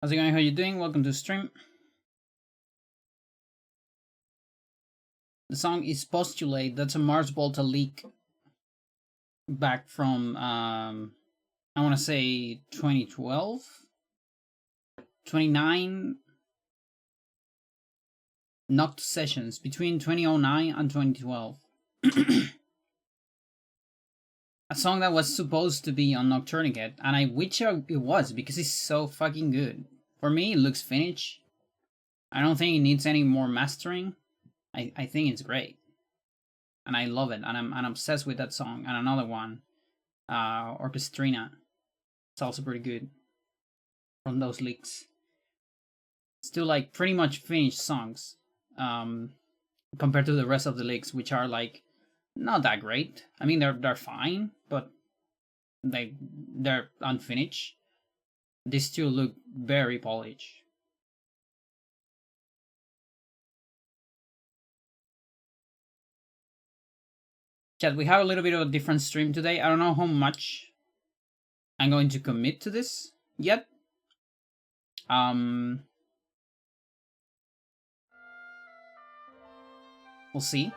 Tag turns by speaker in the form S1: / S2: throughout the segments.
S1: How's it going? How you doing? Welcome to the stream. The song is Postulate. That's a Mars Volta leak back from I want to say 2012, 29 Noct sessions between 2009 and 2012. A song that was supposed to be on Nocturnicate, and I wish it was because it's so fucking good. For me, it looks finished. I don't think it needs any more mastering. I think it's great, and I love it, and I'm obsessed with that song. And another one, Orchestrina, it's also pretty good from those leaks. Still like pretty much finished songs, compared to the rest of the leaks, which are like not that great. I mean, they're fine, but they're unfinished. These two look very polished. Chat, we have a little bit of a different stream today. I don't know how much I'm going to commit to this yet. We'll see.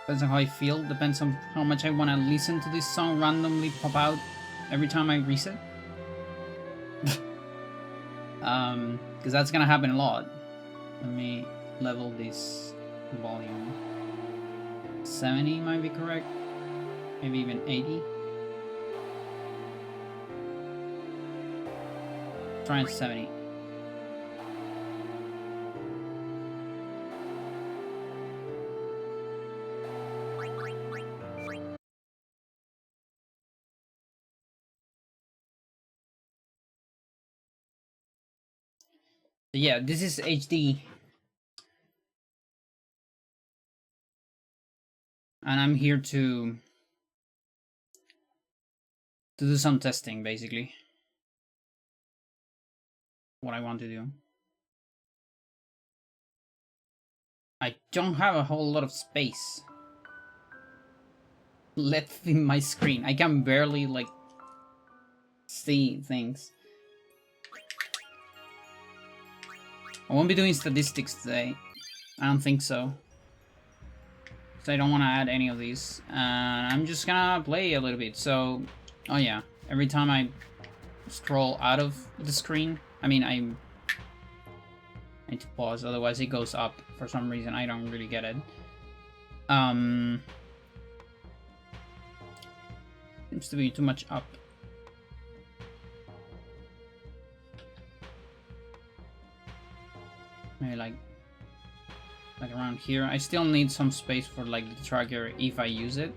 S1: Depends on how I feel. Depends on how much I want to listen to this song randomly pop out every time I reset. Because that's gonna happen a lot. Let me level this volume. 70 might be correct. Maybe even 80. Trying 70. So yeah, this is HD. And I'm here to do some testing, basically. What I want to do. I don't have a whole lot of space left in my screen. I can barely, like, see things. I won't be doing statistics today. I don't think so. So I don't want to add any of these. I'm just gonna play a little bit. So, oh yeah, every time I scroll out of the screen, I mean, I need to pause, otherwise it goes up for some reason. I don't really get it. Seems to be too much up. Maybe like around here. I still need some space for like the tracker if I use it.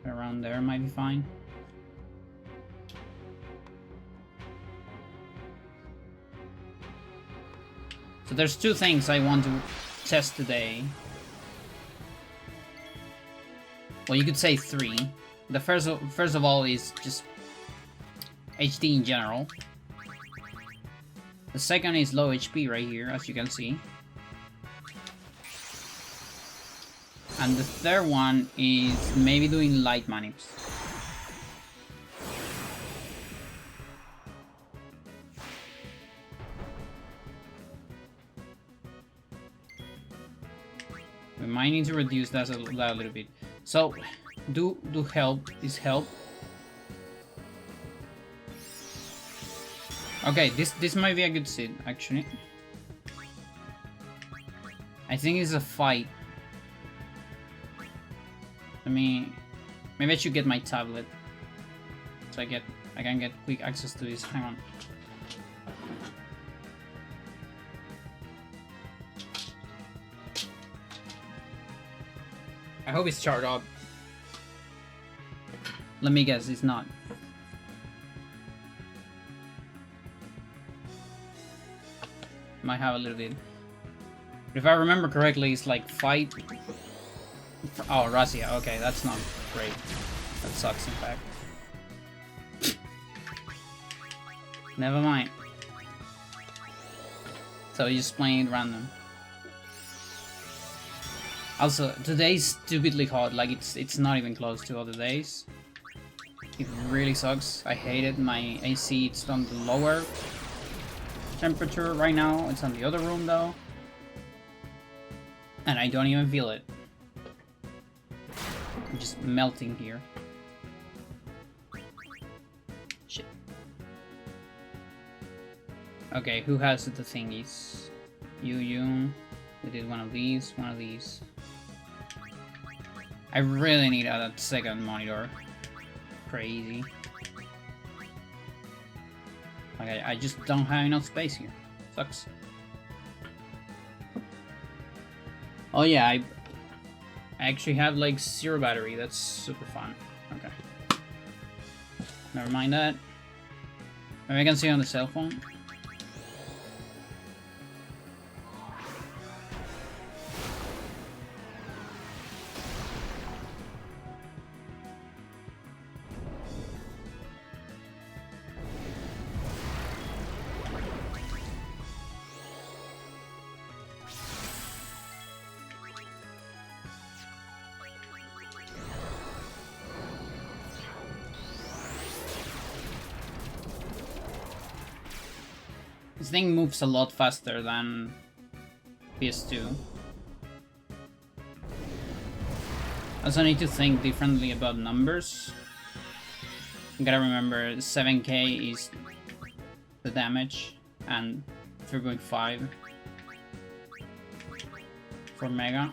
S1: Around there might be fine. So there's two things I want to test today. Well, you could say three. The first of all is just HD in general. The second is low HP right here, as you can see. And the third one is maybe doing light manips. We might need to reduce that a little bit. So, do help is help. Okay, this might be a good seed, actually. I think it's a fight. Maybe I should get my tablet, so I can get quick access to this. Hang on. I hope it's charged up. Let me guess, it's not. Might have a little bit. But if I remember correctly, it's like fight. Oh, Razia. Okay, that's not great. That sucks, in fact. Never mind. So you're just playing it random. Also, today's stupidly hot. Like it's not even close to other days. It really sucks. I hate it. My AC, it's on the lower temperature right now. It's on the other room though. And I don't even feel it. I'm just melting here. Shit. Okay, who has the thingies? You. We did one of these, one of these. I really need a second monitor. Crazy. Like, I just don't have enough space here. Sucks. Oh yeah, I actually have like 0 battery. That's super fun. Okay. Never mind that. Maybe I can see on the cell phone. This thing moves a lot faster than PS2. I also need to think differently about numbers. You gotta remember 7k is the damage and 3.5 for Mega.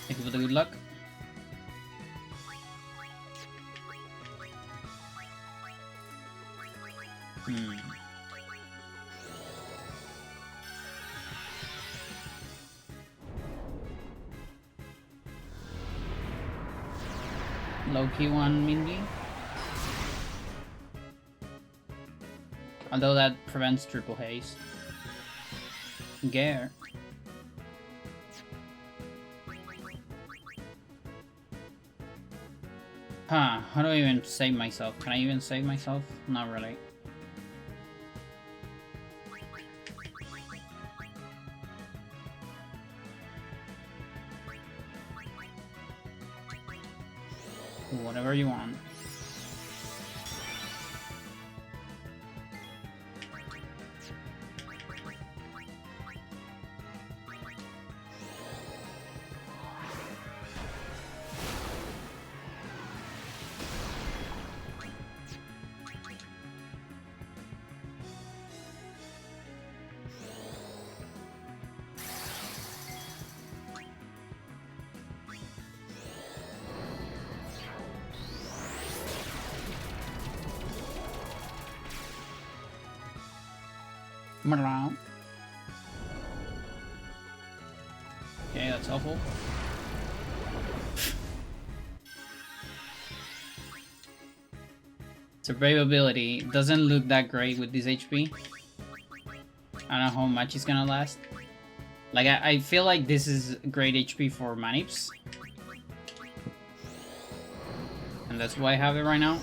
S1: Thank you for the good luck. Low-key one, Mindy. Although that prevents triple haste. Gare. Huh, how do I even save myself? Can I even save myself? Not really. Whatever you want. Around. Okay, that's awful. Survivability doesn't look that great with this HP. I don't know how much it's gonna last. Like, I feel like this is great HP for manips. And that's why I have it right now.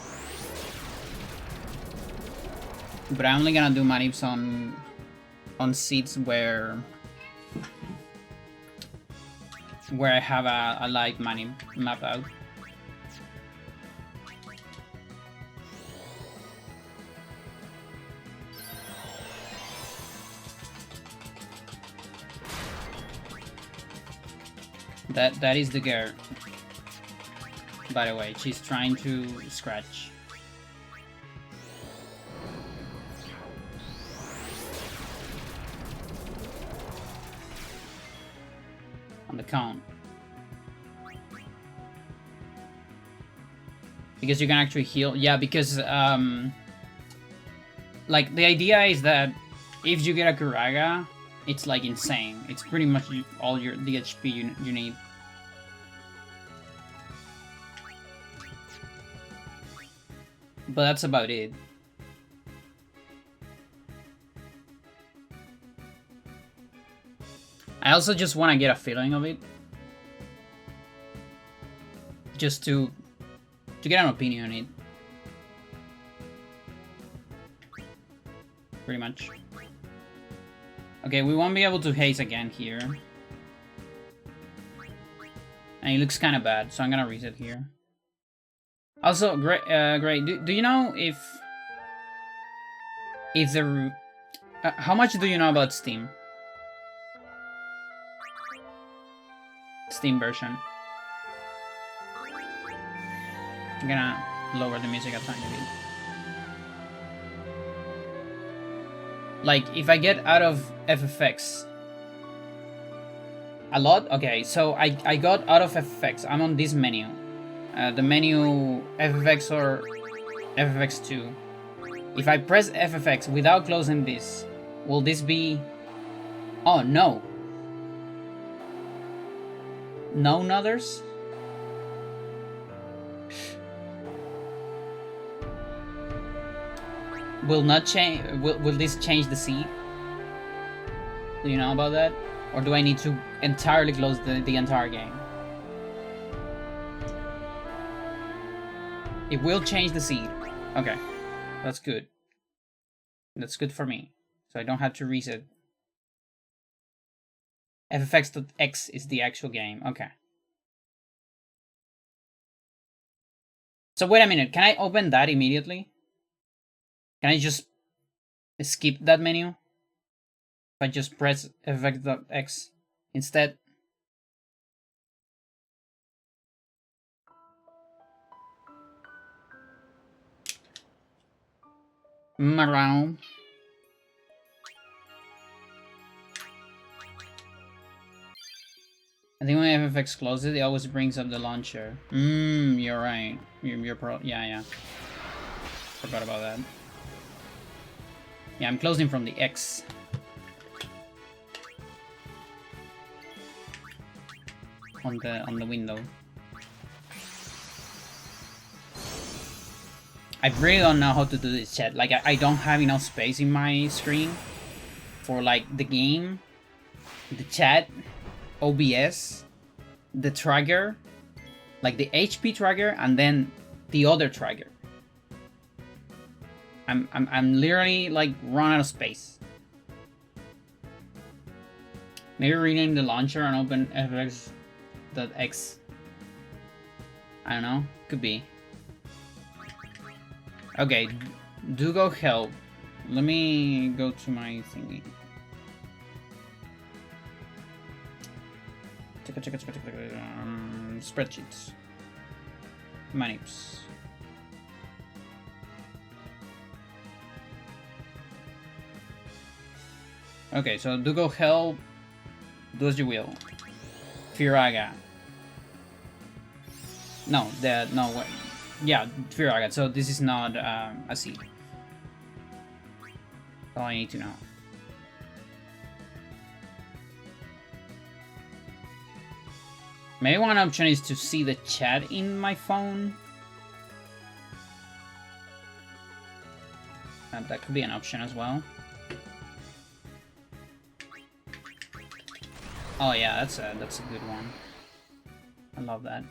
S1: But I'm only gonna do manips on seats where I have a light manip map out. That is the girl. By the way, she's trying to scratch. On the count. Because you can actually heal. Yeah, because like, the idea is that if you get a Kuraga, it's like insane. It's pretty much all the HP you need. But that's about it. I also just want to get a feeling of it. Just to get an opinion on it. Pretty much. Okay, we won't be able to haze again here. And it looks kind of bad, so I'm gonna reset here. Also, great. Do you know if the how much do you know about Steam? Steam version. I'm gonna lower the music a tiny bit. Like, if I get out of FFX a lot, okay, so I got out of FFX. I'm on this menu. The menu FFX or FFX2. If I press FFX without closing this, will this be... Oh, no. No others? Will not change. Will this change the seed? Do you know about that? Or do I need to entirely close the entire game? It will change the seed. Okay. That's good. That's good for me. So I don't have to reset. FFX.x is the actual game. Okay. So wait a minute. Can I open that immediately? Can I just skip that menu? If I just press FFX.x instead? Around. I think when FFX closes, it always brings up the launcher. You're right. You're pro. Yeah. Forgot about that. Yeah, I'm closing from the X. On the window. I really don't know how to do this, chat. Like, I don't have enough space in my screen for, like, the game, the chat, OBS, the tracker, like the HP tracker, and then the other tracker. I'm literally, like, run out of space. Maybe rename the launcher and open fx.x. I don't know. Could be. Okay, do go help. Let me go to my thingy. Spreadsheets. Manips. Okay, so do go help. Do as you will. Firaga. No, what? Yeah, Firaga. So this is not a seed. That's all I need to know. Maybe one option is to see the chat in my phone. That could be an option as well. Oh yeah, that's a good one. I love that.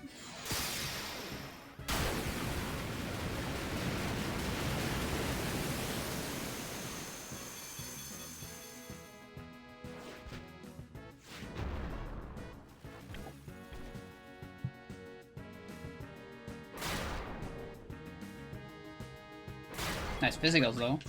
S1: Nice physicals though.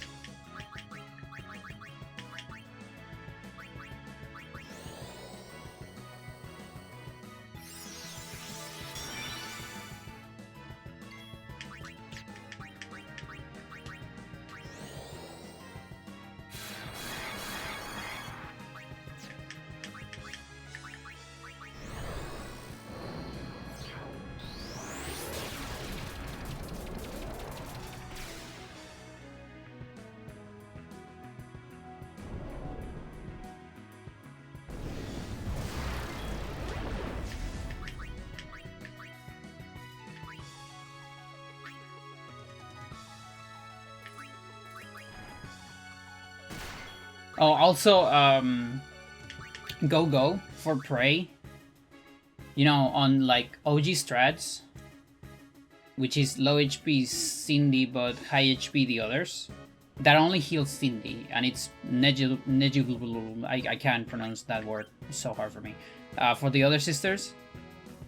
S1: Oh, also, Go for Prey. You know, on like OG strats, which is low HP Cindy but high HP the others. That only heals Cindy, and it's I can't pronounce that word. It's so hard for me. For the other sisters.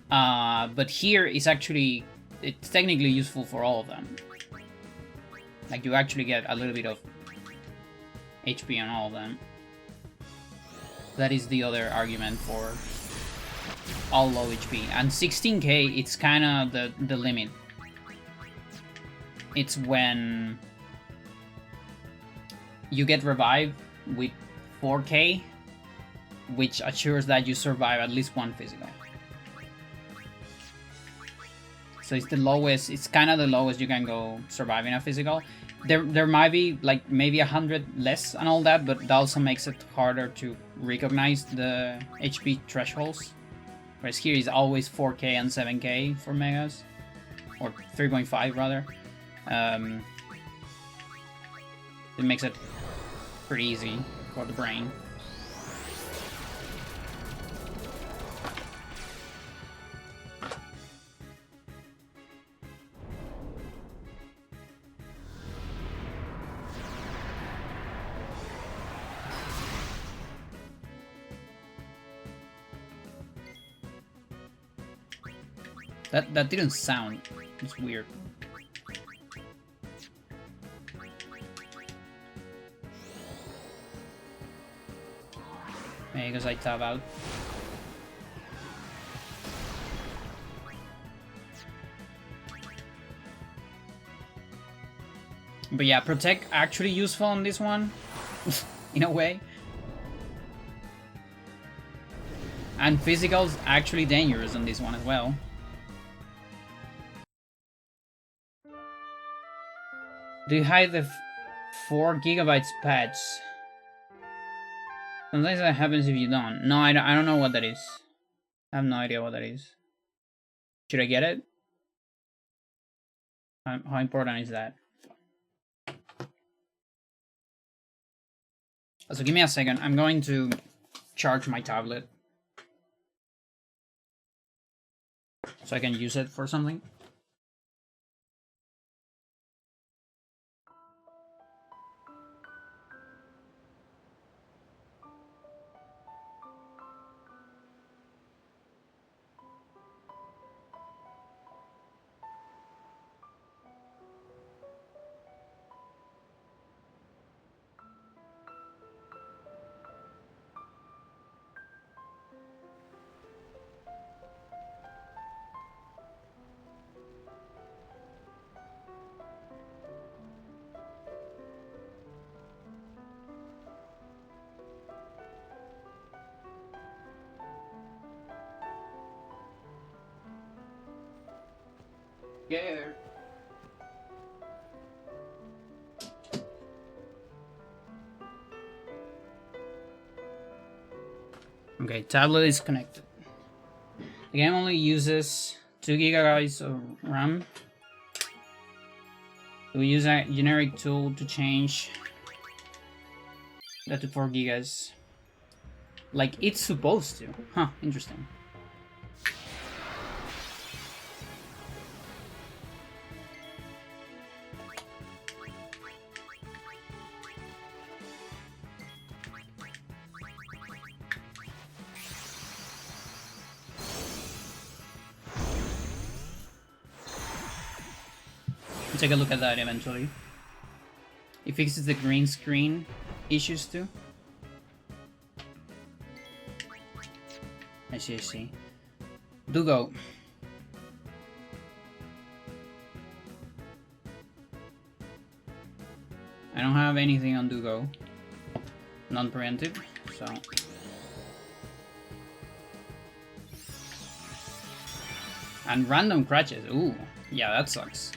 S1: But here it's actually, it's technically useful for all of them. Like you actually get a little bit of HP on all of them. That is the other argument for all low HP. And 16k, it's kind of the limit. It's when you get revived with 4k, which assures that you survive at least one physical. So it's the lowest, it's kind of the lowest you can go surviving a physical. There might be like maybe 100 less and all that, but that also makes it harder to recognize the HP thresholds. Whereas here is always 4k and 7k for megas, or 3.5 rather. It makes it pretty easy for the brain. That didn't sound. It's weird. Maybe because I tab out. But yeah, Protect actually useful on this one, in a way. And Physical's actually dangerous on this one as well. Do you hide the 4 GB patch? Sometimes that happens if you don't. No, I don't know what that is. I have no idea what that is. Should I get it? How important is that? So give me a second. I'm going to charge my tablet so I can use it for something. Yeah. Okay, tablet is connected. The game only uses 2 GB of RAM. We use a generic tool to change that to 4 gigas. Like it's supposed to. Huh, interesting. Take a look at that eventually. It fixes the green screen issues too. I see, I see. Do go. I don't have anything on do go. Non-preemptive, so. And random crutches. Ooh, yeah, that sucks.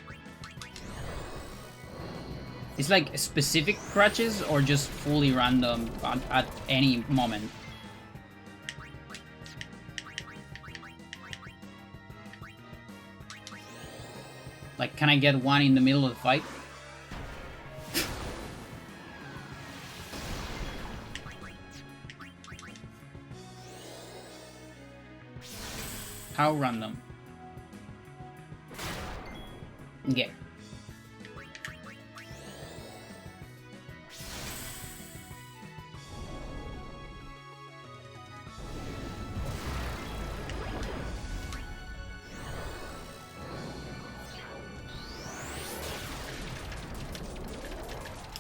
S1: It's like specific crutches or just fully random at any moment? Like, can I get one in the middle of the fight? How random. Yeah.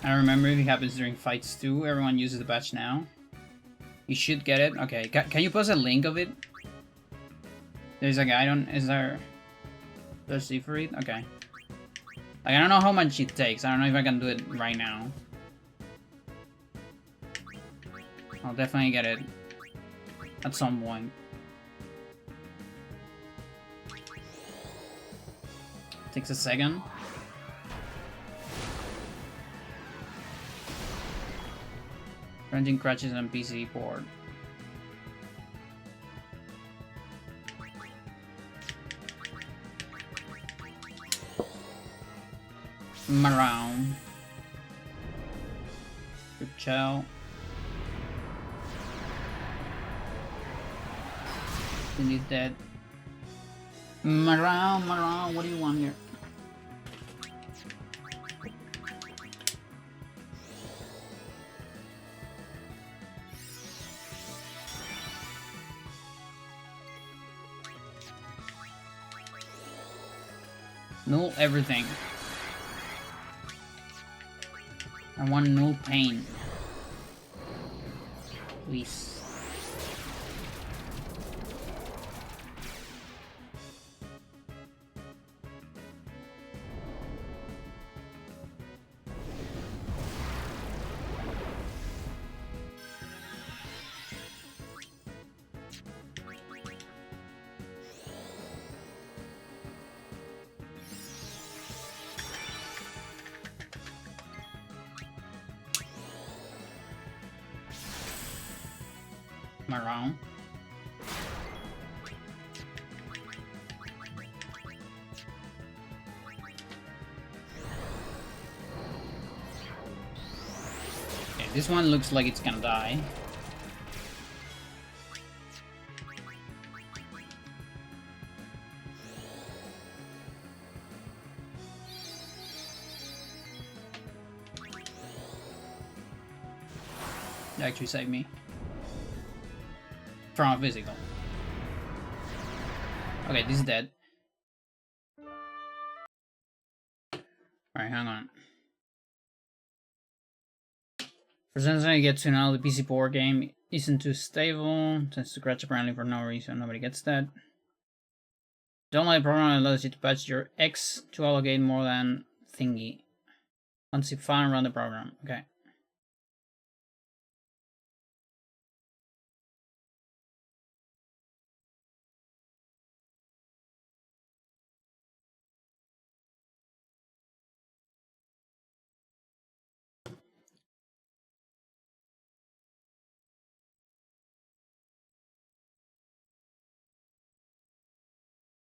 S1: I don't remember if it happens during fights too. Everyone uses the patch now. You should get it. Okay, can you post a link of it? There's a guide on. Is there? There's see for it? Okay. Like, I don't know how much it takes. I don't know if I can do it right now. I'll definitely get it at some point. Takes a second. Renting crutches on PC board. Around. Good chow. Indeed dead. Maroon, what do you want here? Null everything. I want no pain. Please. Around. Okay, this one looks like it's gonna die. It actually saved me. From a physical. Okay, this is dead. Alright, hang on. For some reason I get to know the PC board game isn't too stable. Tends to crash apparently for no reason. Nobody gets that. Don't like the program allows you to patch your X to allocate more than thingy. Unzip file and run the program. Okay.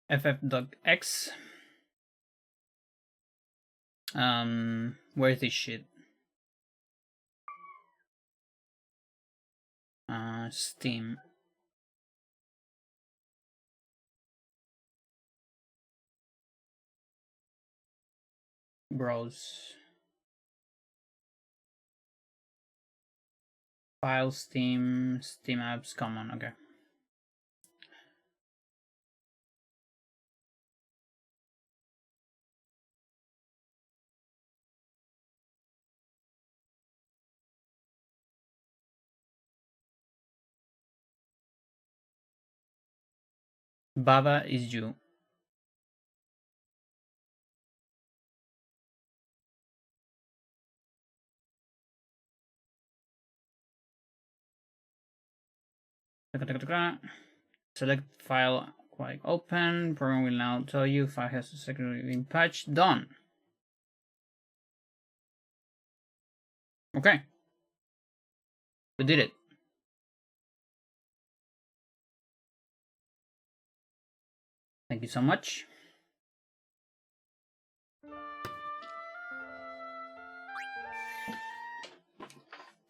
S1: ff.x. Where's this shit? Steam. Browse. File, Steam apps, common, okay. Baba is you. Select file, quick open. Program will now tell you file has successfully been patched. Done. Okay. We did it. Thank you so much.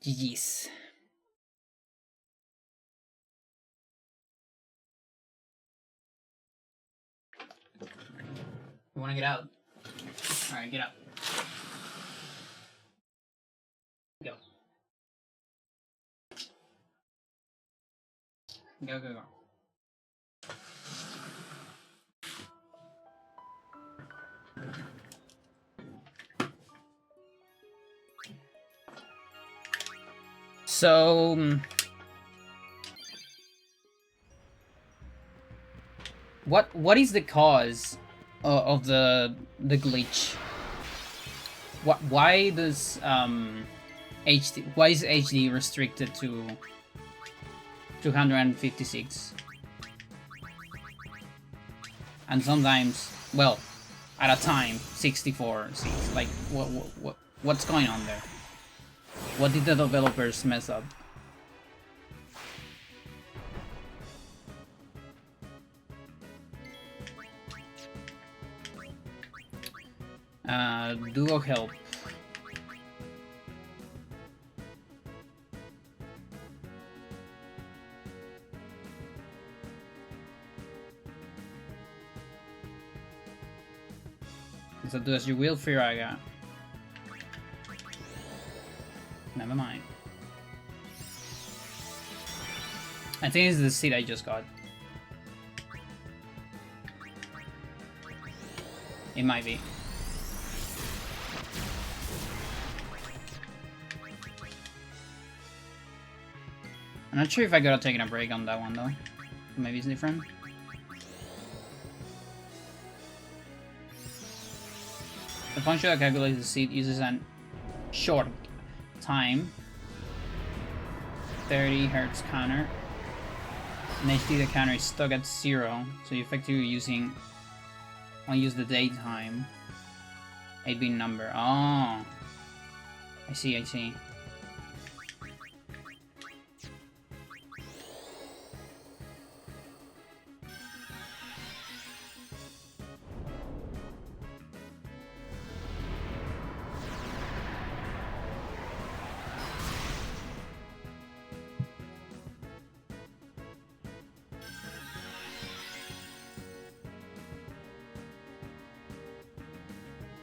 S1: GG's. You wanna get out? Alright, get up. Go. Go, go, go. So, what is the cause of the glitch? Why does HD, why is HD restricted to 256? And sometimes, well, at a time, 64 seats. Like, what's going on there? What did the developers mess up? Duo help. So do as you will, Firaga. Never mind. I think it's the seat I just got. It might be. I'm not sure if I gotta take a break on that one though. Maybe it's different. The function that calculates the seat uses an short time 30 Hz counter. In HD the counter is stuck at 0, so you're effectively using only use the daytime 8-bit number. Oh, I see, I see.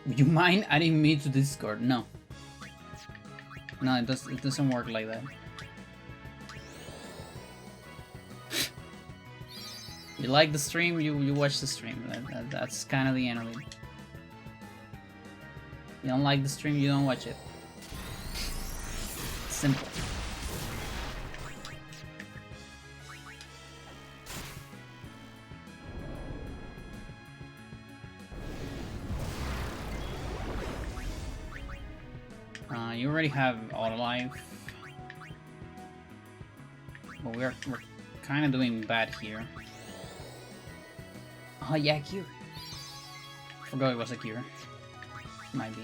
S1: Would you mind adding me to Discord? No. No, it doesn't work like that. You like the stream, you watch the stream. That's kind of the end of it. You don't like the stream, you don't watch it. Simple. You already have auto life, but we're kind of doing bad here. Oh yeah, cure. Forgot it was a cure. Might be.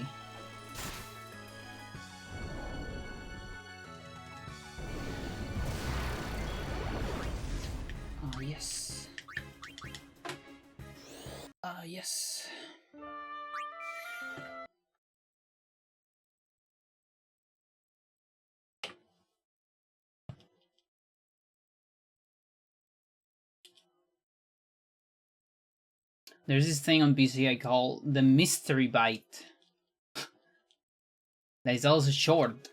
S1: Oh yes. Yes. There's this thing on PC I call the mystery bite. That is also short.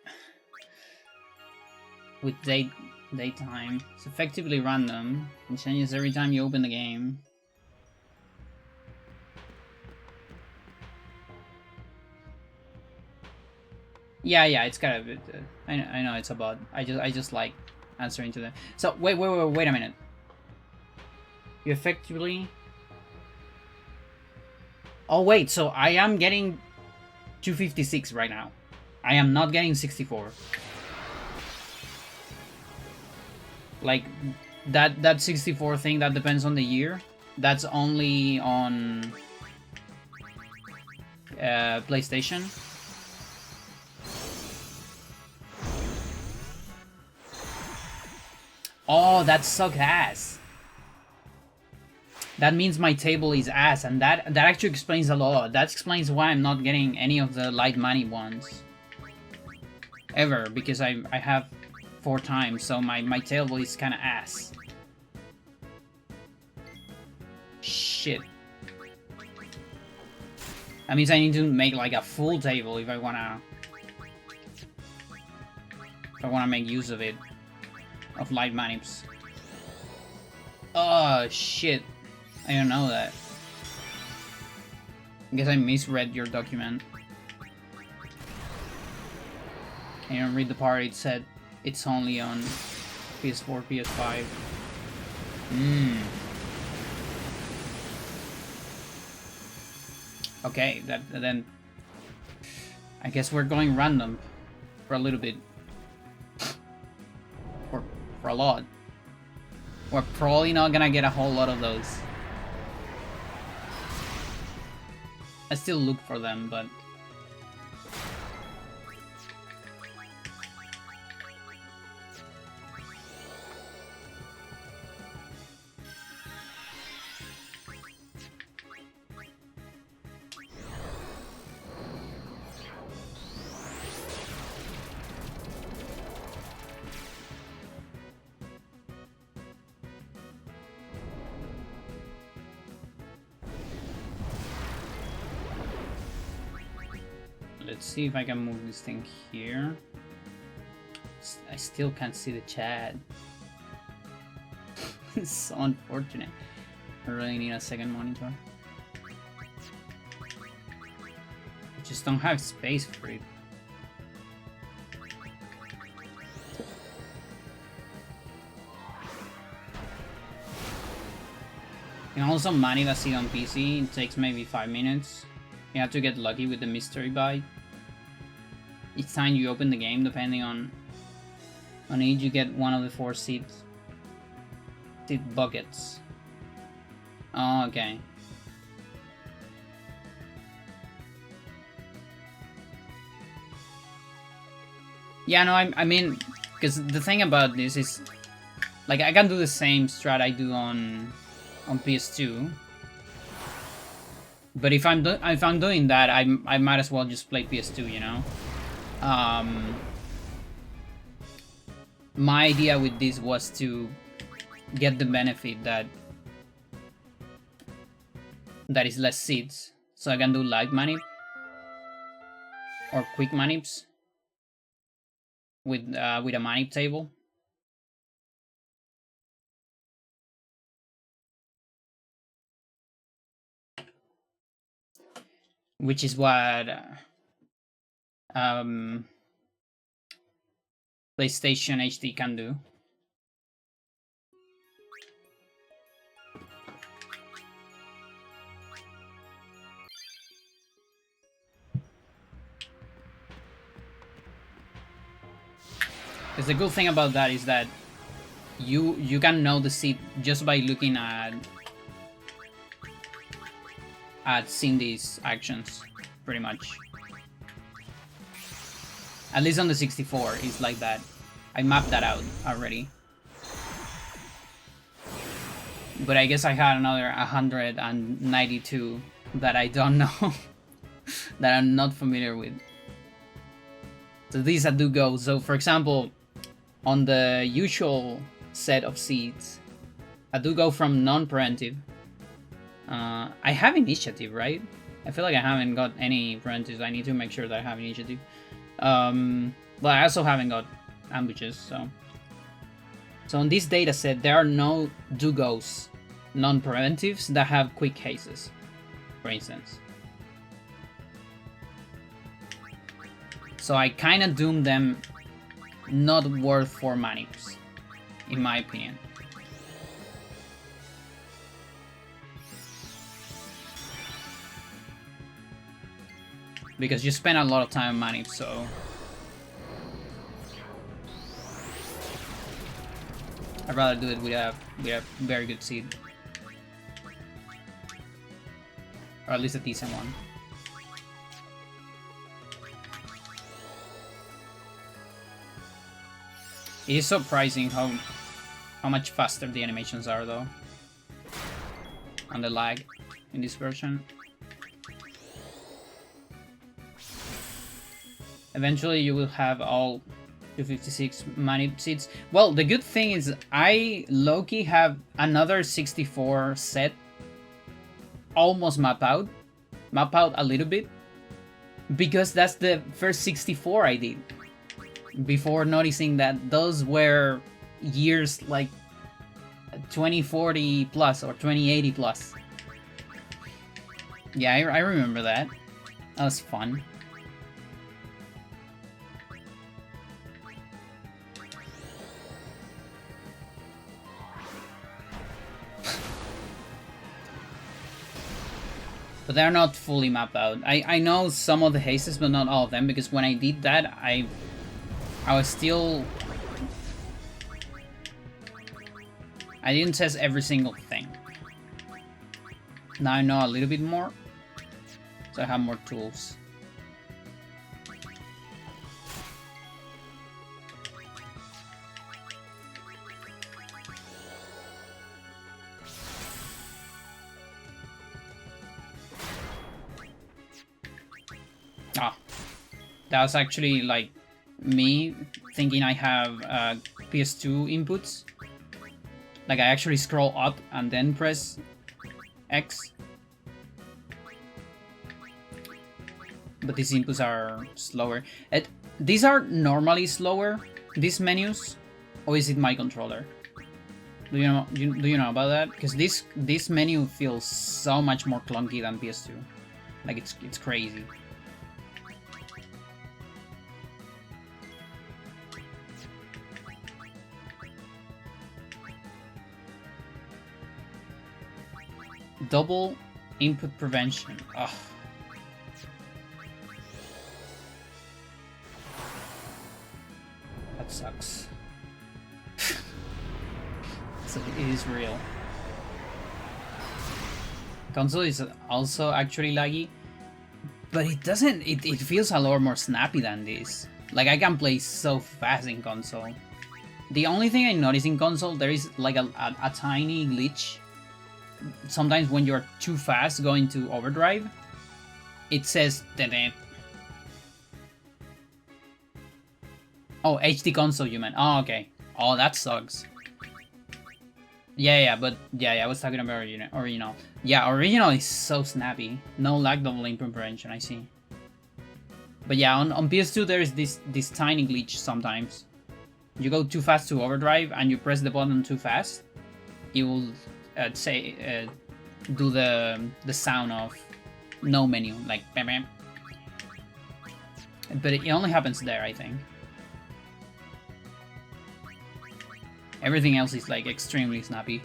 S1: With daytime. It's effectively random. It changes every time you open the game. Yeah, it's kind of. I know it's a bot. I just like answering to them. So wait a minute. You effectively. Oh wait, so I am getting 256 right now. I am not getting 64. Like that 64 thing that depends on the year. That's only on PlayStation. Oh, that suck ass. That means my table is ass, and that actually explains a lot. That explains why I'm not getting any of the light money ones. Ever, because I have 4 times, so my table is kind of ass. Shit. That means I need to make like a full table if I wanna make use of it. Of light manips. Oh shit. I don't know that. I guess I misread your document. I didn't read the part it said it's only on PS4, PS5. Okay, then I guess we're going random for a little bit. For a lot. We're probably not gonna get a whole lot of those. I still look for them, but let's see if I can move this thing here. I still can't see the chat. It's so unfortunate. I really need a second monitor. I just don't have space for it. You can also manipulate it on PC. It takes maybe 5 minutes. You have to get lucky with the mystery bite. Each time you open the game, depending on each, you get one of the 4 seed buckets. Oh, okay. Yeah, no, I mean, because the thing about this is, like, I can do the same strat I do on PS2. But if I'm doing that, I might as well just play PS2, you know. My idea with this was to get the benefit that is less seeds, so I can do light manip or quick manips with a manip table. Which is what PlayStation HD can do. Because the good thing about that is that you can know the seed just by looking at Cindy's actions, pretty much. At least on the 64, it's like that. I mapped that out already. But I guess I had another 192 that I don't know, that I'm not familiar with. So these I do go. So for example, on the usual set of seeds, I do go from non-preventive. I have initiative, right? I feel like I haven't got any preventives. I need to make sure that I have initiative. But I also haven't got ambushes, so on this data set, there are no do-goes, non-preventives that have quick cases, for instance. So I kind of doomed them not worth 4 manips, in my opinion. Because you spend a lot of time on manips, so I'd rather do it with a very good seed. Or at least a decent one. It is surprising how much faster the animations are, though. And the lag in this version. Eventually you will have all 256 manip seeds. Well, the good thing is I low-key have another 64 set almost mapped out. map out a little bit, because that's the first 64 I did, before noticing that those were years like 2040 plus or 2080 plus. Yeah, I remember that. That was fun. But they're not fully mapped out. I know some of the hazes, but not all of them, because when I did that, I was still... I didn't test every single thing. Now I know a little bit more, so I have more tools. Ah, that was actually like me thinking I have PS2 inputs. Like I actually scroll up and then press X. But these inputs are slower. These are normally slower, these menus, or is it my controller? Do you know about that? Because this menu feels so much more clunky than PS2. Like it's crazy. Double input prevention. Ugh. That sucks. So it is real. Console is also actually laggy, but it doesn't. It feels a lot more snappy than this. Like I can play so fast in console. The only thing I notice in console, there is like a tiny glitch. Sometimes when you're too fast going to overdrive, it says "Dede." Oh, HD console you meant. Oh, okay. Oh, that sucks. Yeah, but I was talking about original. Yeah, original is so snappy. No lag, double input prevention, I see. But yeah, on PS2 there is this tiny glitch sometimes. You go too fast to overdrive and you press the button too fast, it will do the sound of no menu, like bam bam. But it only happens there, I think. Everything else is like extremely snappy.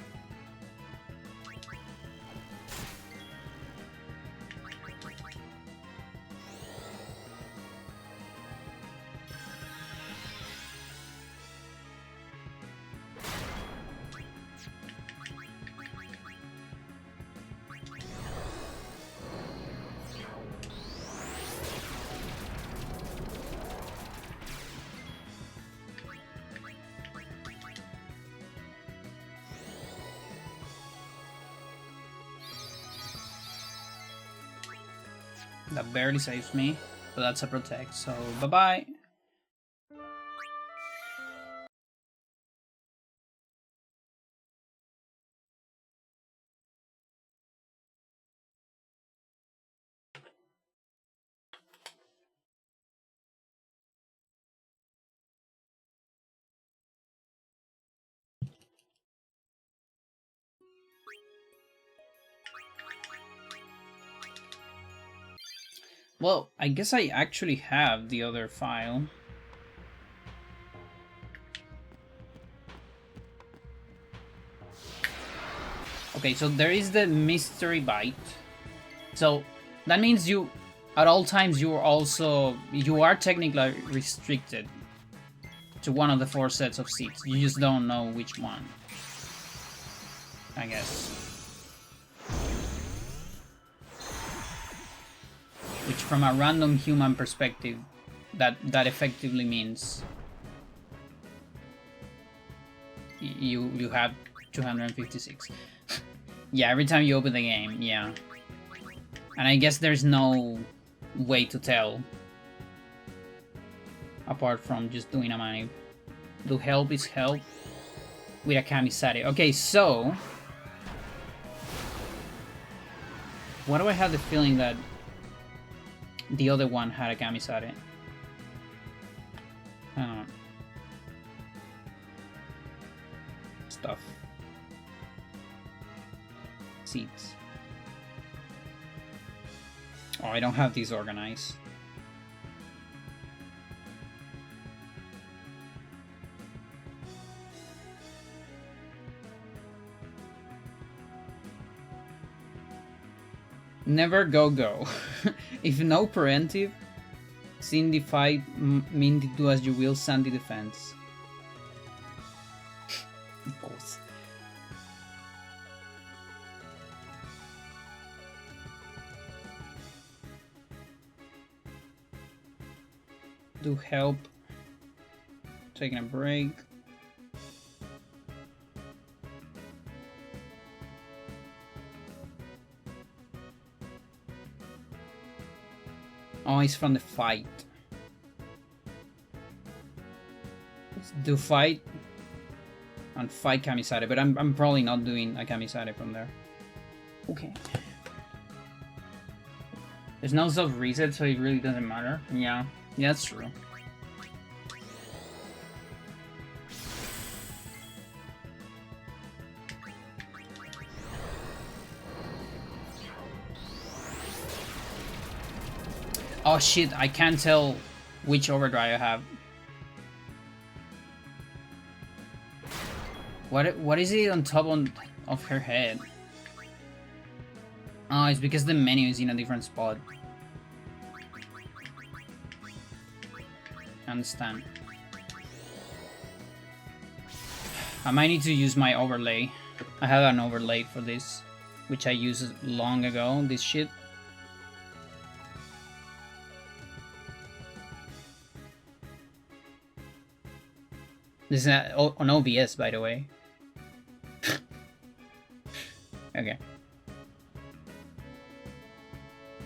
S1: That barely saves me, but that's a protect, so bye-bye. Well, I guess I actually have the other file. Okay, so there is the mystery bite. So that means you, at all times, you are technically restricted to one of the 4 sets of seats. You just don't know which one, I guess. Which, from a random human perspective, that effectively means you have 256. Yeah, every time you open the game, yeah. And I guess there's no way to tell apart from just doing a manip. Do help is help with a Kamisari. Okay, so what do I have the feeling that the other one had a Kamisare. Stuff. Seats. Oh, I don't have these organized. Never go. If no preemptive, Cindy fight, Mindy do as you will, Sandy defense. Of course. Do help. Taking a break. Oh, it's from the fight. Let's do fight and fight Kamisare, but I'm probably not doing a Kamisare from there. Okay. There's no self reset, so it really doesn't matter. Yeah, that's true. Oh shit, I can't tell which overdrive I have. What is it on top of her head? Oh, it's because the menu is in a different spot. I understand. I might need to use my overlay. I have an overlay for this, which I used long ago, this shit. This is on OBS, by the way. Okay.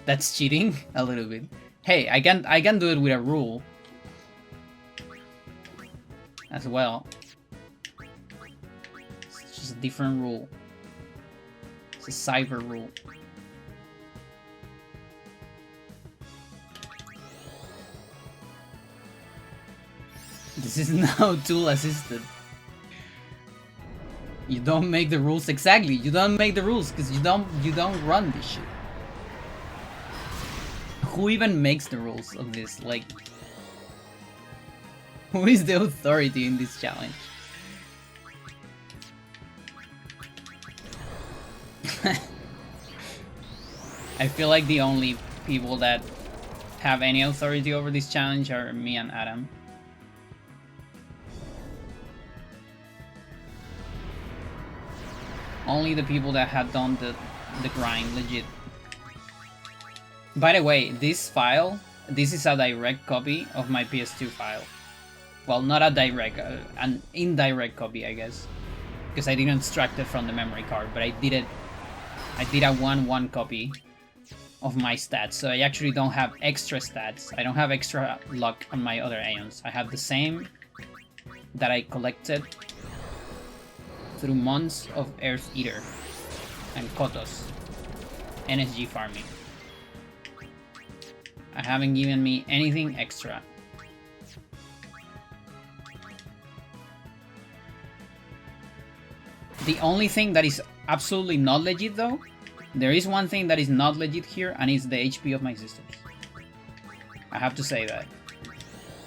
S1: That's cheating a little bit. Hey, I can do it with a rule as well. It's just a different rule. It's a cyber rule. This is now tool assisted. You don't make the rules exactly. You don't make the rules because you don't run this shit. Who even makes the rules of this? Like, who is the authority in this challenge? I feel like the only people that have any authority over this challenge are me and Adam. Only the people that had done the grind, legit. By the way, this file, this is a direct copy of my PS2 file. Well, not a direct, an indirect copy, I guess. Because I didn't extract it from the memory card, but I did a 1-1 copy of my stats. So I actually don't have extra stats. I don't have extra luck on my other Aeons. I have the same that I collected through months of Earth Eater and Kotos NSG farming. I haven't given me anything extra. The only thing that is absolutely not legit though, there is one thing that is not legit here, and it's the HP of my sisters. I have to say that.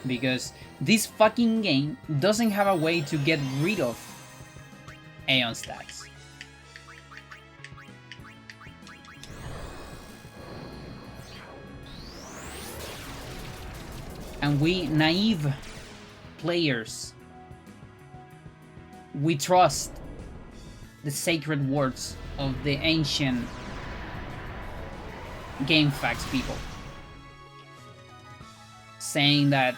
S1: Because this fucking game doesn't have a way to get rid of Aeon stats. And we naive players, we trust the sacred words of the ancient game facts people, saying that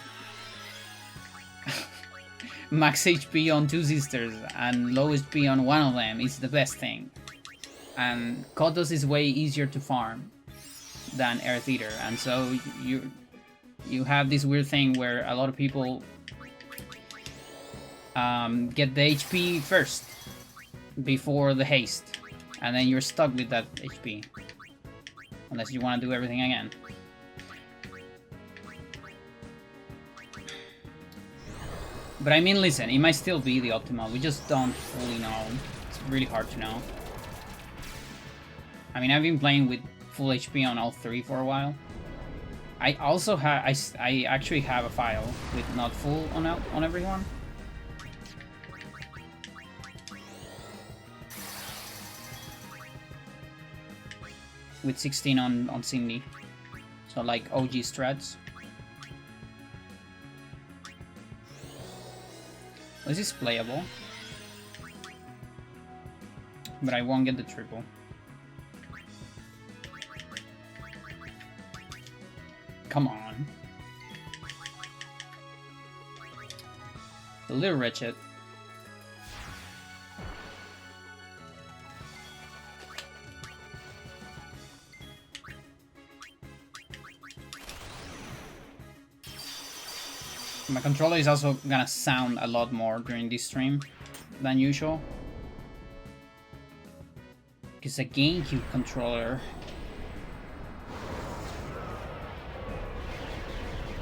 S1: max HP on 2 sisters and low HP on one of them is the best thing. And Kotos is way easier to farm than Earth Eater, and so you have this weird thing where a lot of people get the HP first before the haste, and then you're stuck with that HP unless you want to do everything again. But I mean, listen, it might still be the optimal. We just don't fully know. It's really hard to know. I mean, I've been playing with full HP on all three for a while. I also have, I actually have a file with not full on everyone. With 16 on Cindy. So like OG strats. This is playable. But I won't get the triple. Come on. A little wretched. My controller is also gonna sound a lot more during this stream than usual. It's a GameCube controller.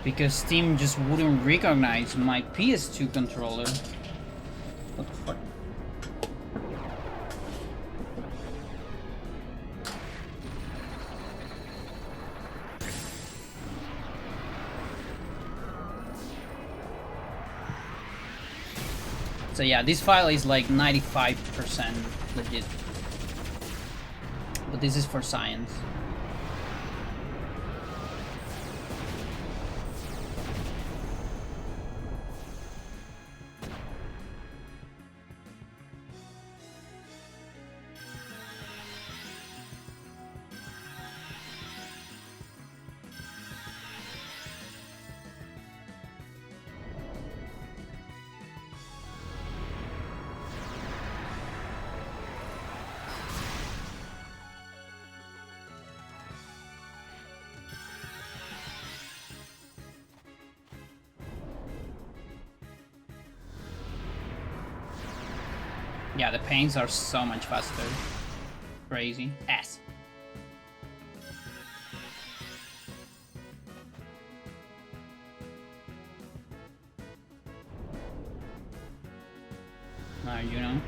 S1: Because Steam just wouldn't recognize my PS2 controller. What the fuck? So yeah, this file is like 95% legit. But this is for science. Yeah, the paints are so much faster. Crazy. Ass. You know.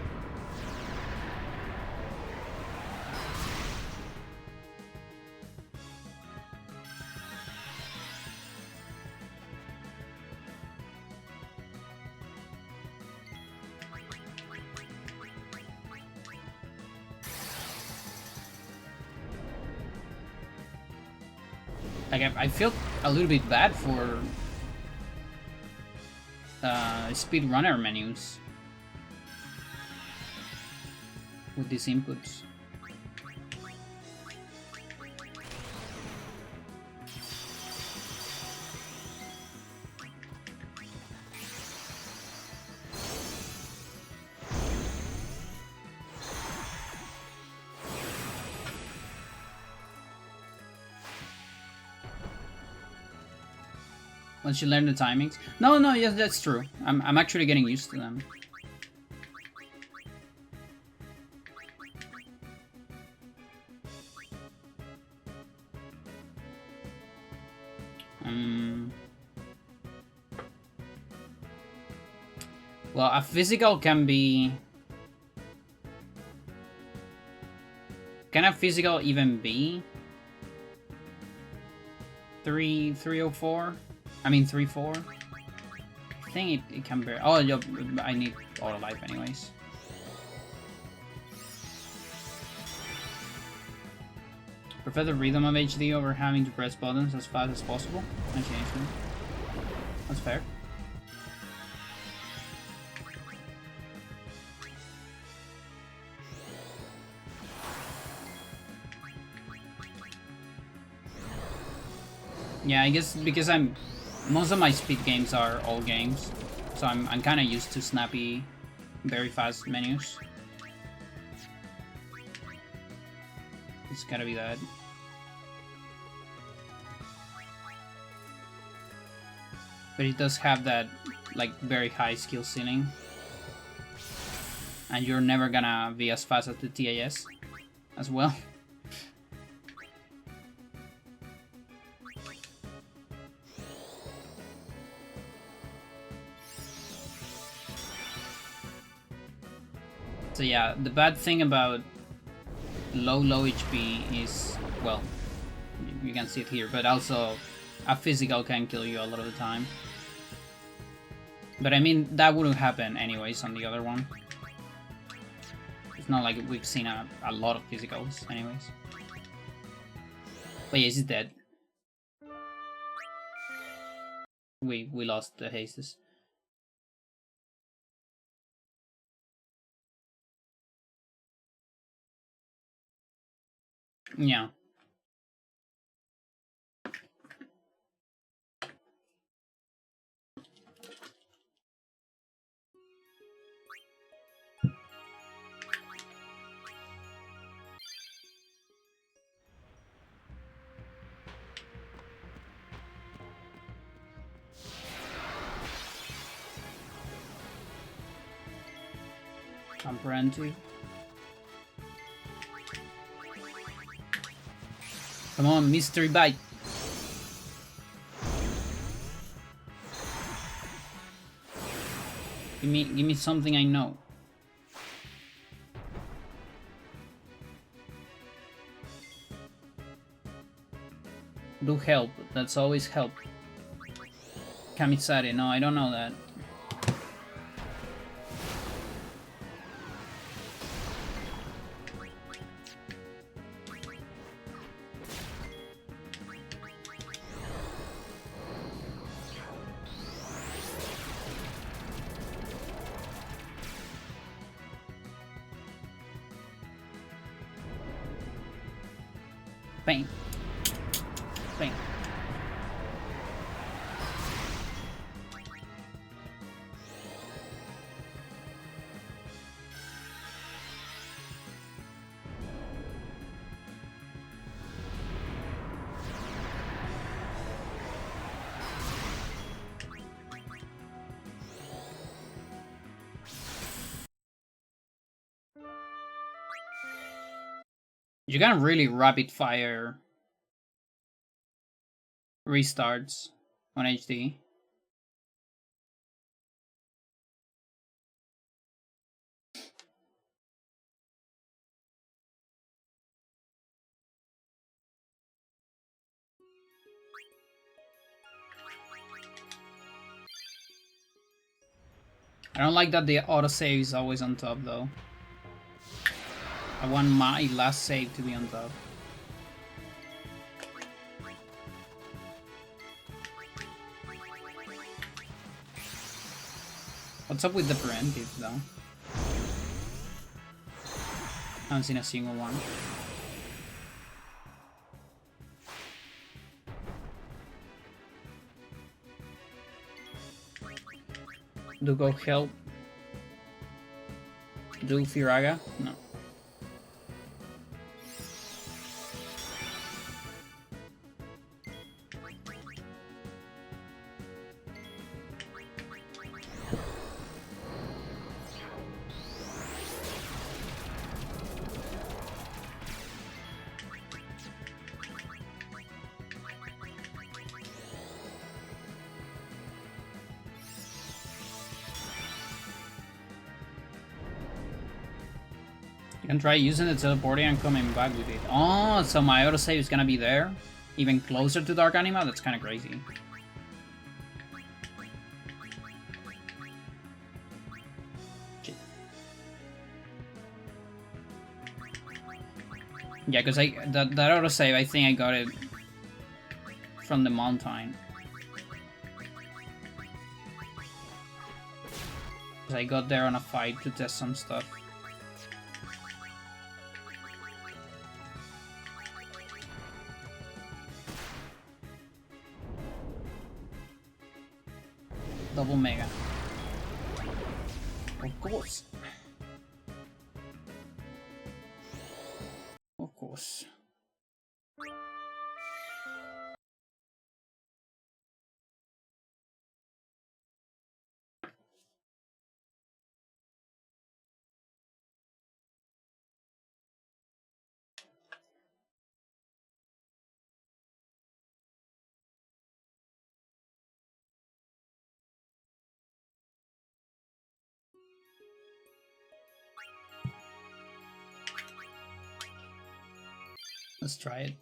S1: Like, I feel a little bit bad for speedrunner menus with these inputs. Once you learn the timings. No, yes, that's true. I'm actually getting used to them. Well, a physical can be... Can a physical even be 304? I mean 3-4. I think it can be. Oh, I need auto life anyways. Prefer the rhythm of HD over having to press buttons as fast as possible. Okay, sure. That's fair. Yeah, I guess because most of my speed games are old games, so I'm kind of used to snappy, very fast menus. It's gotta be that. But it does have that, like, very high skill ceiling. And you're never gonna be as fast as the TAS as well. So yeah, the bad thing about low HP is, well, you can see it here, but also a physical can kill you a lot of the time. But I mean, that wouldn't happen anyways on the other one. It's not like we've seen a lot of physicals anyways. But yeah, he's dead. We lost the hastes. Yeah. Comprehensive. Come on, mystery bite. Give me something I know. Do help. That's always help. Kamisari. No, I don't know that. Bang. Bang. You can really rapid fire restarts on HD. I don't like that the autosave is always on top though. I want my last save to be on top. What's up with the preemptive though? I haven't seen a single one. Do go help? Do Firaga? No. You can try using the teleporting and coming back with it. Oh, so my autosave is gonna be there? Even closer to Dark Anima? That's kinda crazy. Yeah, because that autosave, I think I got it from the mountain. Because I got there on a fight to test some stuff. Double Mega. Of course. Of course. Let's try it.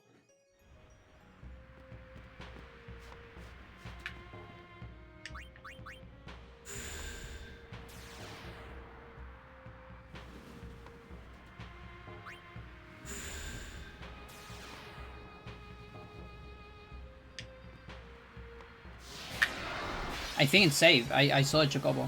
S1: I think it's safe. I saw a Chocobo.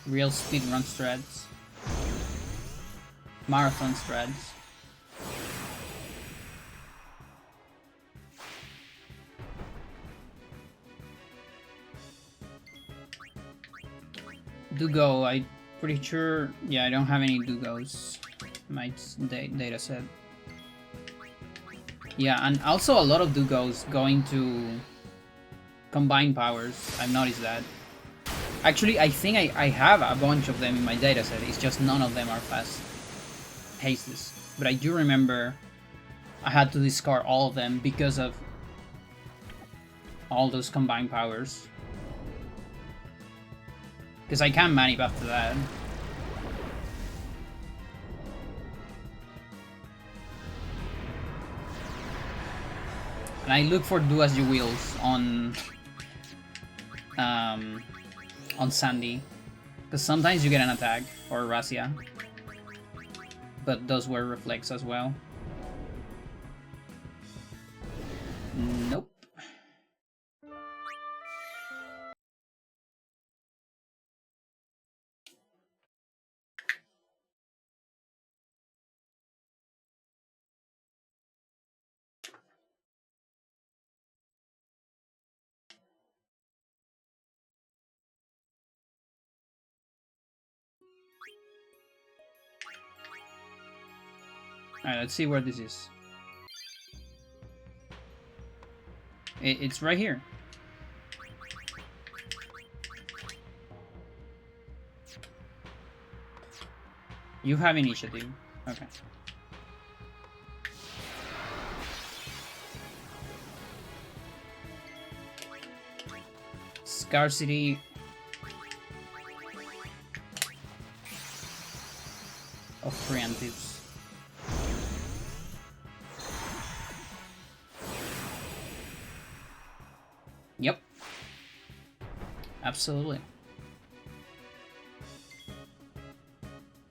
S1: Real speedrun strats. Marathon strats. Dugo, I'm pretty sure. Yeah, I don't have any Dugos in my data set. Yeah, and also a lot of Dugos going to combine powers. I've noticed that. Actually, I think I have a bunch of them in my dataset. It's just none of them are fast hastes. But I do remember I had to discard all of them because of all those combined powers. Because I can't manip after that. And I look for do as you wills on Sandy, because sometimes you get an attack or Razzia, but those were reflex as well. Nope. Alright, let's see where this is. It's right here. You have initiative. Okay. Scarcity. Of preemptives. Yep. Absolutely.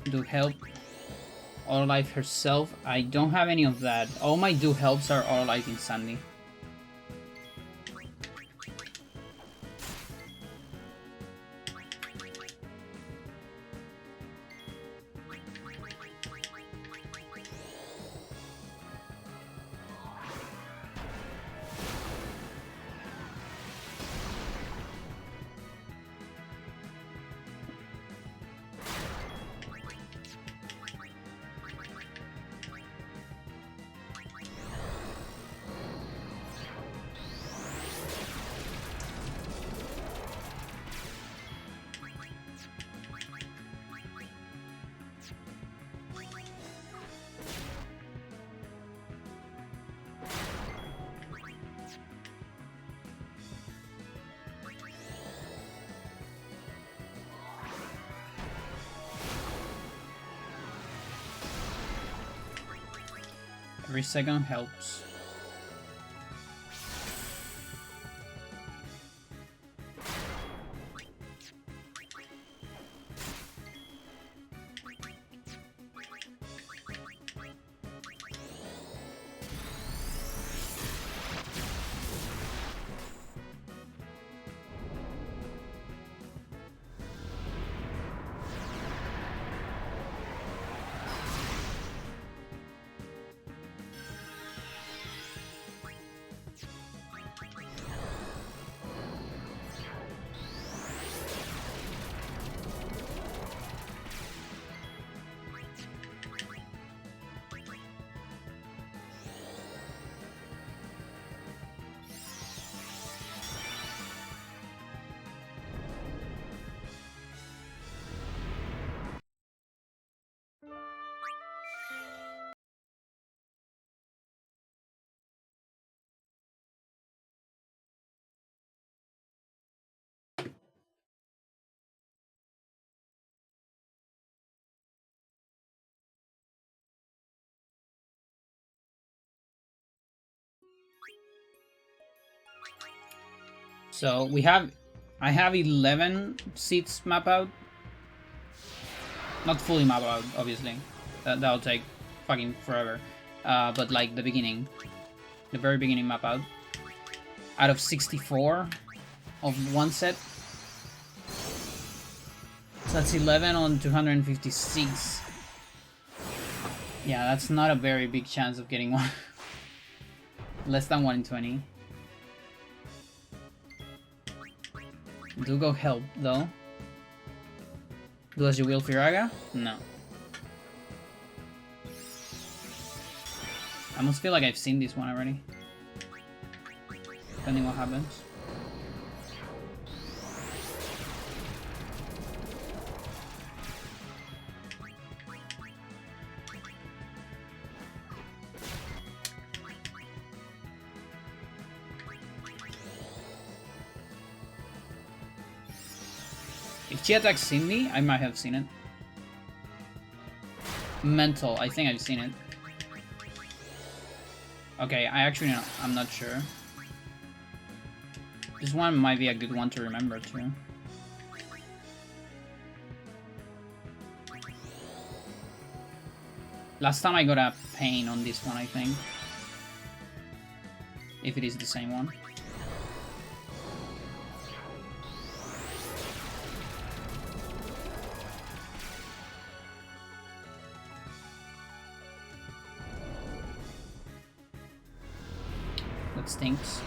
S1: Do help. Auto life herself. I don't have any of that. All my do helps are auto life in Sandy. Every second helps. So I have 11 seats map out. Not fully map out, obviously. That'll take fucking forever. But like the beginning. The very beginning map out. Out of 64 of one set. So that's 11 on 256. Yeah, that's not a very big chance of getting one. Less than 1 in 20. Do go help, though. Do as you will, Firaga? No. I must feel like I've seen this one already. Depending what happens. If she attacks Cindy, I might have seen it. Mental, I think I've seen it. Okay, I'm not sure. This one might be a good one to remember too. Last time I got a pain on this one, I think. If it is the same one. That stinks.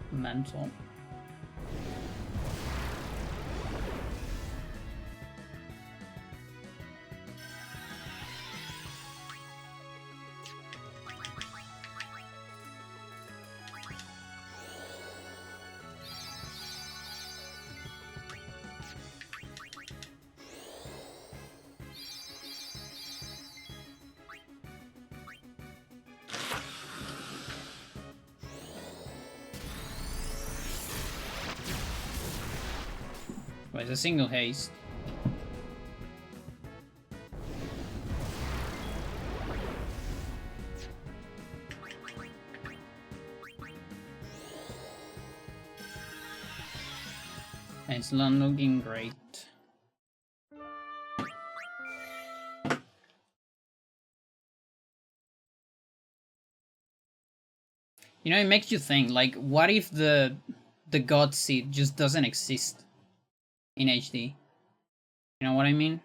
S1: Mental. Well, it's a single haste. And it's not looking great. You know, it makes you think, like, what if the God Seed just doesn't exist in HD? You know what I mean?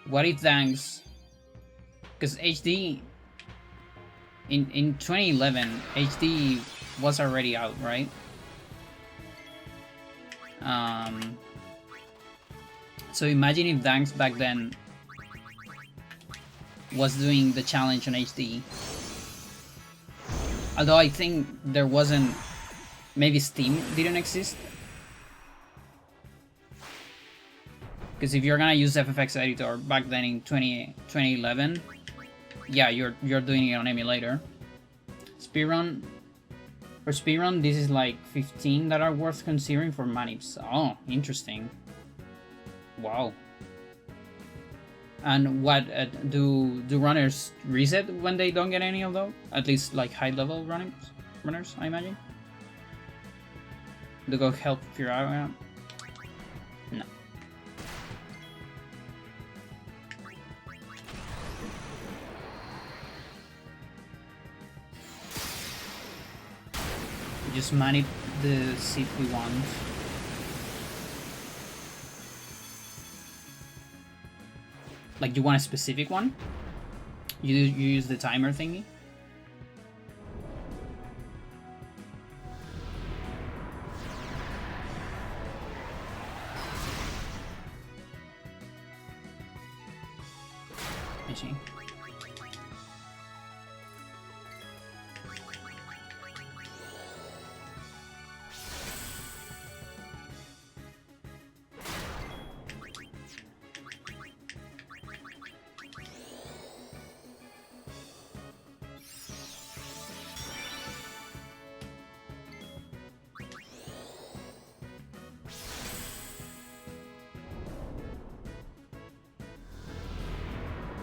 S1: What if thanks? Because HD in 2011, HD was already out, right? So imagine if Danks back then was doing the challenge on HD. Although I think there wasn't, maybe Steam didn't exist. Because if you're gonna use FFX editor back then in 2011, yeah, you're doing it on emulator. Speedrun. For speedrun, this is like 15 that are worth considering for manips. Oh, interesting. Wow. And what do runners reset when they don't get any of those? At least like high level runners, I imagine. Do go help if you're out. No. just manip the seed we want. Like, you want a specific one? You use the timer thingy? I see.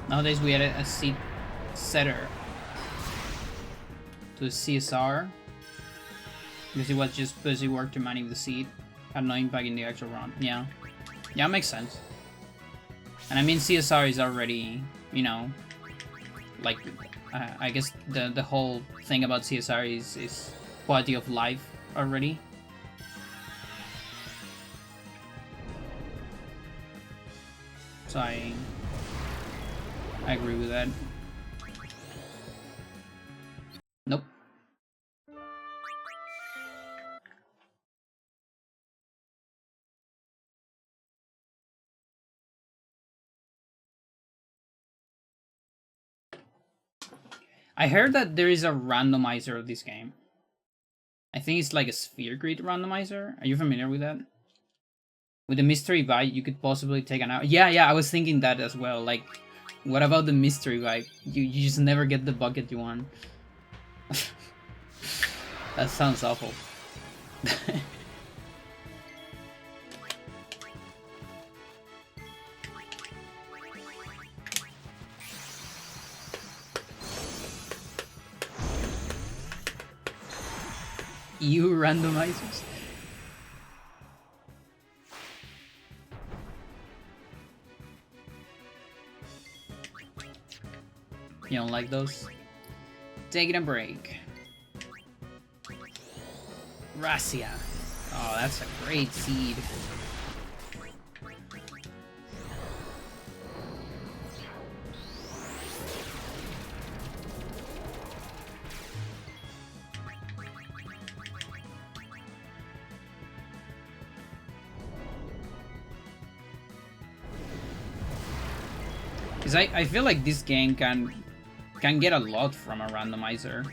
S1: Nowadays we added a seed setter to the CSR because it was just busy work to manage the seed, had no impact in the actual run. Yeah, yeah, makes sense. And I mean CSR is already, you know, like I guess the whole thing about CSR is quality of life already. So I agree with that. Nope. I heard that there is a randomizer of this game. I think it's like a sphere grid randomizer. Are you familiar with that? With the mystery bite, you could possibly take an hour. Yeah, I was thinking that as well. Like, what about the mystery bite? You just never get the bucket you want. That sounds awful. EU randomizers? You don't like those? Taking a break. Racia. Oh, that's a great seed. Because I feel like this game can get a lot from a randomizer.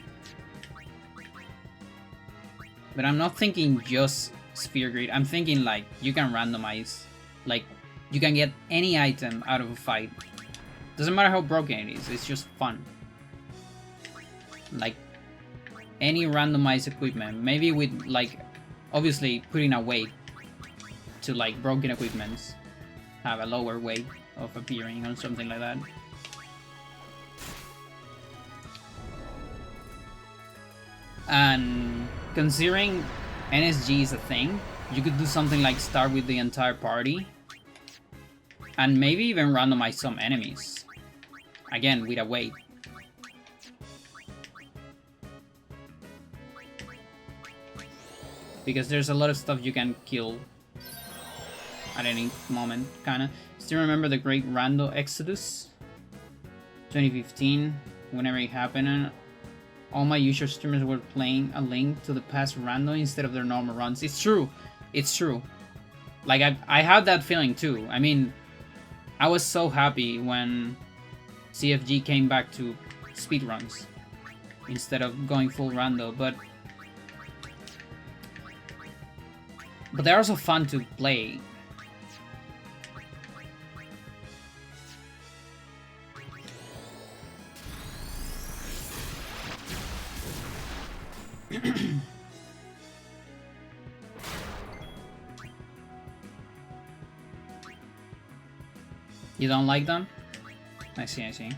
S1: But I'm not thinking just sphere grid. I'm thinking like you can randomize. Like you can get any item out of a fight. Doesn't matter how broken it is, it's just fun. Like any randomized equipment. Maybe with like obviously putting a weight to like broken equipments. Have a lower weight of appearing or something like that. And considering NSG is a thing, you could do something like start with the entire party and maybe even randomize some enemies. Again, with a weight. Because there's a lot of stuff you can kill at any moment, kinda. Still remember the great Rando Exodus? 2015, whenever it happened, and all my usual streamers were playing a Link to the Past Rando instead of their normal runs. It's true. It's true. Like, I had that feeling too. I mean, I was so happy when CFG came back to speedruns instead of going full Rando, but they're also fun to play. You don't like them? I see, I see.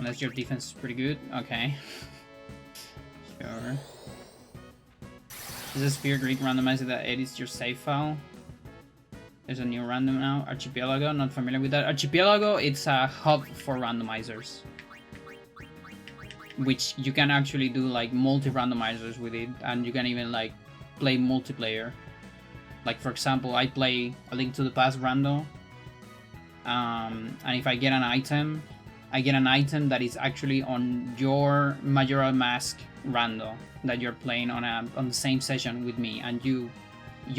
S1: Unless your defense is pretty good. Okay. Sure. Is this Sphere Grid randomizer that edits your save file? There's a new random now. Archipelago, not familiar with that. Archipelago, it's a hub for randomizers. Which you can actually do like multi-randomizers with it, and you can even like play multiplayer. Like for example, I play A Link to the Past rando. And if I get an item, I get an item that is actually on your Majora's Mask rando that you're playing on the same session with me, and you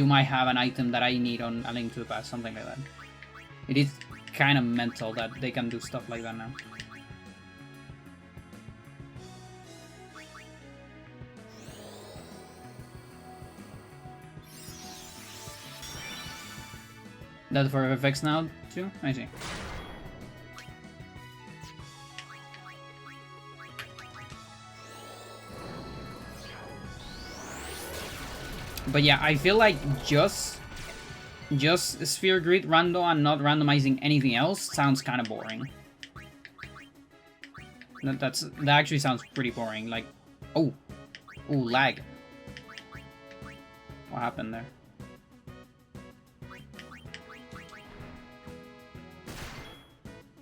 S1: might have an item that I need on A Link to the Past, something like that. It is kind of mental that they can do stuff like that now. That for FX now too? I see. But yeah, I feel like just Sphere Grid rando and not randomizing anything else sounds kind of boring. That actually sounds pretty boring. Like, oh, lag. What happened there?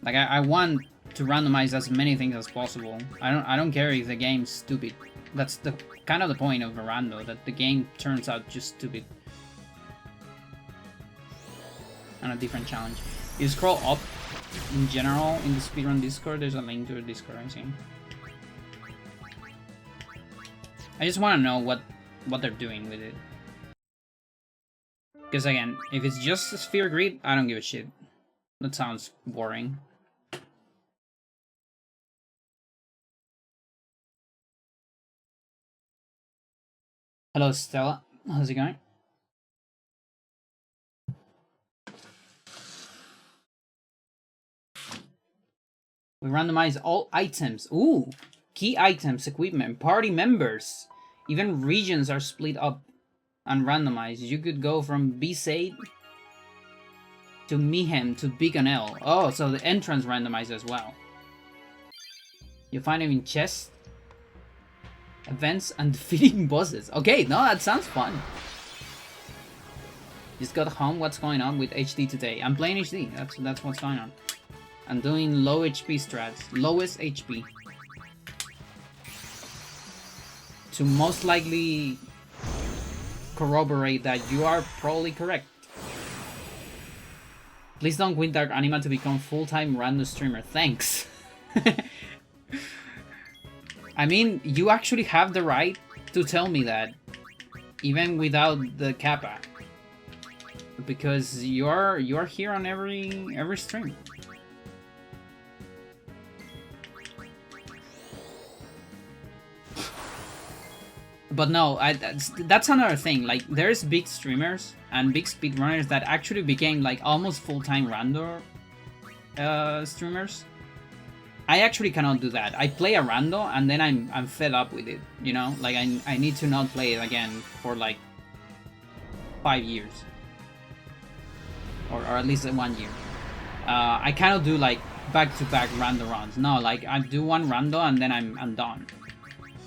S1: Like I want to randomize as many things as possible. I don't care if the game's stupid. That's the kind of the point of a rando, that the game turns out just stupid. And a different challenge. You scroll up in general in the speedrun Discord, there's a link to the Discord, I see. I just want to know what they're doing with it. Because again, if it's just a Sphere Grid, I don't give a shit. That sounds boring. Hello Stella, how's it going? We randomize all items. Ooh, key items, equipment, party members. Even regions are split up and randomized. You could go from Besaid to Mayhem to Beacon-L. Oh, so the entrance randomized as well. You find them in chests, events, and defeating bosses. Okay, no, that sounds fun. Just got home. What's going on with HD today? I'm playing HD. That's what's going on. I'm doing low HP strats, lowest HP, to most likely corroborate that you are probably correct. Please don't quit Dark Anima to become full-time random streamer. Thanks. I mean, you actually have the right to tell me that, even without the kappa, because you are here on every stream. But no, that's another thing. Like, there's big streamers and big speedrunners that actually became like almost full-time rando streamers. I actually cannot do that. I play a rando and then I'm fed up with it, you know? Like, I need to not play it again for like 5 years. Or at least 1 year. I cannot do like back-to-back rando runs. No, like I do one rando and then I'm done.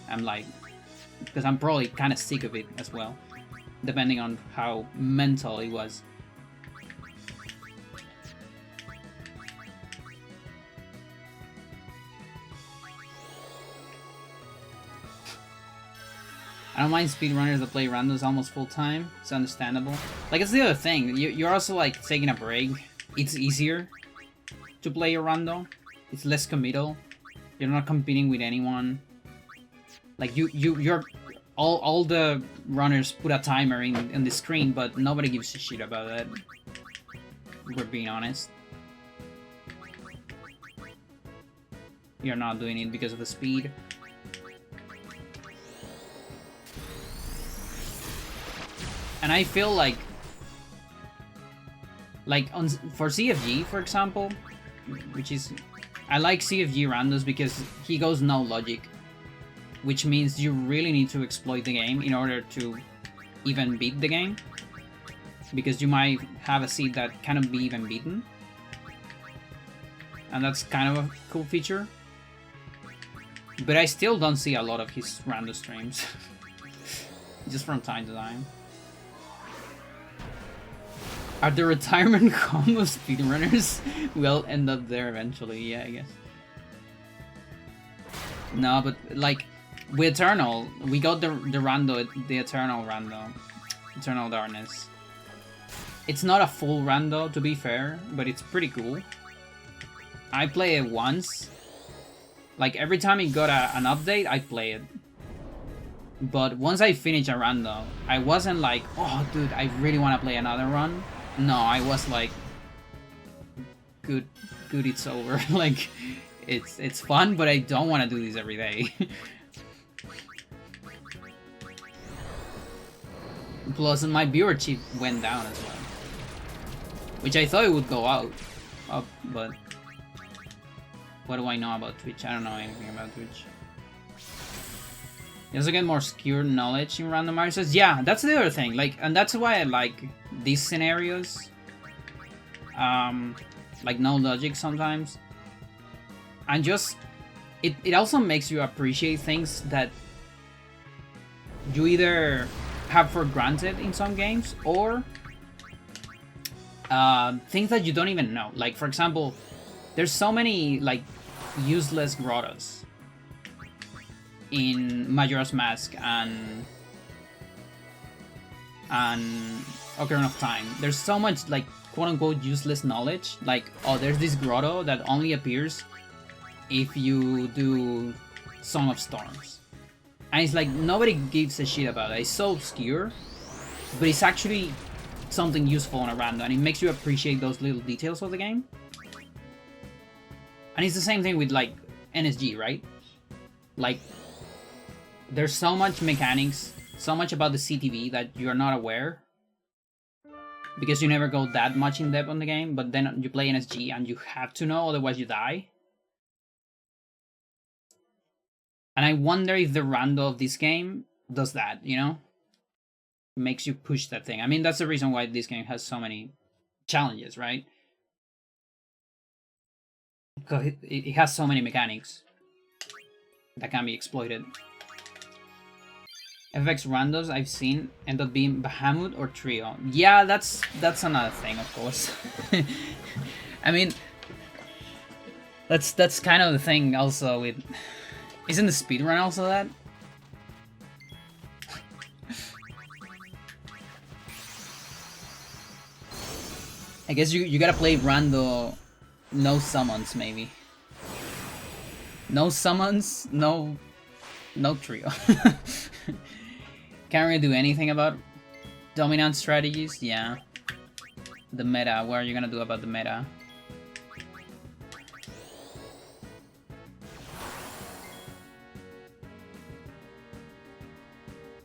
S1: I'm like, because I'm probably kind of sick of it as well, depending on how mental it was. I don't mind speedrunners that play randos almost full time. It's understandable. Like, it's the other thing. You're also like taking a break. It's easier to play a rando. It's less committal. You're not competing with anyone. Like you're all the runners put a timer in the screen, but nobody gives a shit about that. We're being honest. You're not doing it because of the speed. And I feel like for CFG, for example, which is, I like CFG randos because he goes no logic, which means you really need to exploit the game in order to even beat the game, because you might have a seed that cannot be even beaten, and that's kind of a cool feature. But I still don't see a lot of his random streams. Just from time to time. Are the retirement combo speedrunners? We'll end up there eventually, yeah, I guess. No, but like with Eternal, we got the Eternal rando, Eternal Darkness. It's not a full rando, to be fair, but it's pretty cool. I play it once. Like every time it got an update, I play it. But once I finish a rando, I wasn't like, oh dude, I really want to play another run. No, I was like, good, it's over. Like, it's fun, but I don't want to do this every day. Plus, my viewership went down as well, which I thought it would go up, but what do I know about Twitch? I don't know anything about Twitch. You also get more skewed knowledge in randomizers. Yeah, that's the other thing. Like, and that's why I like these scenarios. Like no logic sometimes. And just it also makes you appreciate things that you either have for granted in some games or things that you don't even know. Like for example, there's so many like useless grottos in Majora's Mask and Ocarina of Time. There's so much like quote-unquote useless knowledge. Like, oh, there's this grotto that only appears if you do Song of Storms. And it's like, nobody gives a shit about it. It's so obscure, but it's actually something useful on a random, and it makes you appreciate those little details of the game. And it's the same thing with like NSG, right? Like, there's so much mechanics, so much about the CTV that you're not aware because you never go that much in depth on the game, but then you play NSG and you have to know, otherwise you die. And I wonder if the rando of this game does that, you know? Makes you push that thing. I mean, that's the reason why this game has so many challenges, right? Because it has so many mechanics that can be exploited. FX randos I've seen end up being Bahamut or Trio. Yeah, that's another thing, of course. I mean, that's kind of the thing also with... Isn't the speedrun also that? I guess you gotta play rando, no summons maybe. No summons, no trio. Can't really do anything about dominant strategies. Yeah. The meta. What are you gonna do about the meta?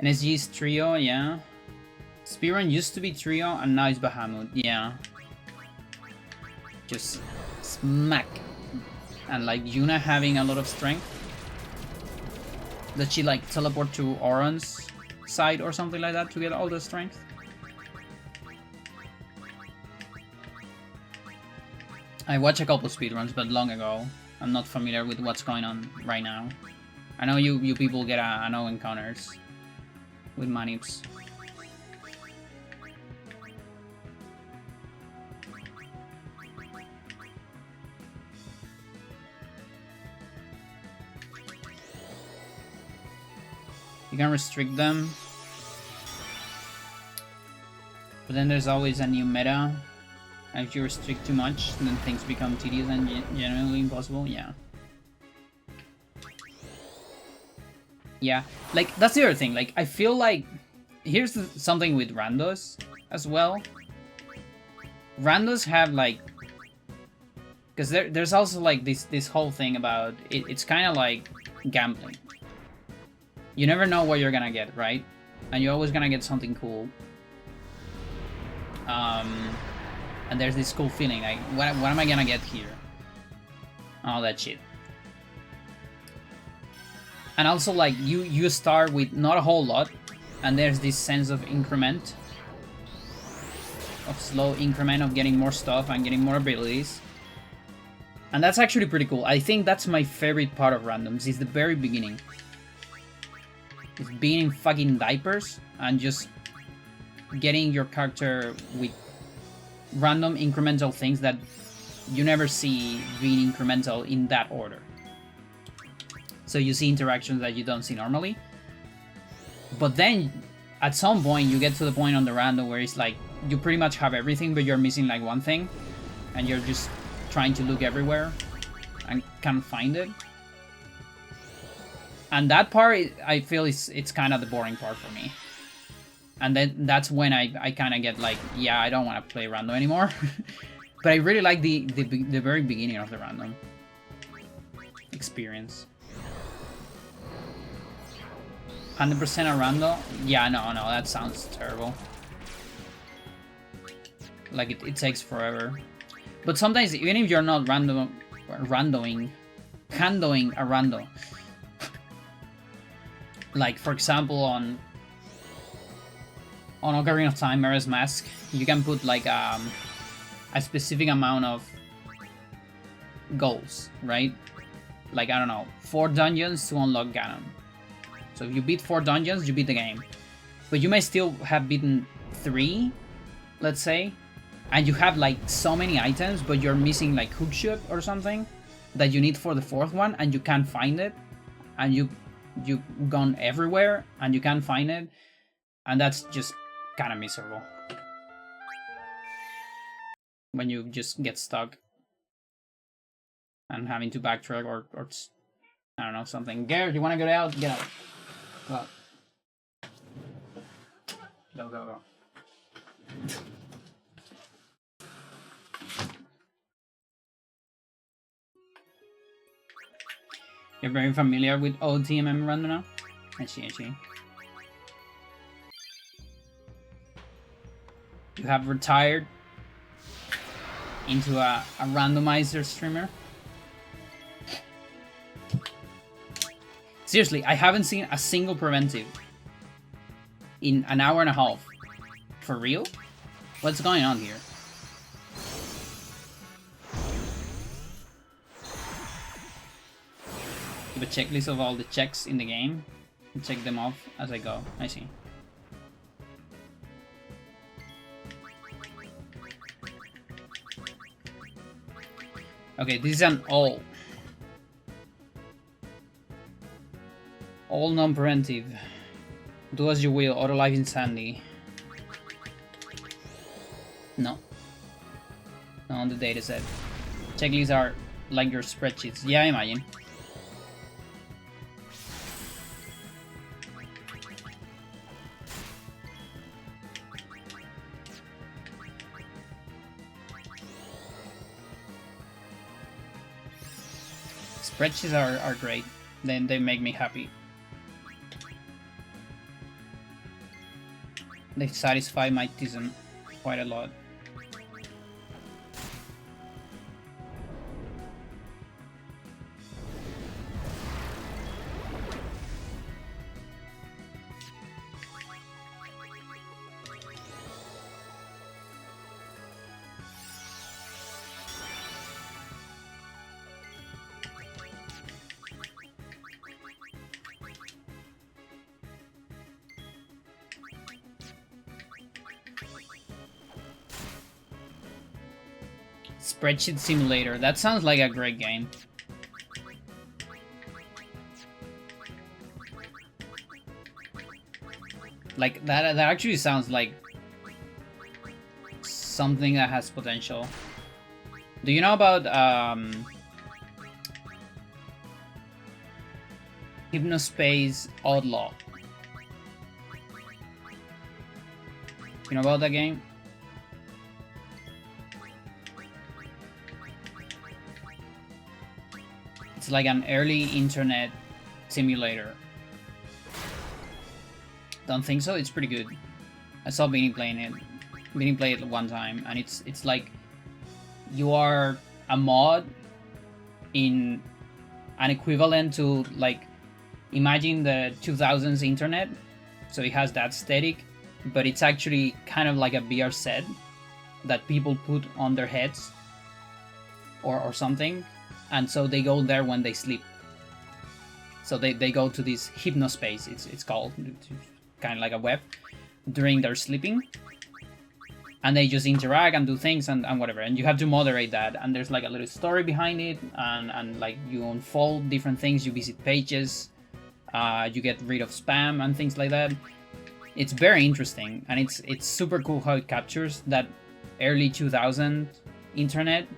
S1: NSG's trio, yeah. Speedrun used to be trio and now it's Bahamut, yeah. Just smack. And like Yuna having a lot of strength. Does she like teleport to Auron's side or something like that to get all the strength? I watched a couple speedruns, but long ago. I'm not familiar with what's going on right now. I know you people get a no encounters with manips. You can restrict them, but then there's always a new meta, and if you restrict too much, then things become tedious and generally impossible. Yeah. Yeah, like, that's the other thing. Like, I feel like, here's something with randos as well. Randos have, like, because there's also, like, this whole thing about, it's kind of like gambling. You never know what you're gonna get, right? And you're always gonna get something cool. And there's this cool feeling, like, what am I gonna get here? All that shit. And also, like, you start with not a whole lot, and there's this sense of increment. Of slow increment of getting more stuff and getting more abilities. And that's actually pretty cool. I think that's my favorite part of randoms, is the very beginning. It's being in fucking diapers and just getting your character with random incremental things that you never see being incremental in that order. So you see interactions that you don't see normally. But then, at some point, you get to the point on the random where it's like, you pretty much have everything, but you're missing like one thing. And you're just trying to look everywhere and can't find it. And that part, I feel it's kind of the boring part for me. And then that's when I kind of get like, yeah, I don't want to play random anymore. But I really like the very beginning of the random experience. 100% a random? Yeah, no, that sounds terrible. Like, it takes forever. But sometimes, even if you're not handling a random. Like, for example, on Ocarina of Time, Majora's Mask, you can put like a specific amount of goals, right? Like, I don't know, 4 dungeons to unlock Ganon. So if you beat 4 dungeons, you beat the game. But you may still have beaten 3, let's say, and you have like so many items, but you're missing like hookshot or something that you need for the 4th one, and you can't find it, and you've gone everywhere and you can't find it, and that's just kind of miserable when you just get stuck and having to backtrack or I don't know, something. Garrett, you want to get out? Get out. Go out. Go. You're very familiar with OTMM random now? I see. You have retired into a randomizer streamer? Seriously, I haven't seen a single preventive in an hour and a half. For real? What's going on here? Keep a checklist of all the checks in the game and check them off as I go. I see. Okay, this is an all non-preventive. Do as you will, auto life insanity. No. Not on the dataset. Checklists are like your spreadsheets. Yeah, I imagine. Spreadsheets are great. Then they make me happy. They satisfy my tism quite a lot. Spreadsheet Simulator. That sounds like a great game. Like, that actually sounds like something that has potential. Do you know about Hypnospace Outlaw? You know about that game? It's like an early internet simulator. Don't think so? It's pretty good. I saw Beanie playing it. Beanie played it one time, and it's like you are a mod in an equivalent to, like, imagine the 2000s internet. So it has that aesthetic, but it's actually kind of like a VR set that people put on their heads or something. and so they go there when they sleep. So they go to this hypnospace, it's called, kind of like a web, during their sleeping. And they just interact and do things and whatever. And you have to moderate that. And there's like a little story behind it. And like you unfold different things. You visit pages. You get rid of spam and things like that. It's very interesting. And it's super cool how it captures that early 2000 internet.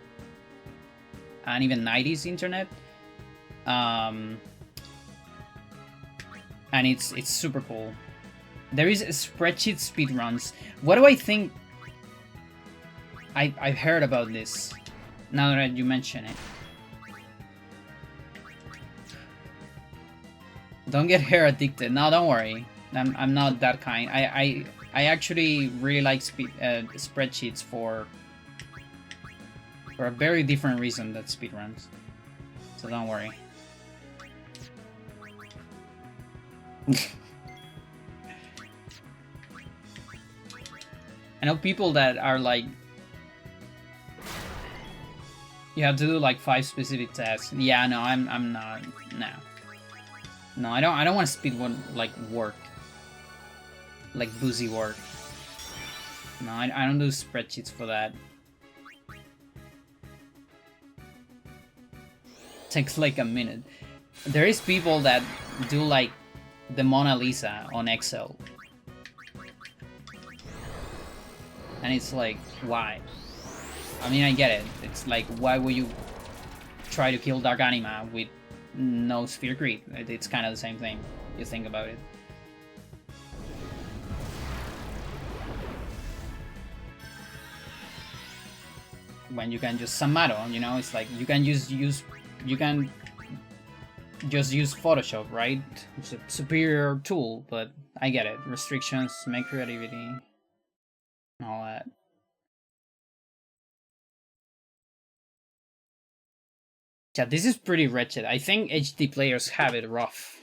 S1: And even 90s internet. And it's super cool. There is spreadsheet speedruns. What do I think? I've heard about this, now that you mention it. Don't get hair addicted. No, don't worry. I'm not that kind. I actually really like spreadsheets for a very different reason than speedruns. So don't worry. I know people that are like, you have to do like 5 specific tasks. Yeah, no, I'm not. No, I don't want to speed one like work, like boozy work. No, I don't do spreadsheets for that. Takes like a minute. There is people that do like the Mona Lisa on Excel, and it's like, why? I mean, I get it. It's like, why would you try to kill Dark Anima with no sphere creep? It's kind of the same thing. You think about it. When you can just Samato, you know, it's like you can just use Photoshop, right? It's a superior tool, but I get it. Restrictions, make creativity, and all that. Yeah, this is pretty wretched. I think HD players have it rough.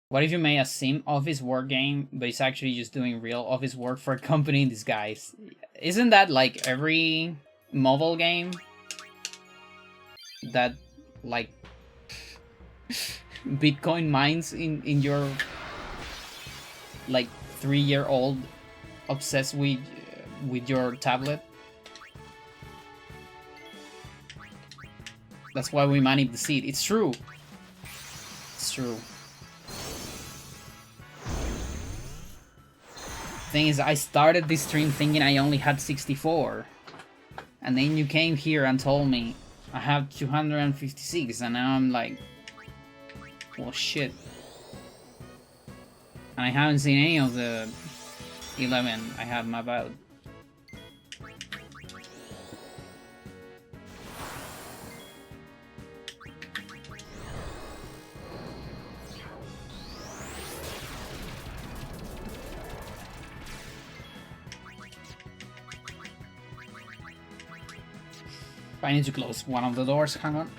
S1: What if you made a sim office work game, but it's actually just doing real office work for a company in disguise? Isn't that like every mobile game that like Bitcoin mines in your like 3-year-old obsessed with your tablet? That's why we manip the seed. It's true. It's true. Thing is, I started this stream thinking I only had 64. And then you came here and told me I have 256, and now I'm like, well, shit. And I haven't seen any of the 11 I have mapped out. I need to close one of the doors, hang on.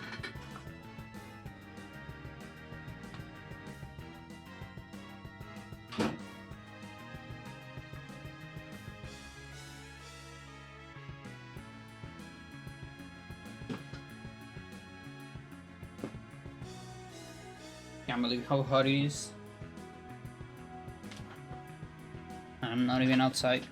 S1: Can't believe how hot it is. I'm not even outside.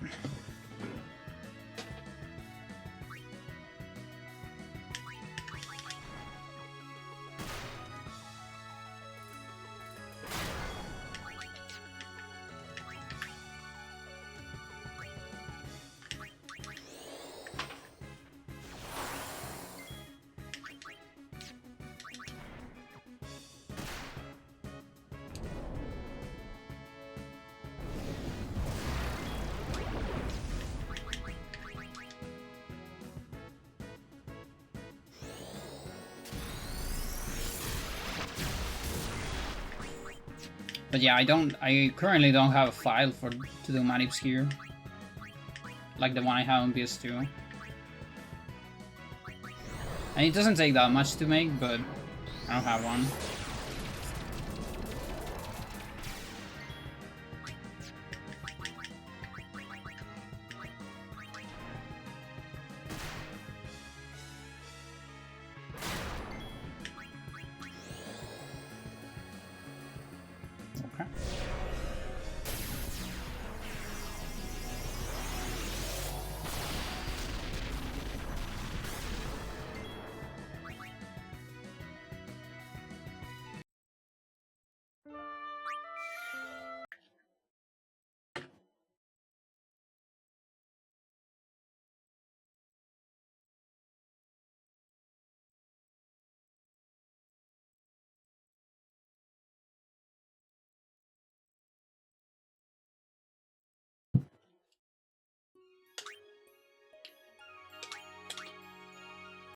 S1: But yeah, I currently don't have a file to do manips here. Like the one I have on PS2. And it doesn't take that much to make, but I don't have one.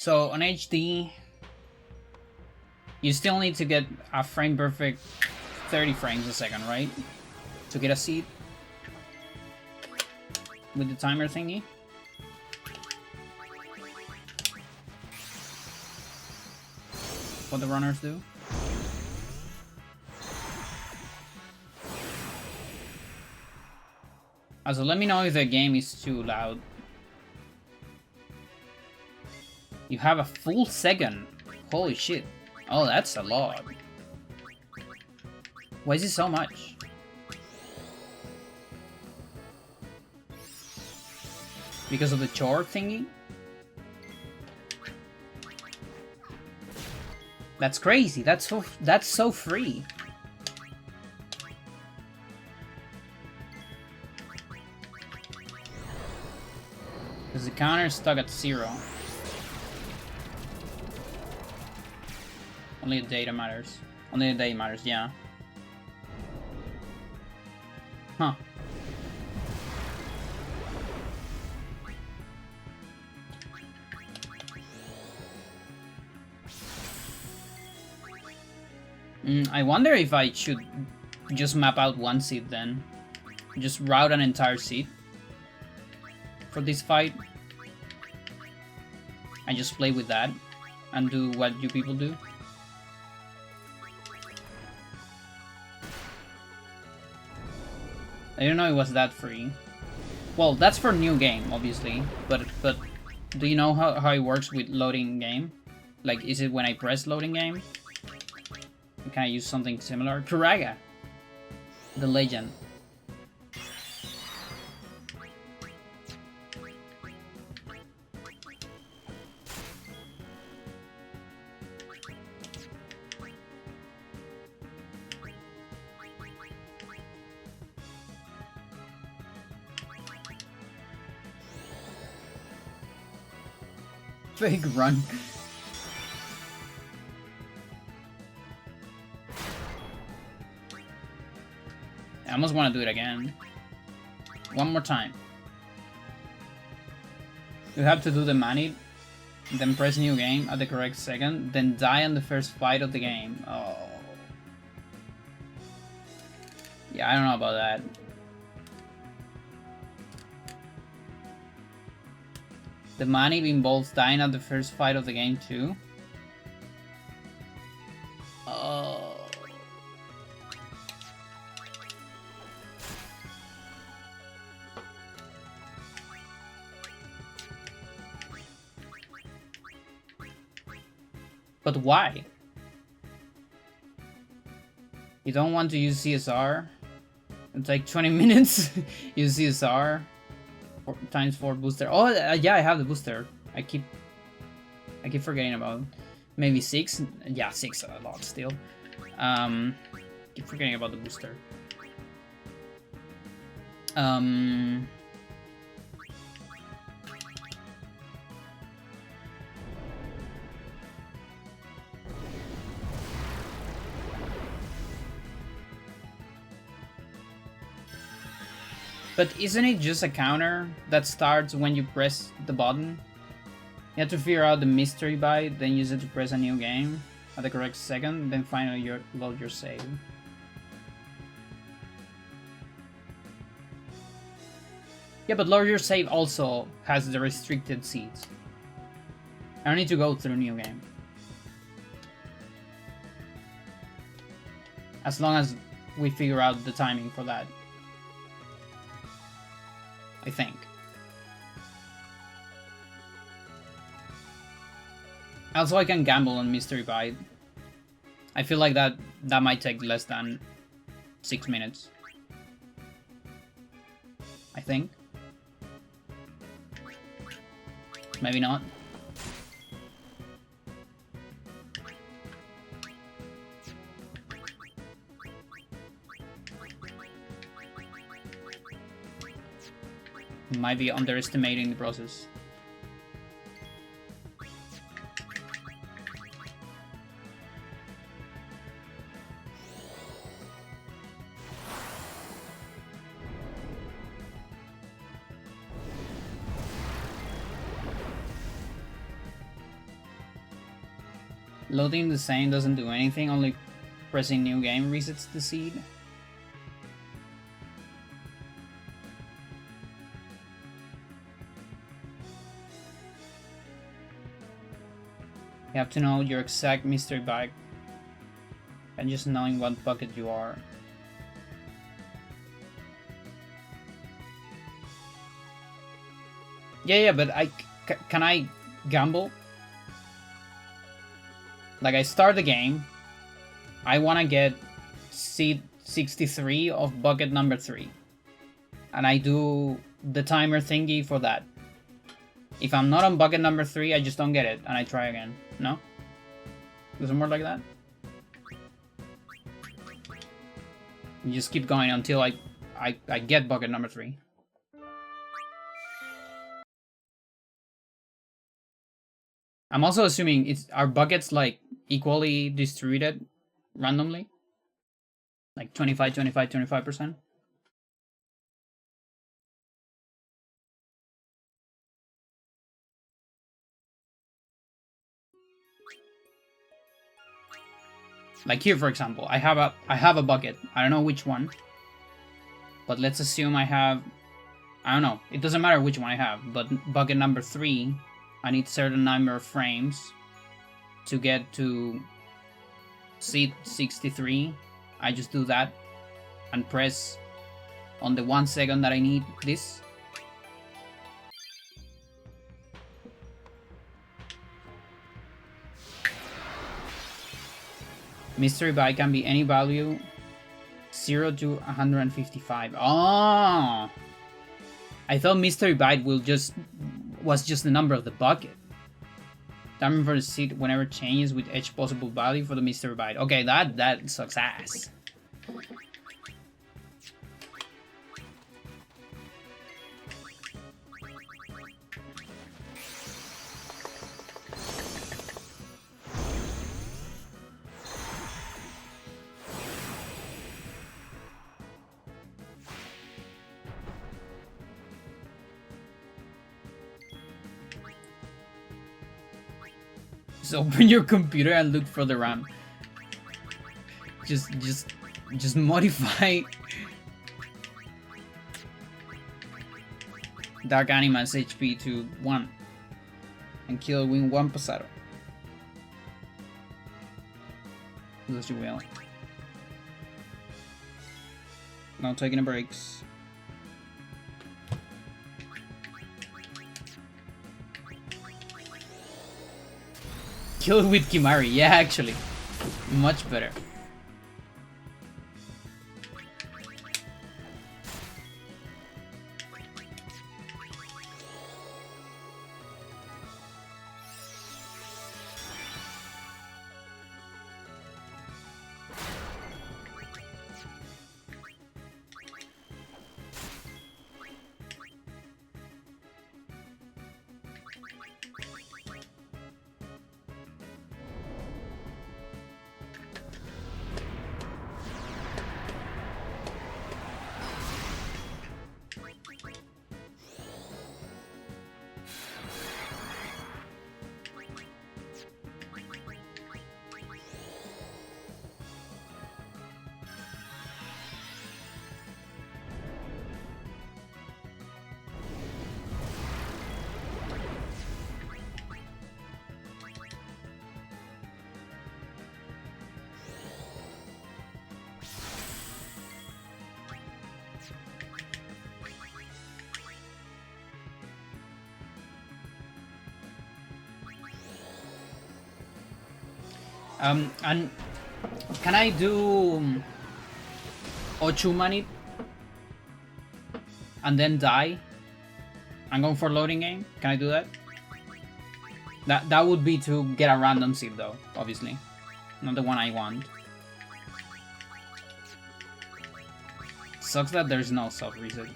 S1: So on HD, you still need to get a frame perfect 30 frames a second, right? To get a seat with the timer thingy. What the runners do. Also, let me know if the game is too loud. You have a full second. Holy shit. Oh, that's a lot. Why is it so much? Because of the chore thingy? That's crazy. That's so free. Because the counter is stuck at 0. Only the data matters. Only the day matters, yeah. Huh. I wonder if I should just map out one seat then. Just route an entire seat for this fight. And just play with that and do what you people do. I didn't know it was that free. Well, that's for new game, obviously. But do you know how it works with loading game? Like, is it when I press loading game? Can I use something similar? Kuraga! The legend. Fake run. I almost want to do it again. One more time. You have to do the manip, then press new game at the correct second, then die on the first fight of the game. Oh. Yeah, I don't know about that. The manip involves dying at the first fight of the game too. Oh. But why? You don't want to use CSR? It's like 20 minutes. Use CSR. ×4 booster. Oh yeah, I have the booster. I keep forgetting about. Maybe 6. Yeah, 6 a lot still. Keep forgetting about the booster. But isn't it just a counter that starts when you press the button? You have to figure out the mystery byte, then use it to press a new game at the correct second, then finally load your save. Yeah, but load your save also has the restricted seats. I don't need to go through new game. As long as we figure out the timing for that. I think. Also, I can gamble on Mystery Bite. I feel like that might take less than 6 minutes. I think. Maybe not. Might be underestimating the process. Loading the same doesn't do anything, only pressing new game resets the seed. You have to know your exact mystery bag and just knowing what bucket you are. Yeah, but can I gamble? Like, I start the game, I want to get seed 63 of bucket number 3. And I do the timer thingy for that. If I'm not on bucket number 3, I just don't get it, and I try again. No? Does it work like that? You just keep going until I get bucket number 3. I'm also assuming are buckets like equally distributed randomly? Like 25, 25, 25%? Like here, for example, I have a bucket. I don't know which one, but let's assume I have, I don't know. It doesn't matter which one I have, but bucket number 3, I need certain number of frames to get to seed 63. I just do that and press on the 1 second that I need this. Mystery byte can be any value 0 to 155. Oh! I thought mystery byte was just the number of the bucket. Timing for the seed whenever it changes with each possible value for the mystery byte. Okay, that sucks ass. Just open your computer and look for the RAM. Just modify Dark Anima's HP to 1 and kill win 1 pasado. As you will. Not taking a breaks. Kill with Kimari, yeah, actually. Much better. And can I do Ochu Manip and then die? I'm going for loading game. Can I do that? That would be to get a random seed though, obviously. Not the one I want. Sucks that there's no soft reset.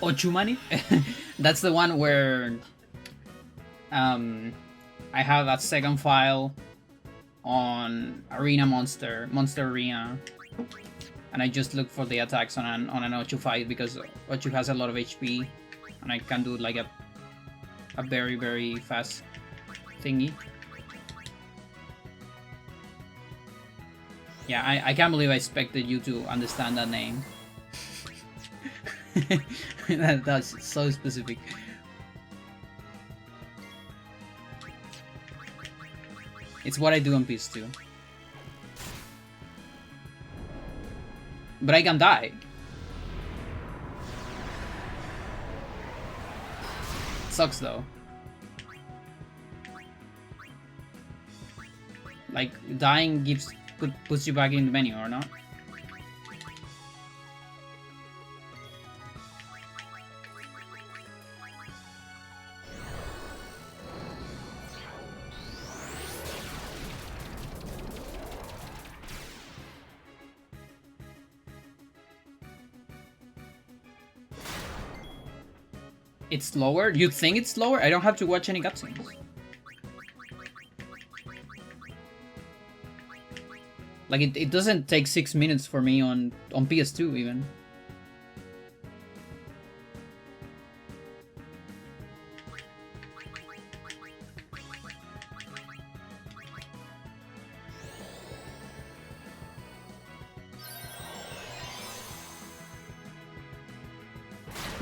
S1: Ochumani? That's the one where I have that second file on Arena Monster Arena, And I just look for the attacks on an Ocho fight because Ocho has a lot of HP, and I can do like a very, very fast thingy. Yeah, I can't believe I expected you to understand that name. That's so specific. It's what I do on PS2. But I can die. Sucks though. Like, dying puts you back in the menu or not? It's slower? You think it's slower? I don't have to watch any cutscenes. Like, it doesn't take 6 minutes for me on PS2 even.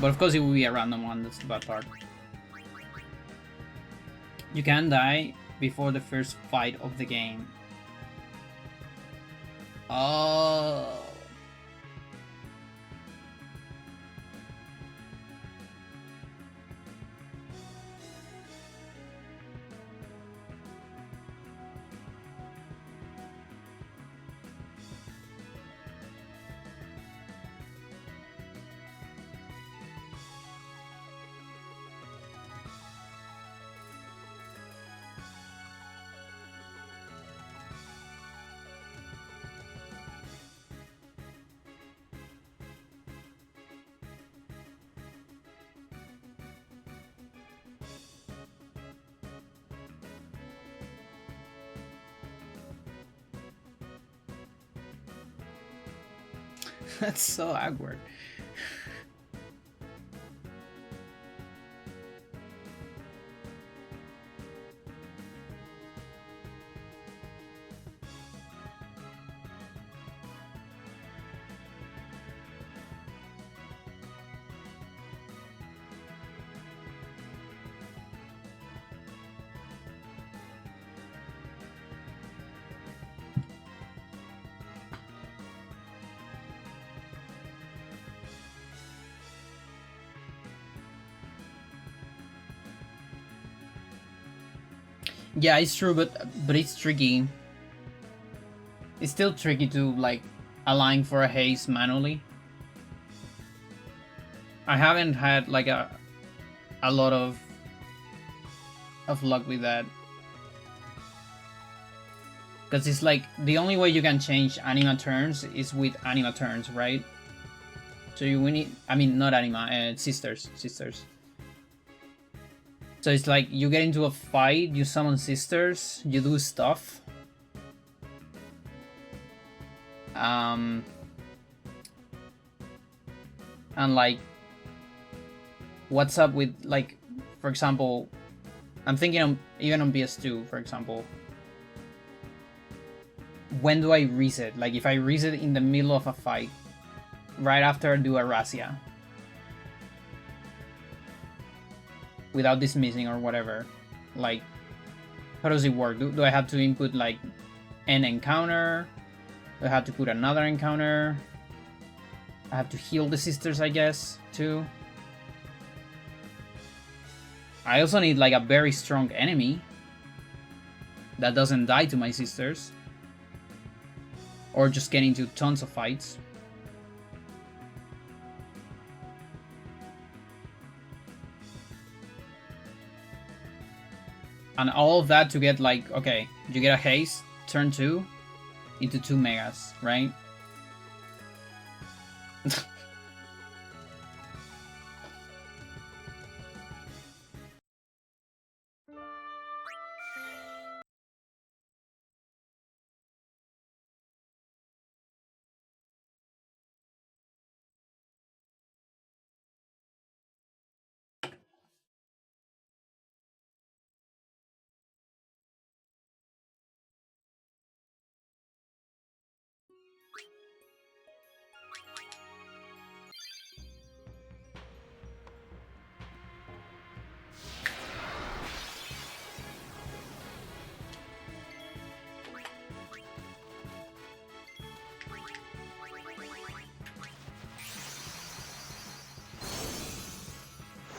S1: But of course it will be a random one, that's the bad part. You can die before the first fight of the game. Oh. That's so awkward. Yeah, it's true, but it's tricky. It's still tricky to like align for a haze manually. I haven't had like a lot of luck with that. Because it's like the only way you can change anima turns is with anima turns, right? So you need, I mean, not anima, sisters. So it's like you get into a fight, you summon sisters, you do stuff. And like, what's up with, like, for example, I'm thinking even on PS2, for example. When do I reset? Like, if I reset in the middle of a fight, right after I do a razzia, without dismissing or whatever, like, how does it work? Do I have to input like an encounter? Do I have to put another encounter? I have to heal the sisters, I guess, too. I also need like a very strong enemy that doesn't die to my sisters, or just get into tons of fights. And all of that to get like, okay, you get a haste, turn 2, into 2 megas, right?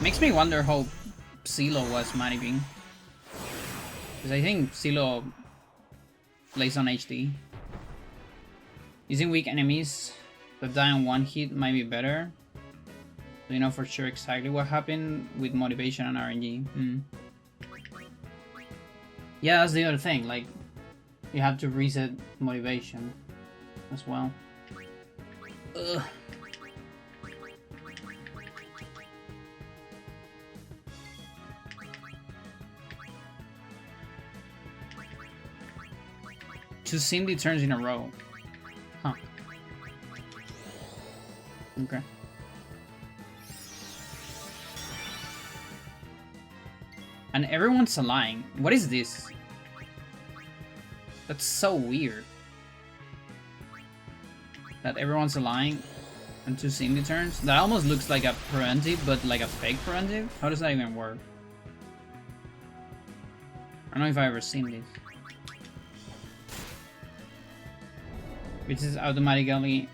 S1: Makes me wonder how Silo was maniping. Because I think Silo plays on HD. Using weak enemies that die on one hit might be better. Do you know for sure exactly what happened with motivation and RNG? Yeah, that's the other thing. Like, you have to reset motivation as well. Ugh. Two Cindy turns in a row. Huh. Okay. And everyone's lying. What is this? That's so weird. That everyone's lying and two Cindy turns? That almost looks like a preventive, but like a fake preventive? How does that even work? I don't know if I've ever seen this. Which is automatically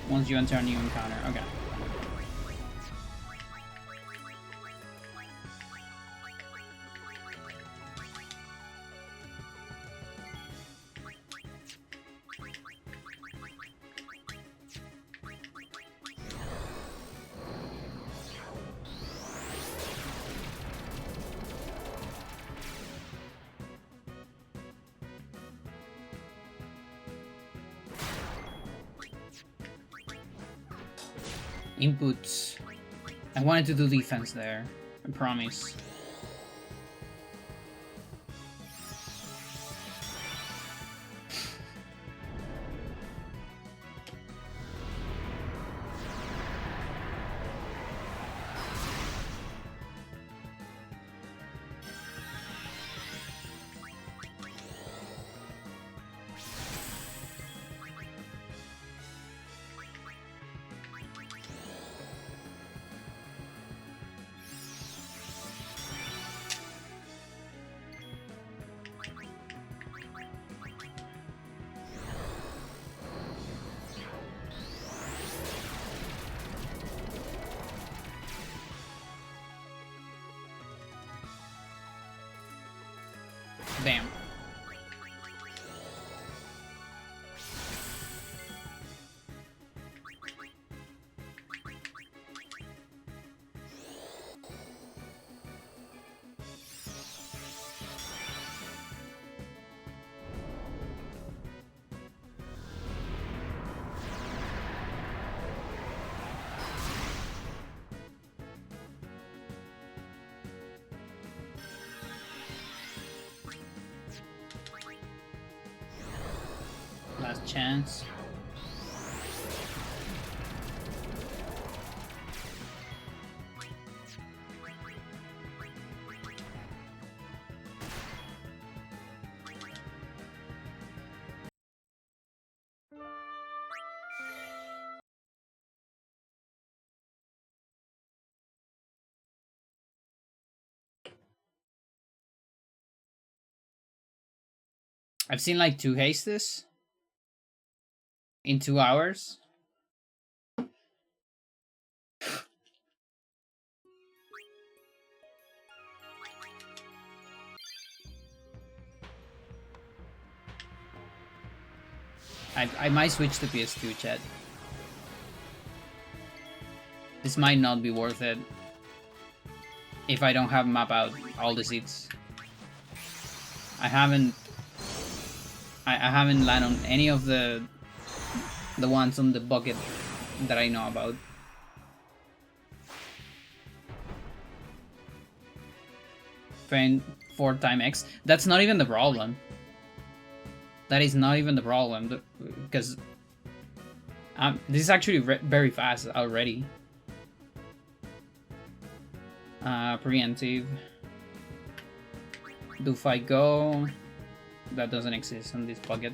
S1: once you enter a new encounter. Okay. Inputs. I wanted to do defense there. I promise. Damn. Last chance. I've seen like 2 hastes in 2 hours. I might switch to PS2, chat. This might not be worth it if I don't have map out all the seats. I haven't landed on any of the ones on the bucket that I know about. Paying 4 times X. That's not even the problem. That is not even the problem, because this is actually very fast already. Preemptive. Do I go? That doesn't exist on this bucket.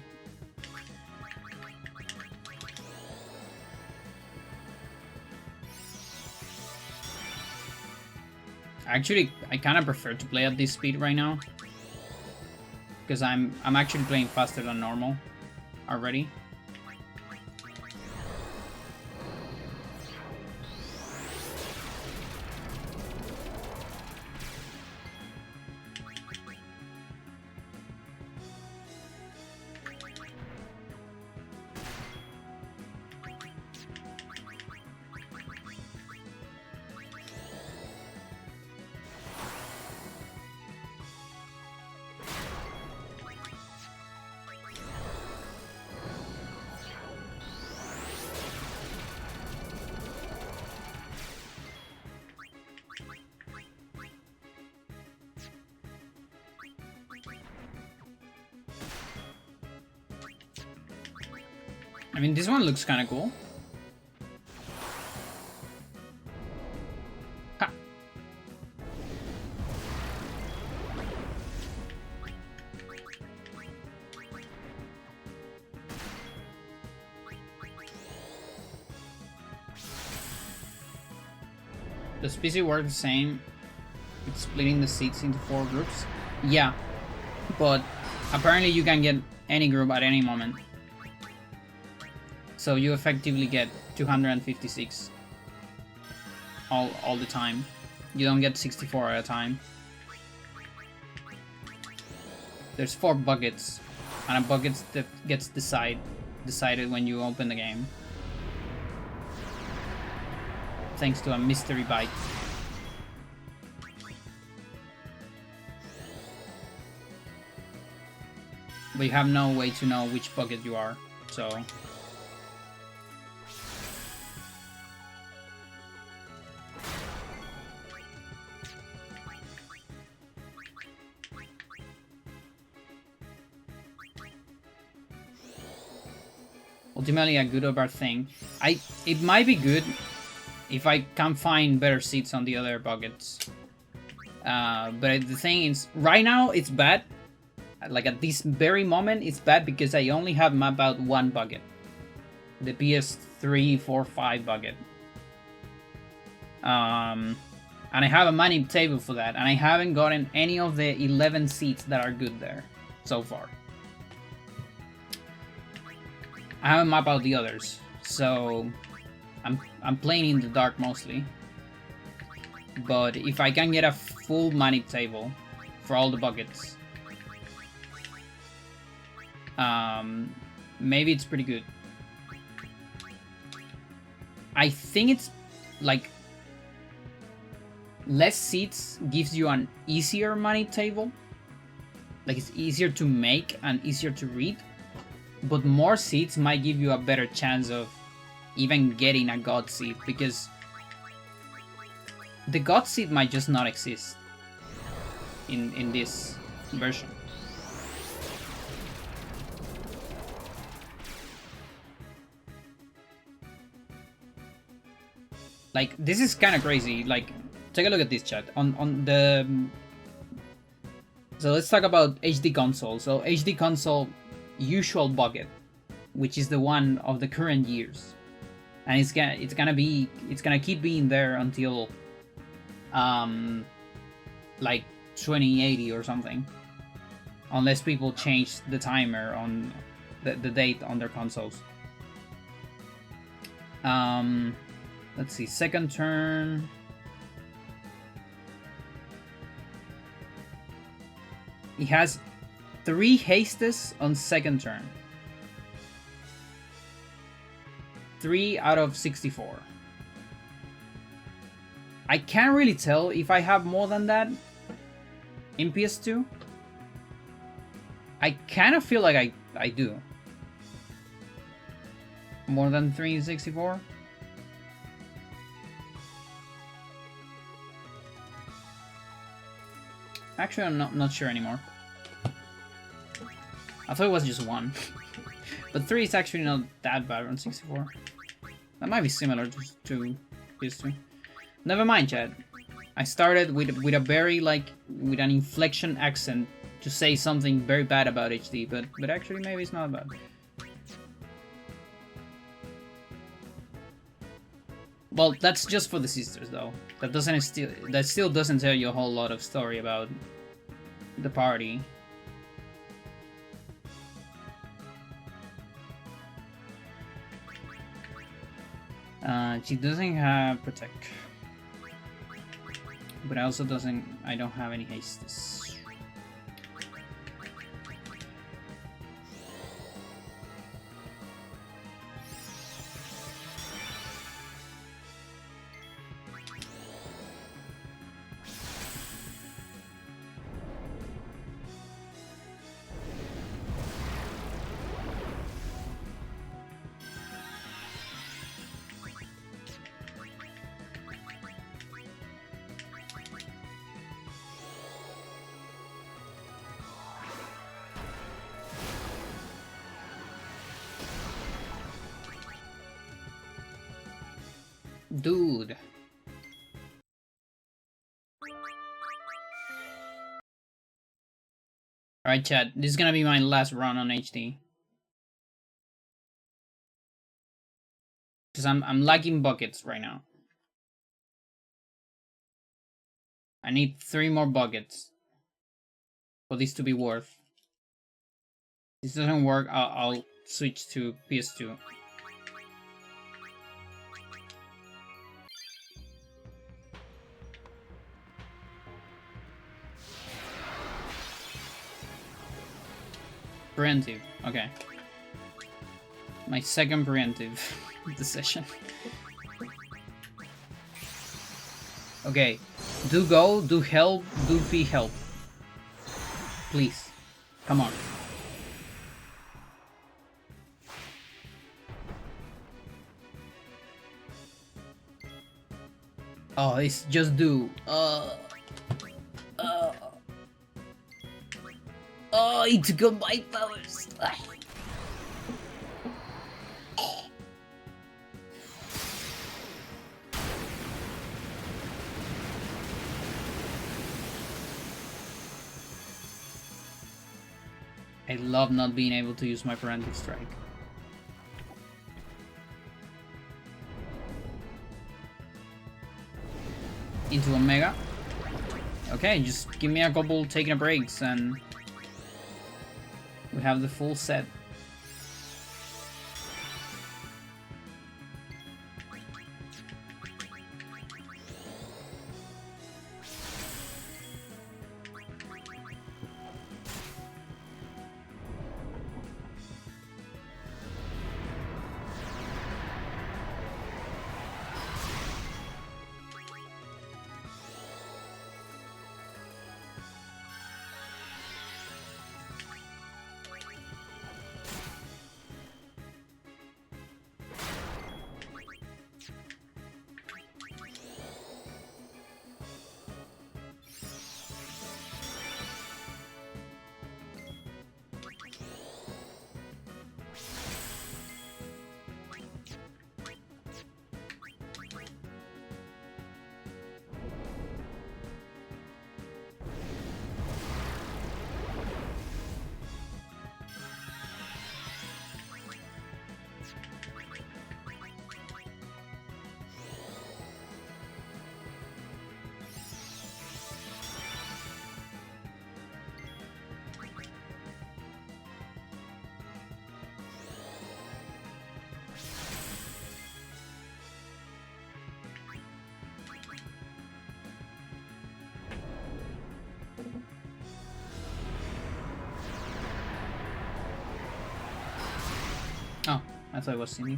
S1: Actually, I kind of prefer to play at this speed right now, because I'm actually playing faster than normal already. I mean, this one looks kind of cool. Ha. Does PC work the same? It's splitting the seats into 4 groups? Yeah, but apparently you can get any group at any moment. So you effectively get 256 all the time. You don't get 64 at a time. There's 4 buckets, and a bucket that gets decided when you open the game. Thanks to a mystery bite. But you have no way to know which bucket you are, so... Ultimately a good or bad thing. It might be good if I can find better seats on the other buckets. But the thing is, right now it's bad. Like at this very moment, it's bad because I only have mapped out 1 bucket. The PS3, 4, 5 bucket. And I have a manip table for that, and I haven't gotten any of the 11 seats that are good there so far. I haven't mapped out the others, so I'm playing in the dark mostly. But if I can get a full manip table for all the buckets, maybe it's pretty good. I think it's like less seats gives you an easier manip table. Like it's easier to make and easier to read. But more seats might give you a better chance of even getting a god seat, because the god seat might just not exist in this version. Like, this is kind of crazy. Like, take a look at this, chat. On the... So let's talk about HD console. So HD console usual bucket, which is the one of the current years, and it's gonna keep being there until like 2080 or something, unless people change the timer on the date on their consoles. Let's see, second turn. It has 3 hastes on second turn. 3 out of 64. I can't really tell if I have more than that in PS2. I kind of feel like I do. More than 3 in 64? Actually, I'm not sure anymore. I thought it was just 1. But 3 is actually not that bad on 64. That might be similar to PS2. Never mind, chat. I started with a very, like, with an inflection accent to say something very bad about HD, but actually maybe it's not bad. Well, that's just for the sisters, though. That still doesn't tell you a whole lot of story about the party. She doesn't have protect, but I don't have any hastes. Dude. Alright, chat. This is gonna be my last run on HD. Because I'm lacking buckets right now. I need 3 more buckets for this to be worth. If this doesn't work, I'll switch to PS2. Preemptive, okay. My second preemptive decision. Okay, do go, do help, do be help. Please, come on. Oh, it's just do. Oh, it's got my powers. I love not being able to use my parentic strike. Into Omega. Okay, just give me a couple taking a breaks and we have the full set. Oh, I thought it was Cindy.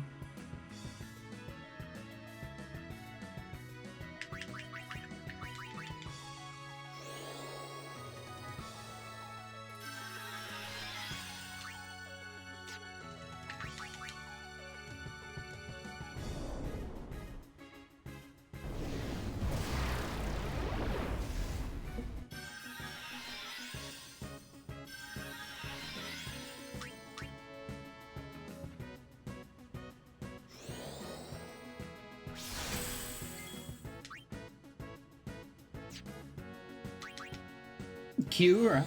S1: Cure.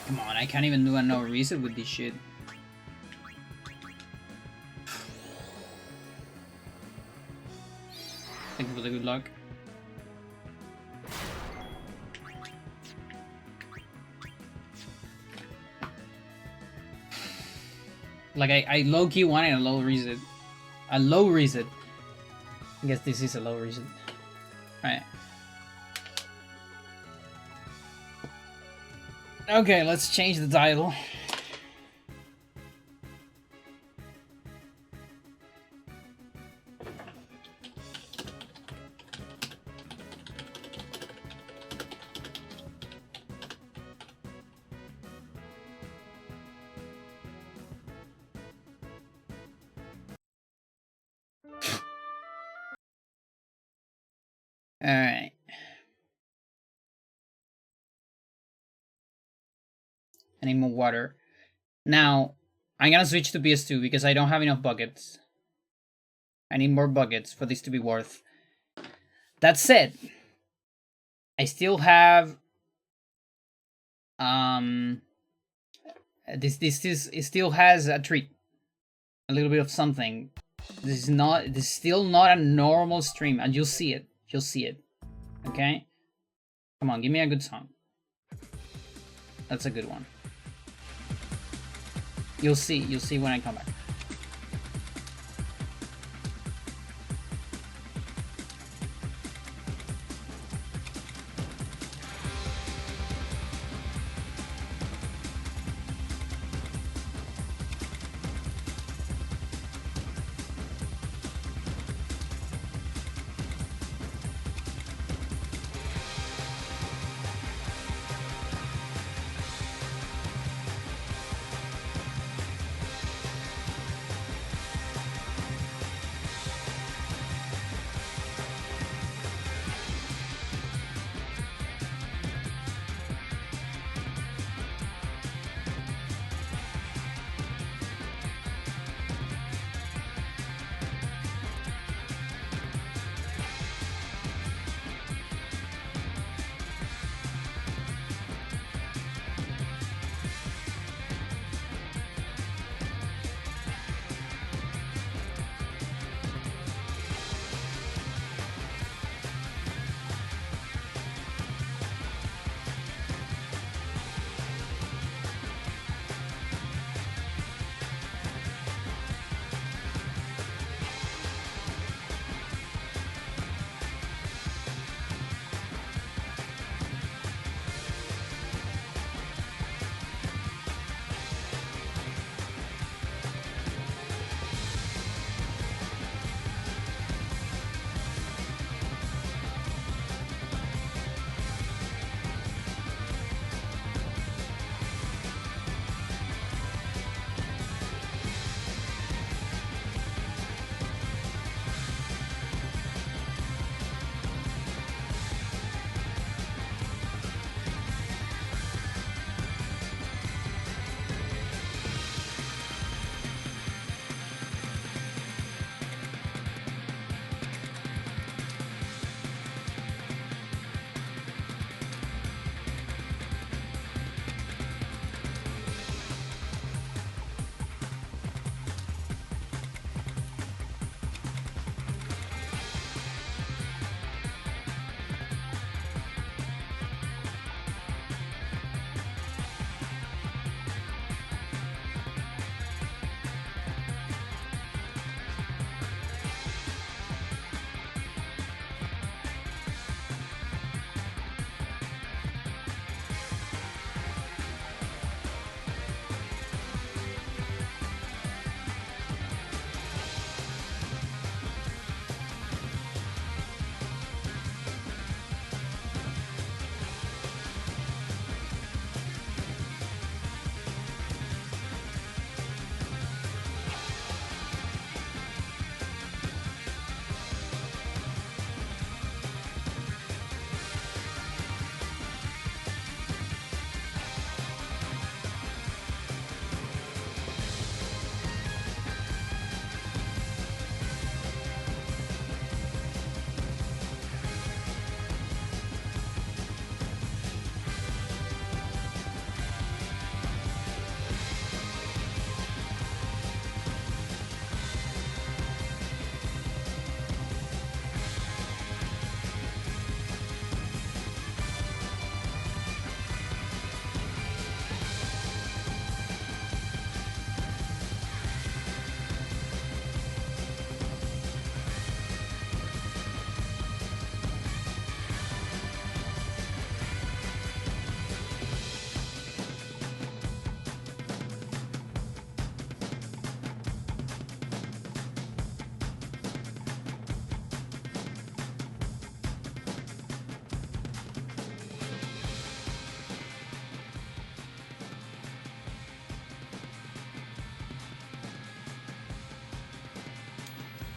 S1: Come on, I can't even do a no reset with this shit. Thank you for the good luck. Like, I low-key wanted a low reset. A low reset. I guess this is a low reset. Right. Okay, let's change the title. Alright. I need more water. Now, I'm gonna switch to PS2 because I don't have enough buckets. I need more buckets for this to be worth. That said, I still have it still has a treat. A little bit of something. This is still not a normal stream, and you'll see it. You'll see it. Okay? Come on, give me a good song. That's a good one. You'll see when I come back.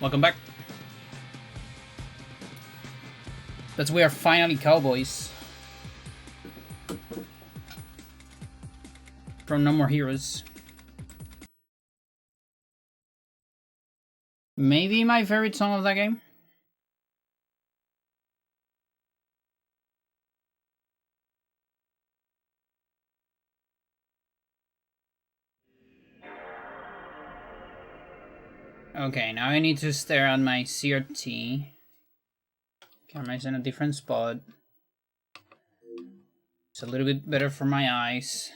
S1: Welcome back. That's we are finally cowboys. From No More Heroes. Maybe my favorite song of that game? Okay, now I need to stare at my CRT. Camera's in a different spot. It's a little bit better for my eyes.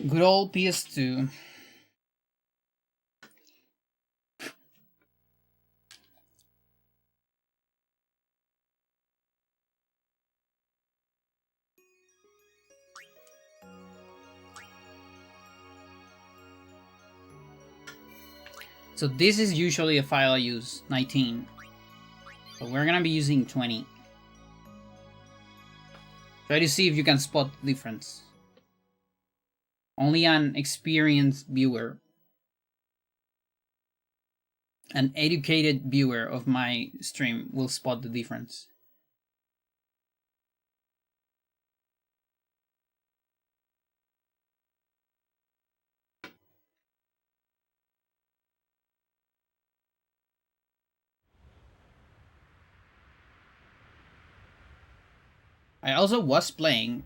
S1: Good old PS2. So this is usually a file I use, 19. But we're gonna be using 20. Try to see if you can spot the difference. Only an experienced viewer, an educated viewer of my stream will spot the difference. I also was playing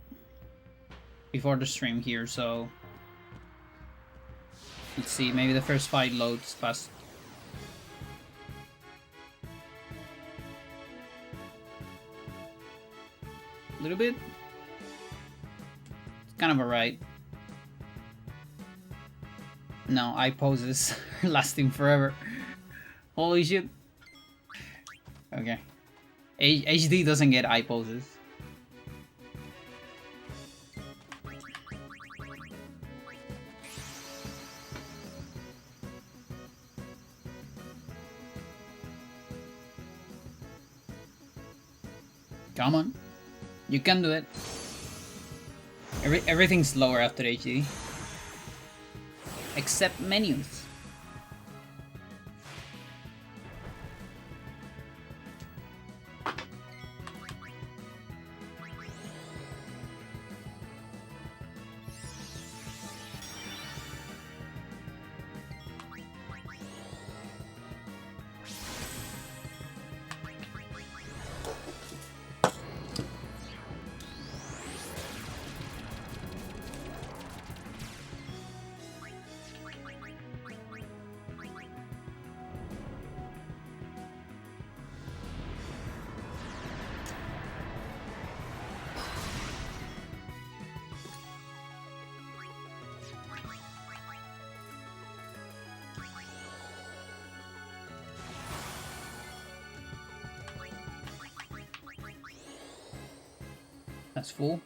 S1: before the stream here, so let's see, maybe the first fight loads fast. A little bit? It's kind of alright. No, eye poses are lasting forever. Holy shit. Okay. HD doesn't get eye poses. Come on. You can do it. Everything's slower after HD. Except menus. That's full.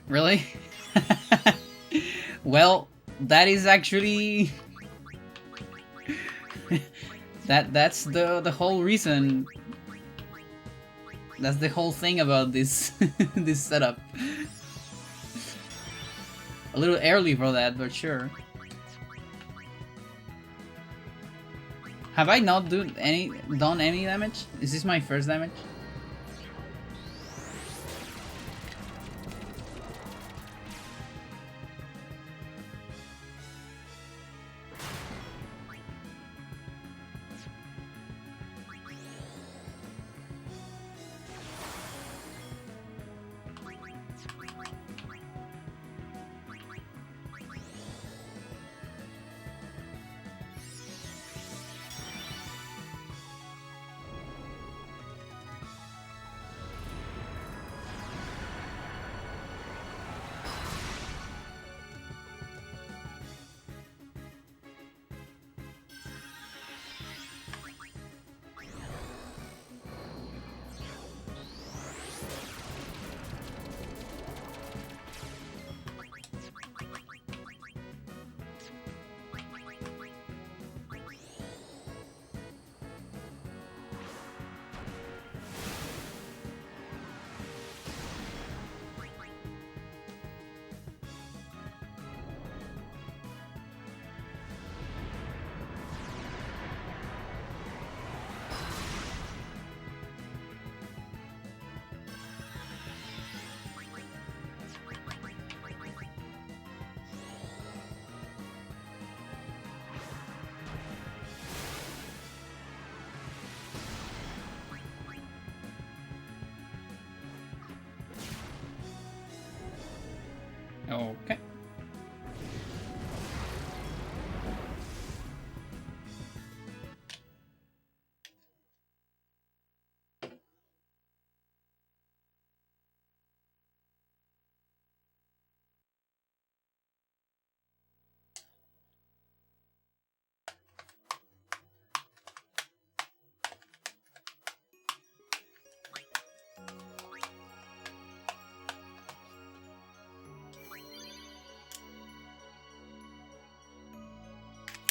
S1: Really? Well, that is actually that's the whole reason. That's the whole thing about this this setup. A little early for that, but sure. Have I not done any damage? Is this my first damage? Okay.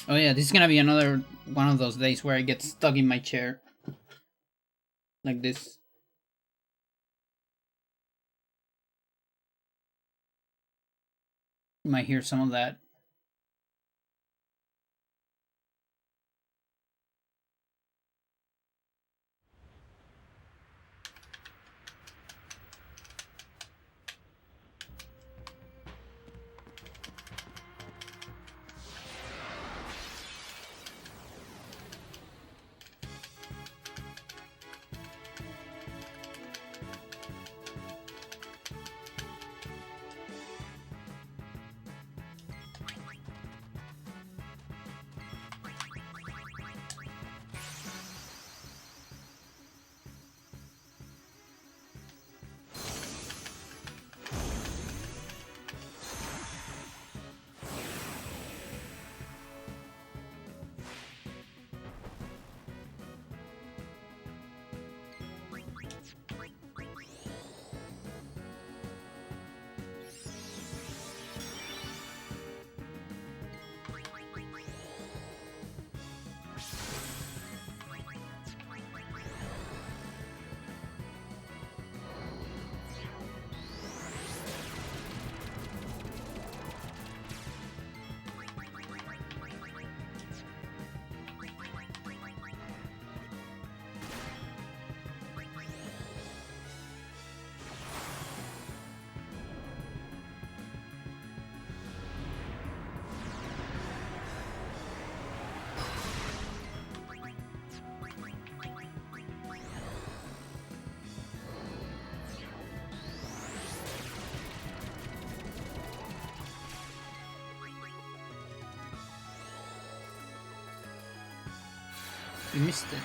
S1: Oh yeah, this is gonna be another one of those days where I get stuck in my chair. Like this. You might hear some of that. You missed it.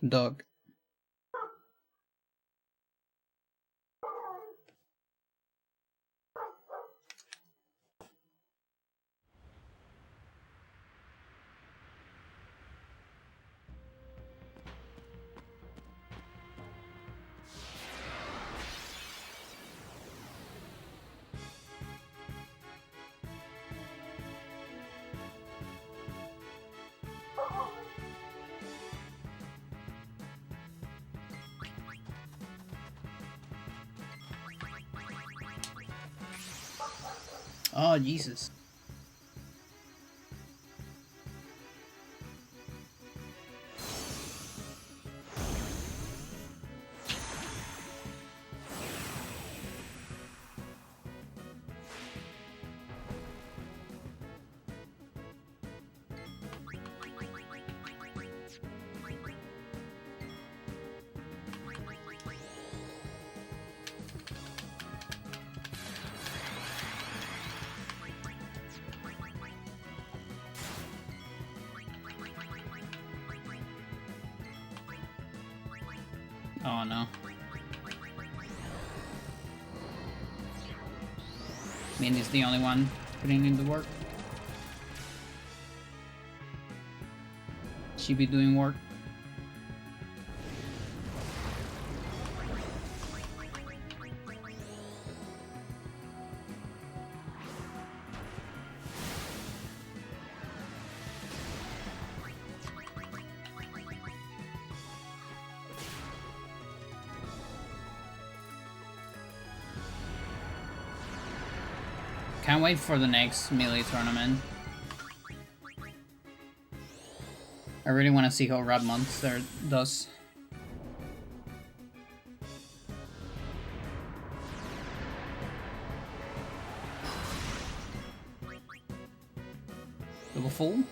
S1: Dog. Oh, Jesus. Oh no. Mindy's the only one putting in the work. She be doing work. Can't wait for the next melee tournament. I really want to see how Rat Monster does. Double full?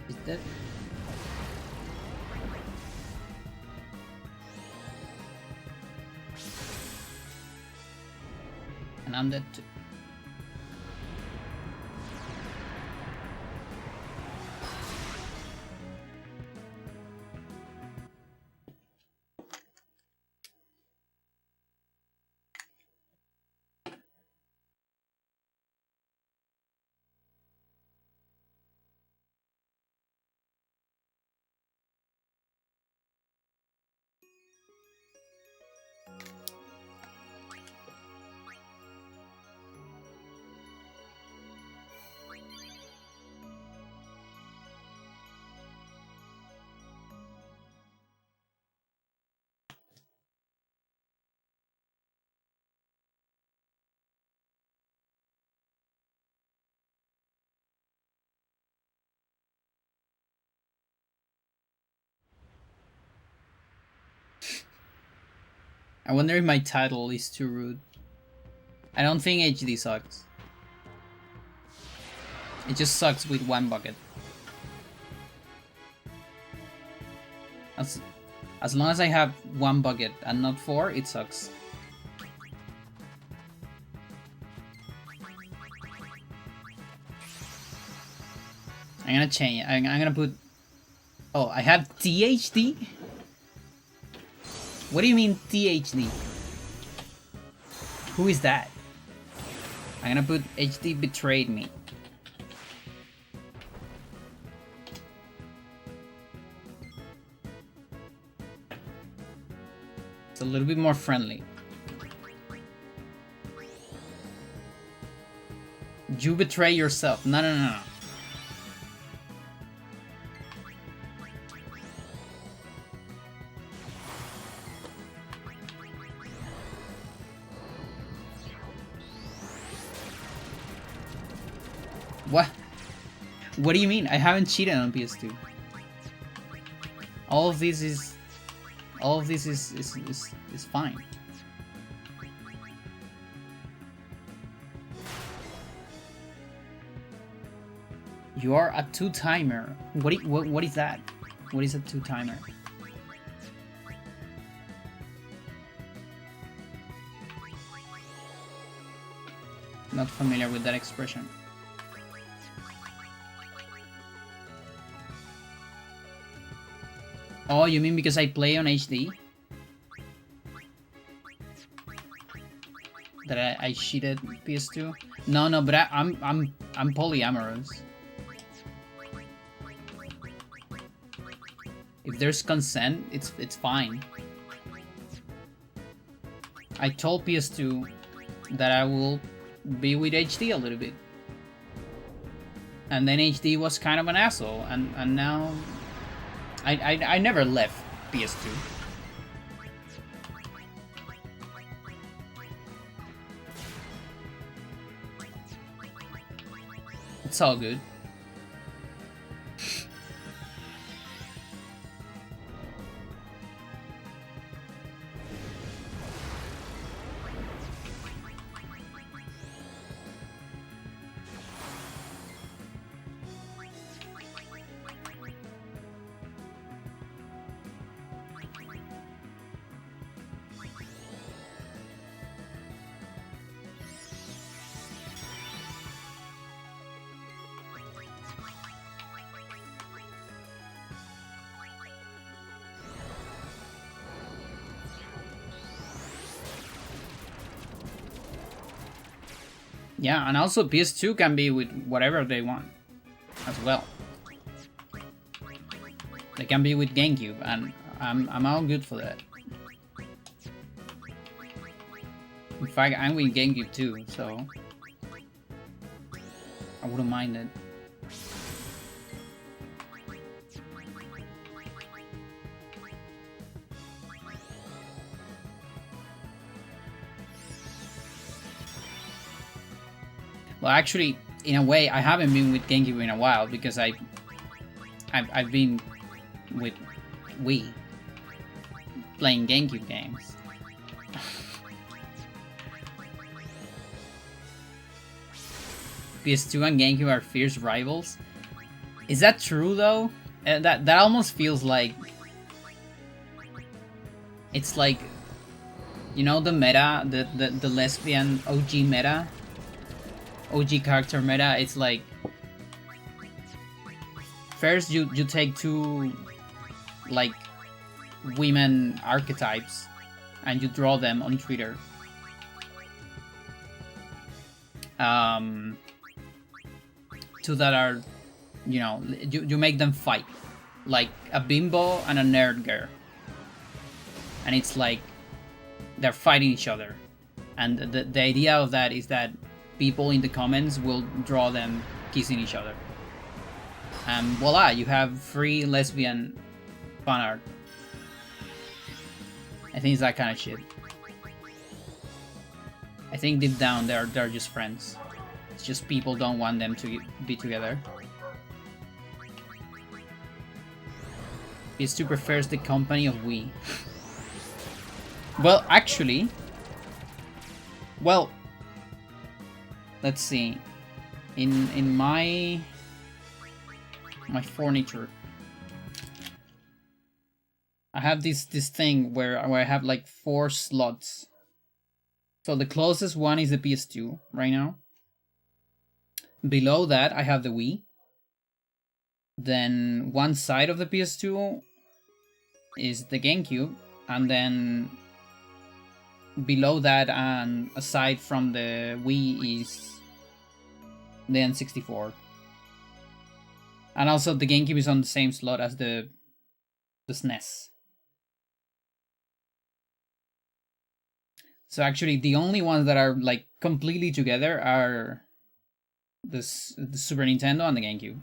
S1: Is that... And I'm dead too. I wonder if my title is too rude. I don't think HD sucks. It just sucks with one bucket. As long as I have one bucket and not 4, it sucks. I'm gonna change. I'm gonna put... Oh, I have THD? What do you mean THD? Who is that? I'm gonna put HD betrayed me. It's a little bit more friendly. You betray yourself. No, no, no, no. What? What do you mean? I haven't cheated on PS2. All of this is fine. You are a 2-timer. What is that? What is a 2-timer? Not familiar with that expression. Oh, you mean because I play on HD? That I cheated PS2? No, no, but I'm polyamorous. If there's consent, it's fine. I told PS2 that I will be with HD a little bit. And then HD was kind of an asshole, and now I never left PS2. It's all good. Yeah, and also PS2 can be with whatever they want as well. They can be with GameCube, and I'm all good for that. In fact, I'm with GameCube too, so I wouldn't mind it. Well, actually, in a way, I haven't been with GameCube in a while because I've been with Wii playing GameCube games. PS2 and GameCube are fierce rivals. Is that true though? That almost feels like it's like, you know, the meta, the lesbian OG meta, OG character meta. It's like first you take two like women archetypes and you draw them on Twitter. Two that are, you know, you make them fight, like a bimbo and a nerd girl, and it's like they're fighting each other, and the idea of that is that people in the comments will draw them kissing each other, and voila, you have free lesbian fan art. I think it's that kind of shit. I think deep down they're just friends. It's just people don't want them to be together. PS2 prefers the company of Wii. Well, actually... Well... Let's see. In my furniture, I have this thing where I have like 4 slots. So the closest one is the PS2 right now. Below that, I have the Wii. Then one side of the PS2 is the GameCube. And then below that and aside from the Wii is the N64. And also the GameCube is on the same slot as the SNES. So actually the only ones that are like completely together are the Super Nintendo and the GameCube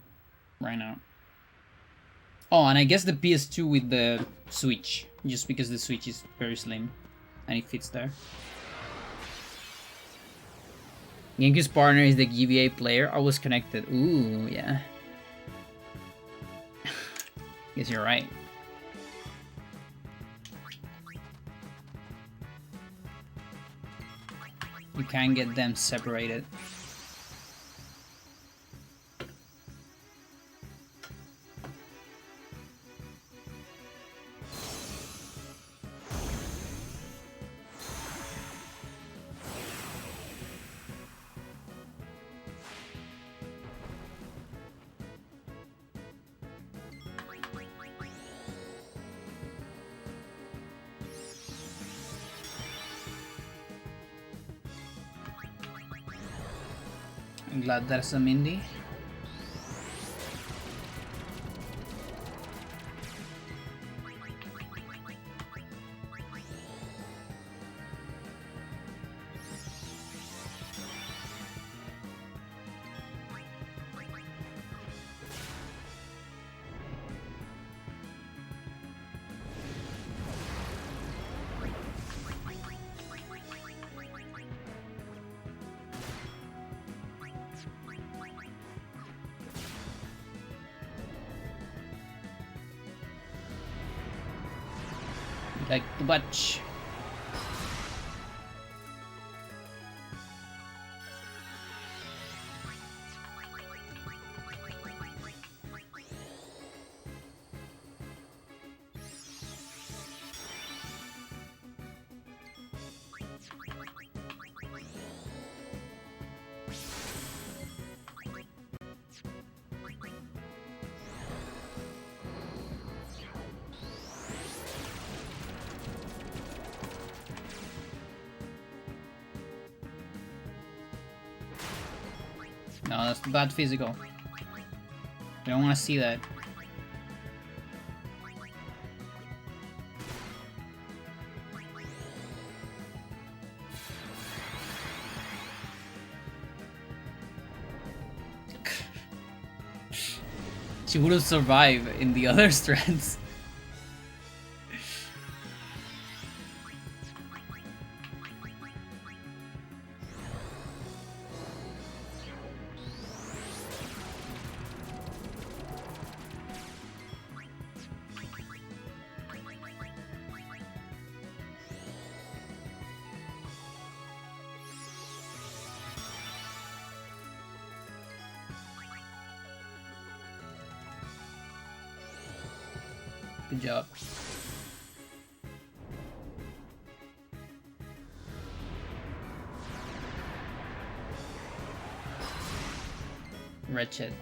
S1: right now. Oh, and I guess the PS2 with the Switch, just because the Switch is very slim and it fits there. GameCube's partner is the GBA player. I was connected. Ooh, yeah. Guess you're right. You can get them separated. I'm glad there's a Mindy. Like to watch. No, that's bad physical. You don't want to see that. She would have survived in the other strands. Good job. Wretched.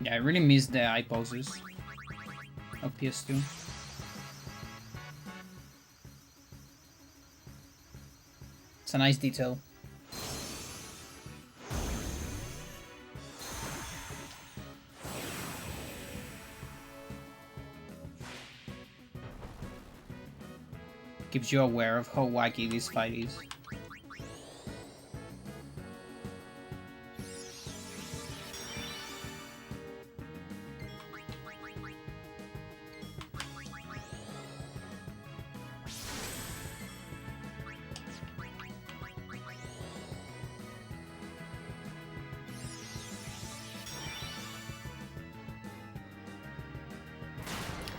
S1: Yeah, I really miss the eye poses of PS2. It's a nice detail. Keeps you aware of how wacky this fight is.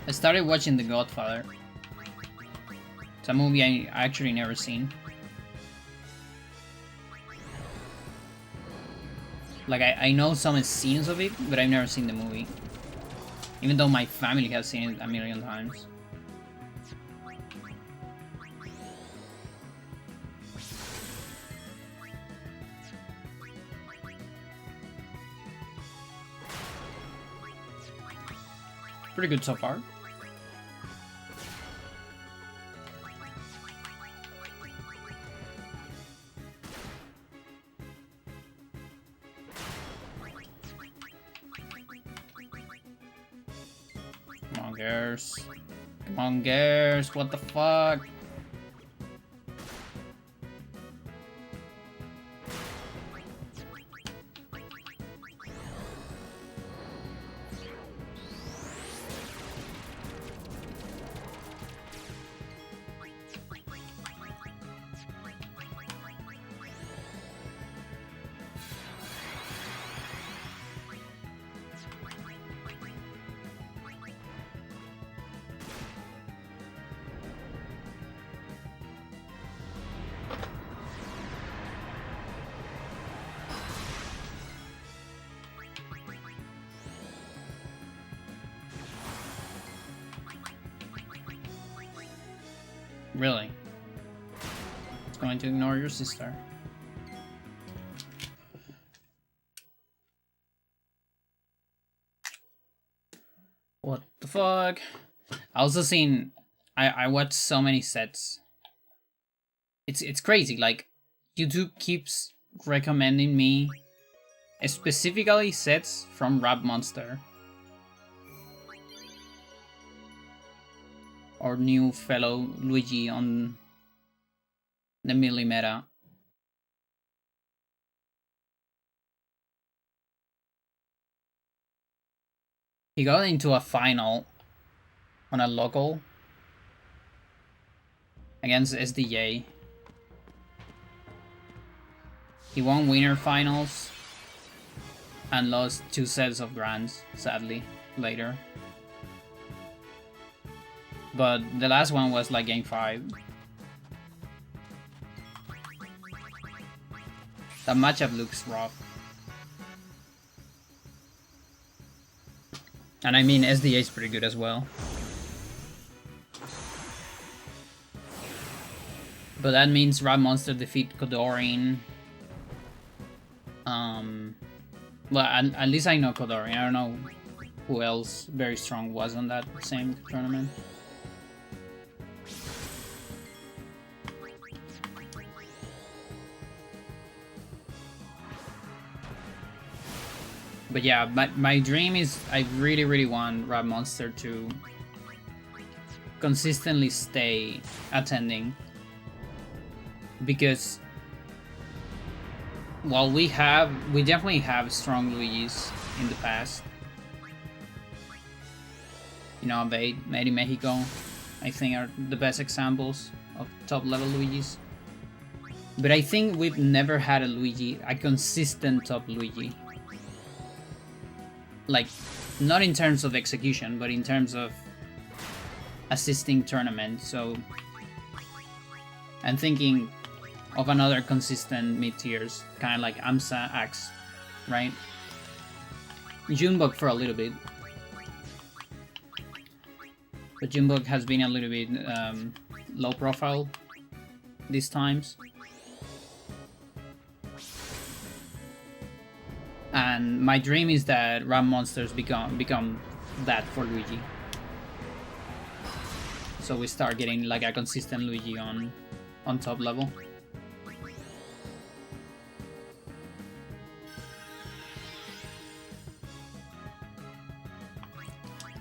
S1: I started watching The Godfather. It's a movie I actually never seen. Like, I know some scenes of it, but I've never seen the movie. Even though my family has seen it a million times. Pretty good so far. Come on, girls. Come on, girls. What the fuck? Really? It's going to ignore your sister. What the fuck? I also seen I watched so many sets. It's crazy, like YouTube keeps recommending me specifically sets from Rap Monster. Or new fellow Luigi on the Millimeta. He got into a final on a local against SDJ. He won winner finals and lost 2 sets of grands, sadly, later. But the last one was like game 5. That matchup looks rough. And I mean, SDA is pretty good as well. But that means Rat Monster defeat Kodorin. Well, at least I know Kodorin. I don't know who else very strong was on that same tournament. But yeah, my dream is I really want Rat Monster to consistently stay attending. Because while we definitely have strong Luigis in the past. You know, Made in Mexico, I think, are the best examples of top level Luigis. But I think we've never had a consistent top Luigi. Like, not in terms of execution, but in terms of assisting tournaments. So I'm thinking of another consistent mid-tiers, kind of like Amsa, Axe, right? Junebug for a little bit. But Junebug has been a little bit low profile these times. And my dream is that Ram Monsters become that for Luigi. So we start getting like a consistent Luigi on top level.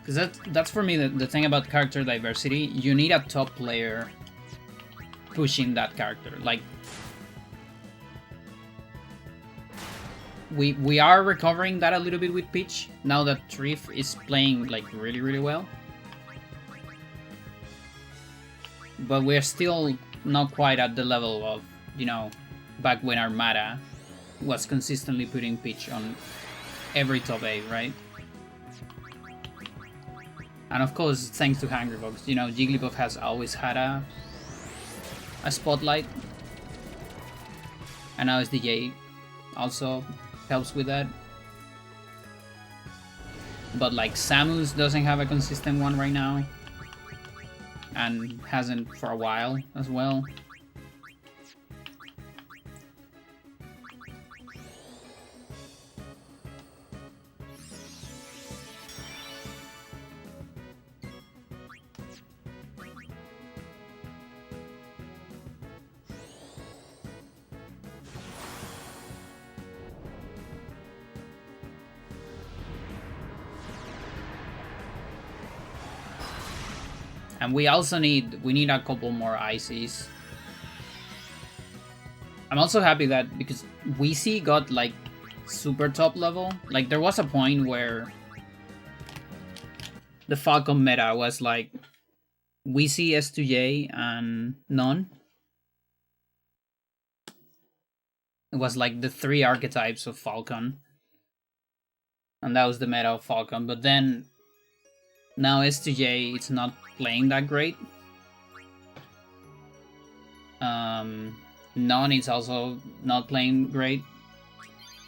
S1: Because that's for me the thing about character diversity. You need a top player pushing that character. Like, we are recovering that a little bit with Peach now that Trif is playing like really well. But we're still not quite at the level of, you know, back when Armada was consistently putting Peach on every top 8, right? And of course, thanks to Hungrybox, you know, Jigglypuff has always had a spotlight. And now SDJ also helps with that. But like Samus doesn't have a consistent one right now. And hasn't for a while as well. And we also need a couple more ICs. I'm also happy that because Weezy got like super top level. Like there was a point where the Falcon meta was like Weezy, S2J, and none. It was like the 3 archetypes of Falcon. And that was the meta of Falcon. But then now S2J, it's not playing that great. Non is also not playing great.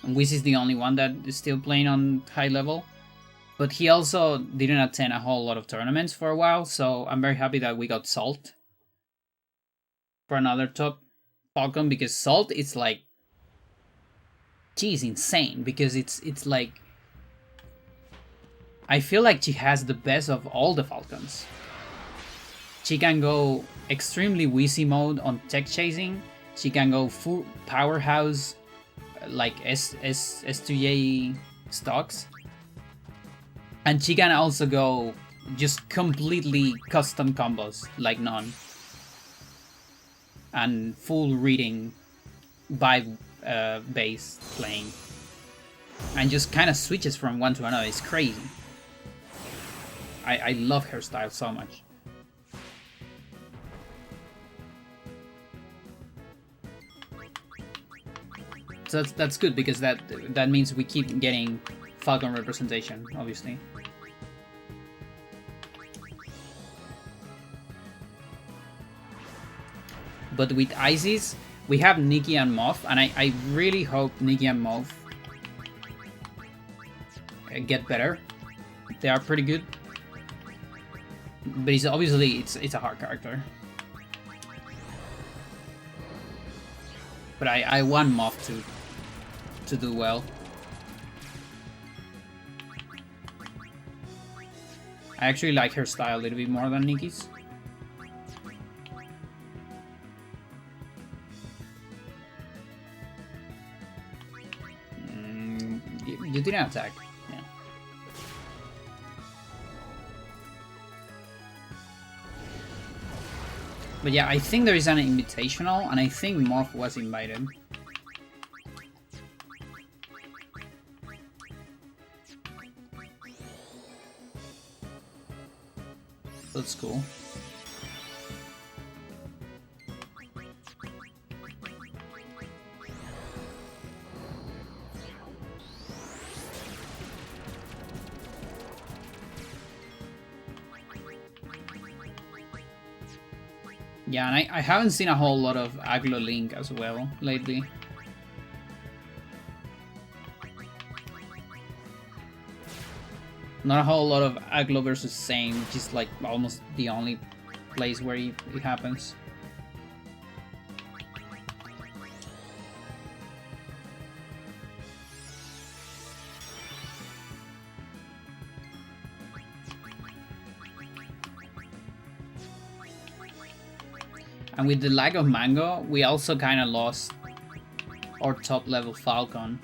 S1: And Wiz is the only one that is still playing on high level. But he also didn't attend a whole lot of tournaments for a while, so I'm very happy that we got Salt for another top Falcon, because Salt is like, she's insane, because it's like, I feel like she has the best of all the Falcons. She can go extremely Wheezy mode on tech chasing. She can go full powerhouse like S2J stocks. And she can also go just completely custom combos like none. And full reading by base playing. And just kind of switches from one to another. It's crazy. I love her style so much. So that's good, because that means we keep getting Falcon representation, obviously. But with Isis, we have Nikki and Moth, and I really hope Nikki and Moth get better. They are pretty good. But it's obviously it's a hard character. But I want Moth to do well. I actually like her style a little bit more than Nikki's. You didn't attack. Yeah. But yeah, I think there is an invitational, and I think Morph was invited. That's cool. Yeah, and I haven't seen a whole lot of Aglo Link as well lately. Not a whole lot of Aglo versus Sane, which is like almost the only place where it happens. And with the lack of Mango, we also kind of lost our top level Falco.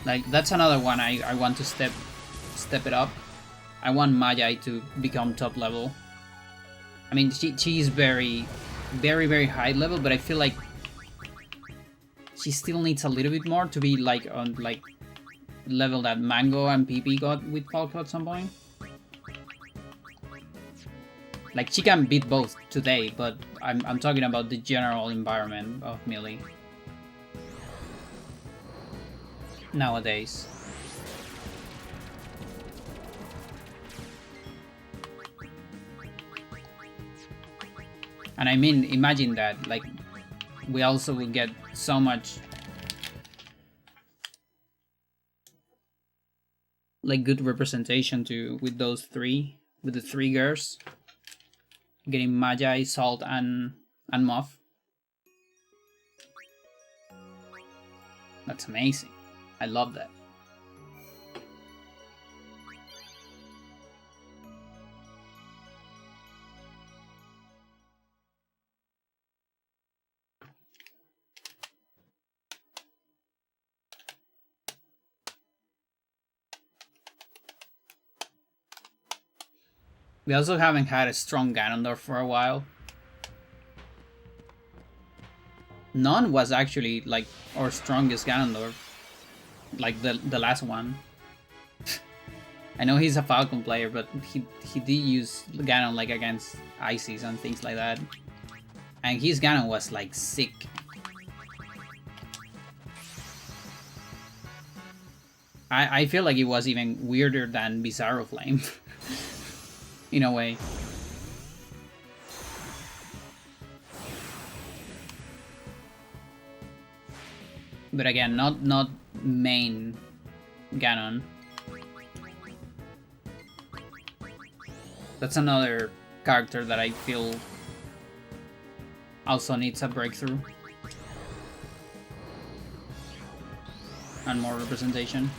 S1: Like, that's another one I want to step it up. I want Magi to become top level. I mean, she is very high level, but I feel like she still needs a little bit more to be like on like level that Mango and PP got with Falco at some point. Like, she can beat both today, but I'm talking about the general environment of Melee nowadays. And I mean, imagine that, like, we also will get so much like good representation to with the three girls. Getting Magi, Salt, and Moth. That's amazing. I love that. We also haven't had a strong Ganondorf for a while. None was actually like our strongest Ganondorf, like the last one. I know he's a Falcon player, but he did use Ganon like against Isis and things like that, and his Ganon was like sick. I feel like it was even weirder than Bizarro Flame. In a way. But again, not main Ganon. That's another character that I feel also needs a breakthrough. And more representation.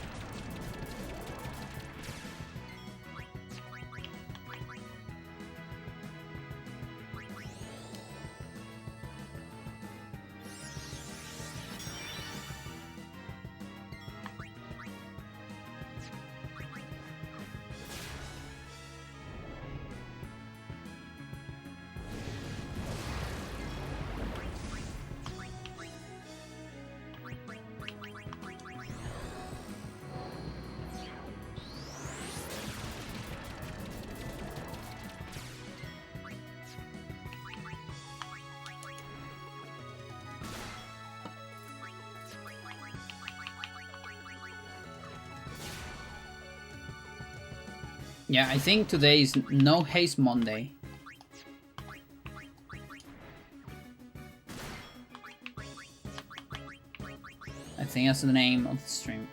S1: Yeah, I think today is No Haste Monday. I think that's the name of the stream.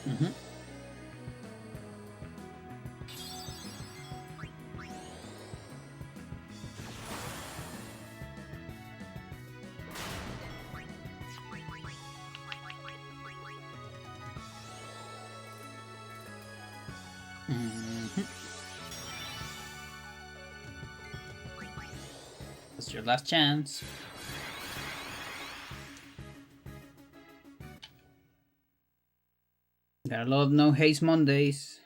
S1: Mm-hmm. Mm-hmm. That's your last chance. Gotta love No Haste Mondays.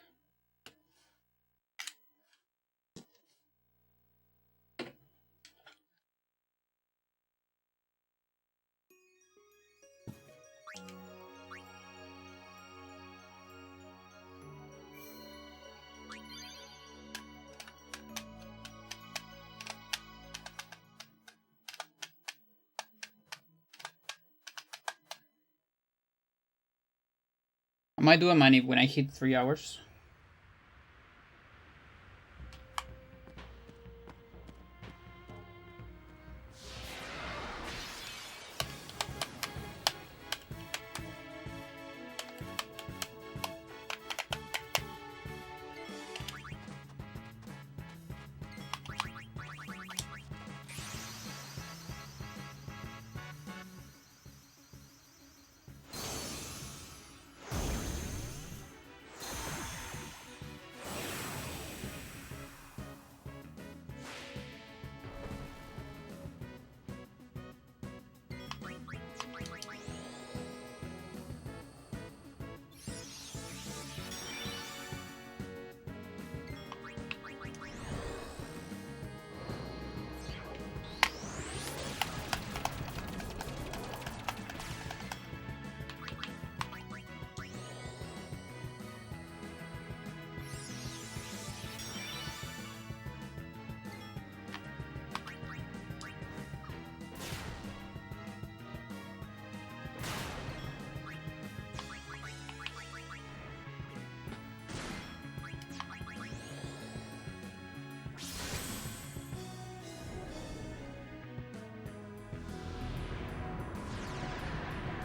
S1: I might do a manip when I hit 3 hours.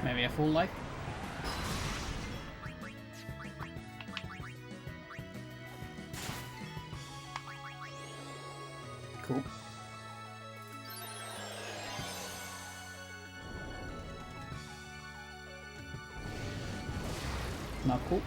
S1: Maybe a full life. Cool. Not cool.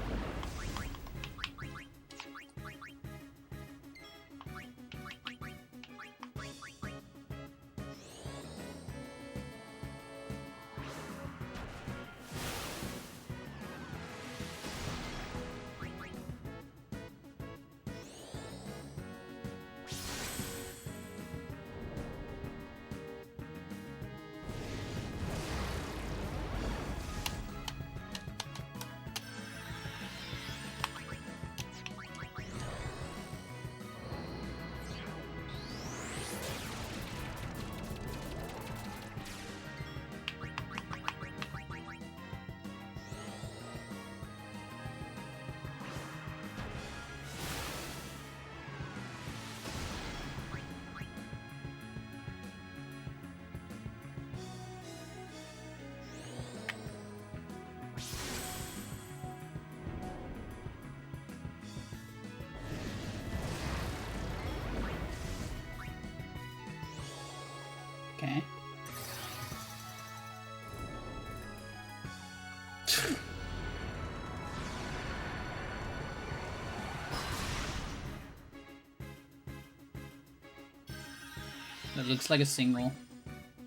S1: It looks like a single,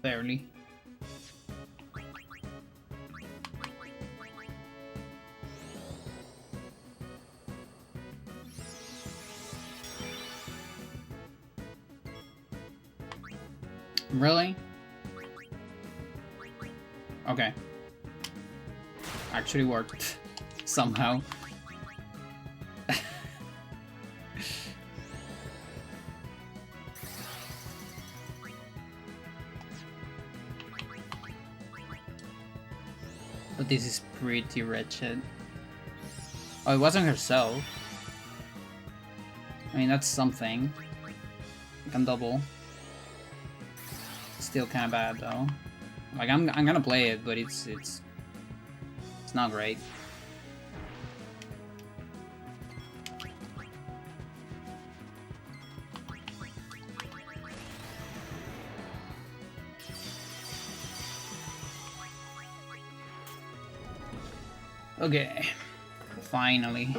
S1: barely. Really? Okay. Actually worked. Somehow. But this is pretty wretched. Oh, it wasn't herself. I mean, that's something. I can double. Still kind of bad though. Like I'm gonna play it, but it's not great. Okay, finally.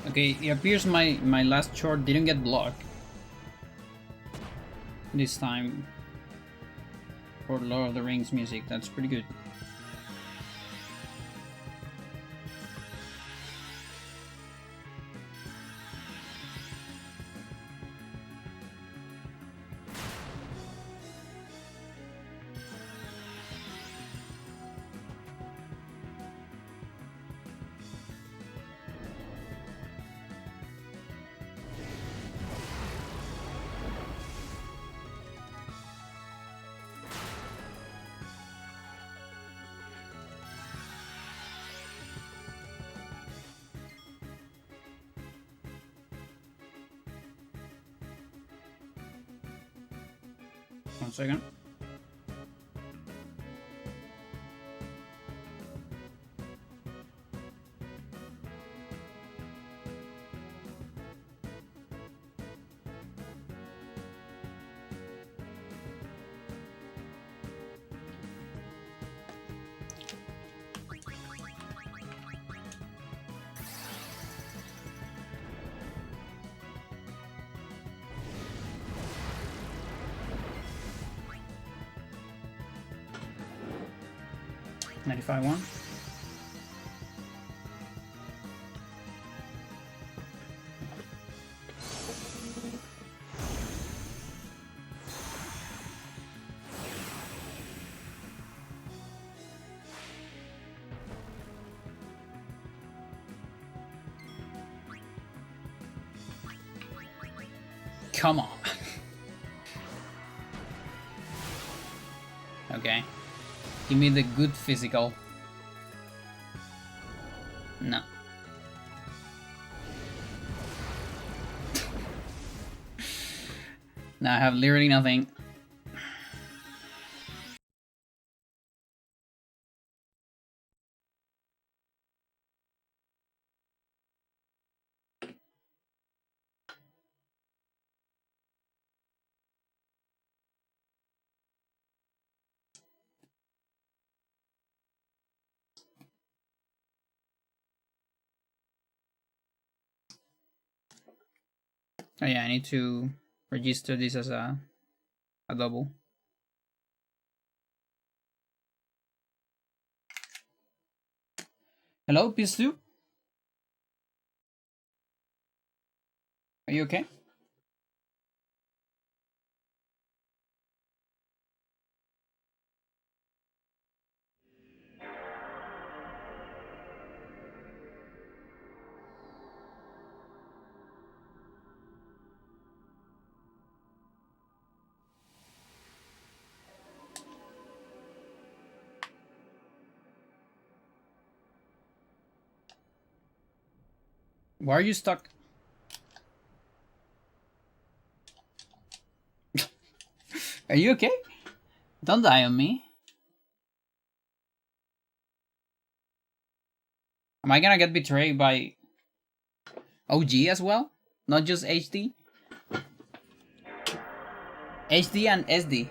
S1: Okay, it appears my last short didn't get blocked this time for Lord of the Rings music. That's pretty good. One second. $95 one. Come on. Okay. Give me the good physical. No. Now I have literally nothing. Oh yeah, I need to register this as a double. Hello, Pistu? Are you okay? Why are you stuck? Are you okay? Don't die on me. Am I gonna get betrayed by OG as well? Not just HD? HD and SD.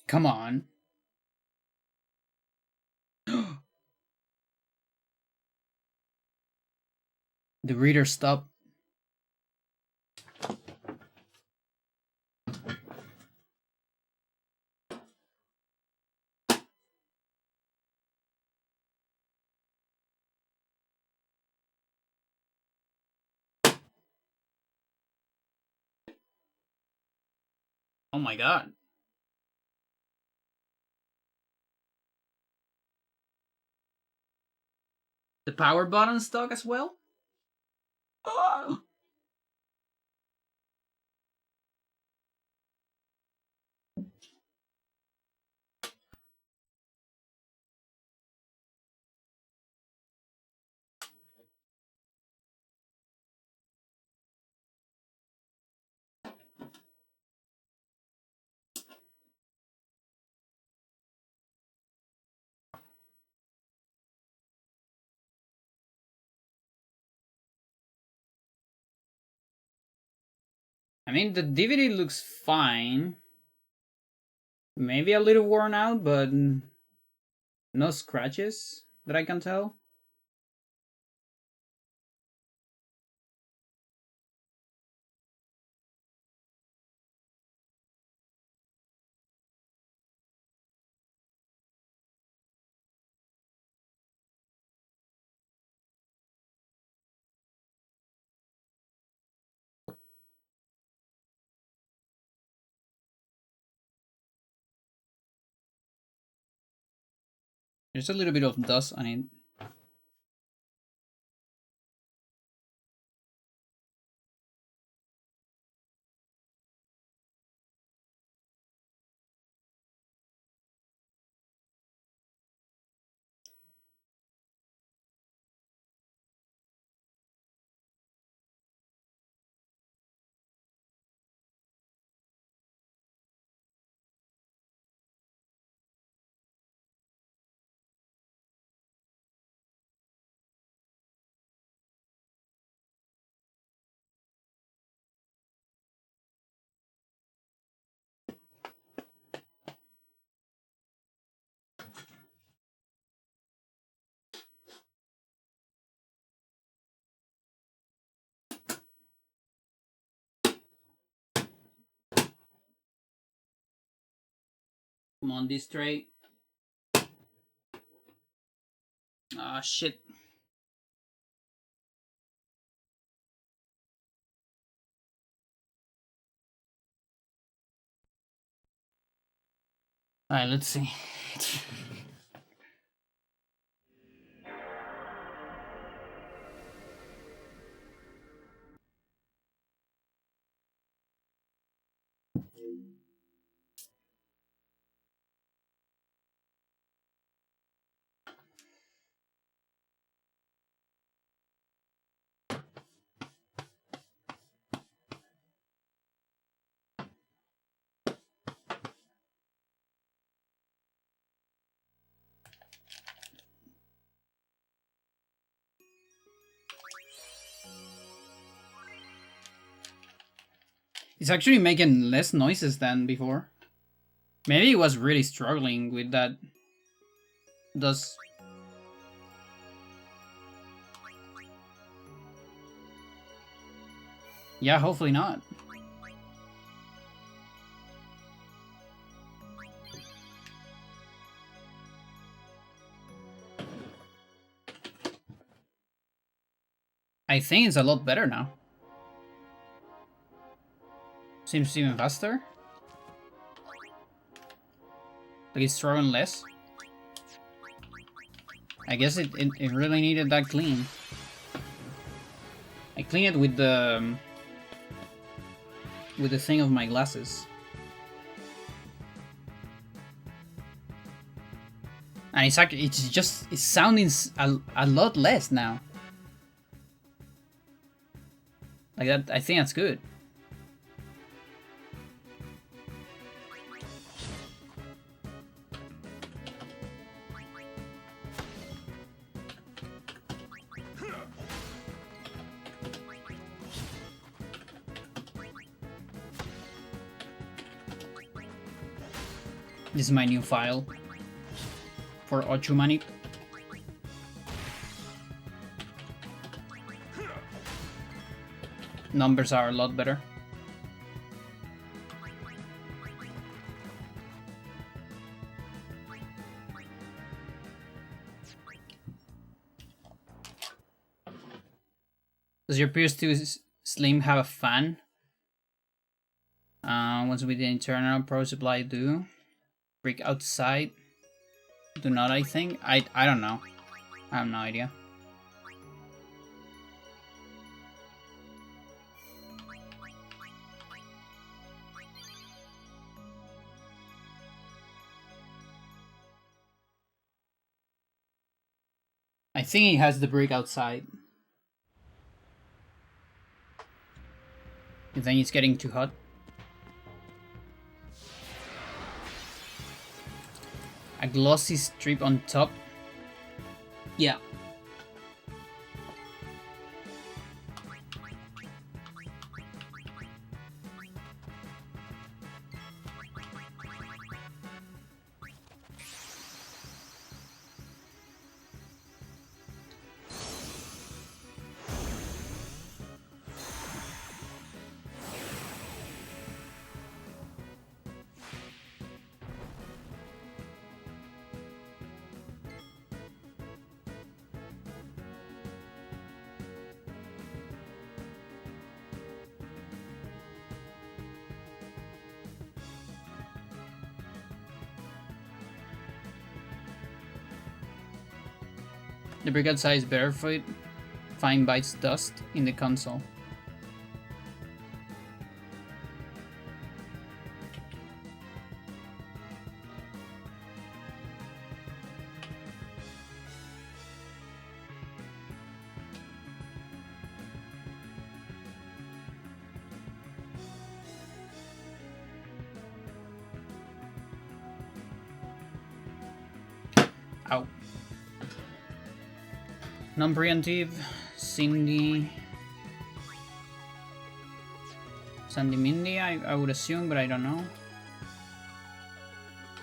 S1: Come on. The reader stopped. Oh my god. The power button stuck as well? Oh. I mean, the DVD looks fine. Maybe a little worn out, but no scratches that I can tell. There's a little bit of dust on it. Come on, this tray. Ah, shit. Alright, let's see. It's actually making less noises than before. Maybe it was really struggling with that. Does. Yeah, hopefully not. I think it's a lot better now. Seems even faster. Like it's throwing less. I guess it really needed that clean. I clean it with the thing of my glasses. And it's actually, it's sounding a lot less now. Like that, I think that's good. This is my new file for Ochumani. Numbers are a lot better. Does your PS2 Slim have a fan? What's with the internal power supply do? Brick outside? Do not, I think. I don't know. I have no idea. I think it has the brick outside. You think it's getting too hot? A glossy strip on top. Yeah. The brigade size barefoot, fine bites dust in the console. Ow. Non-preemptive, Sandy Mindy, I would assume, but I don't know.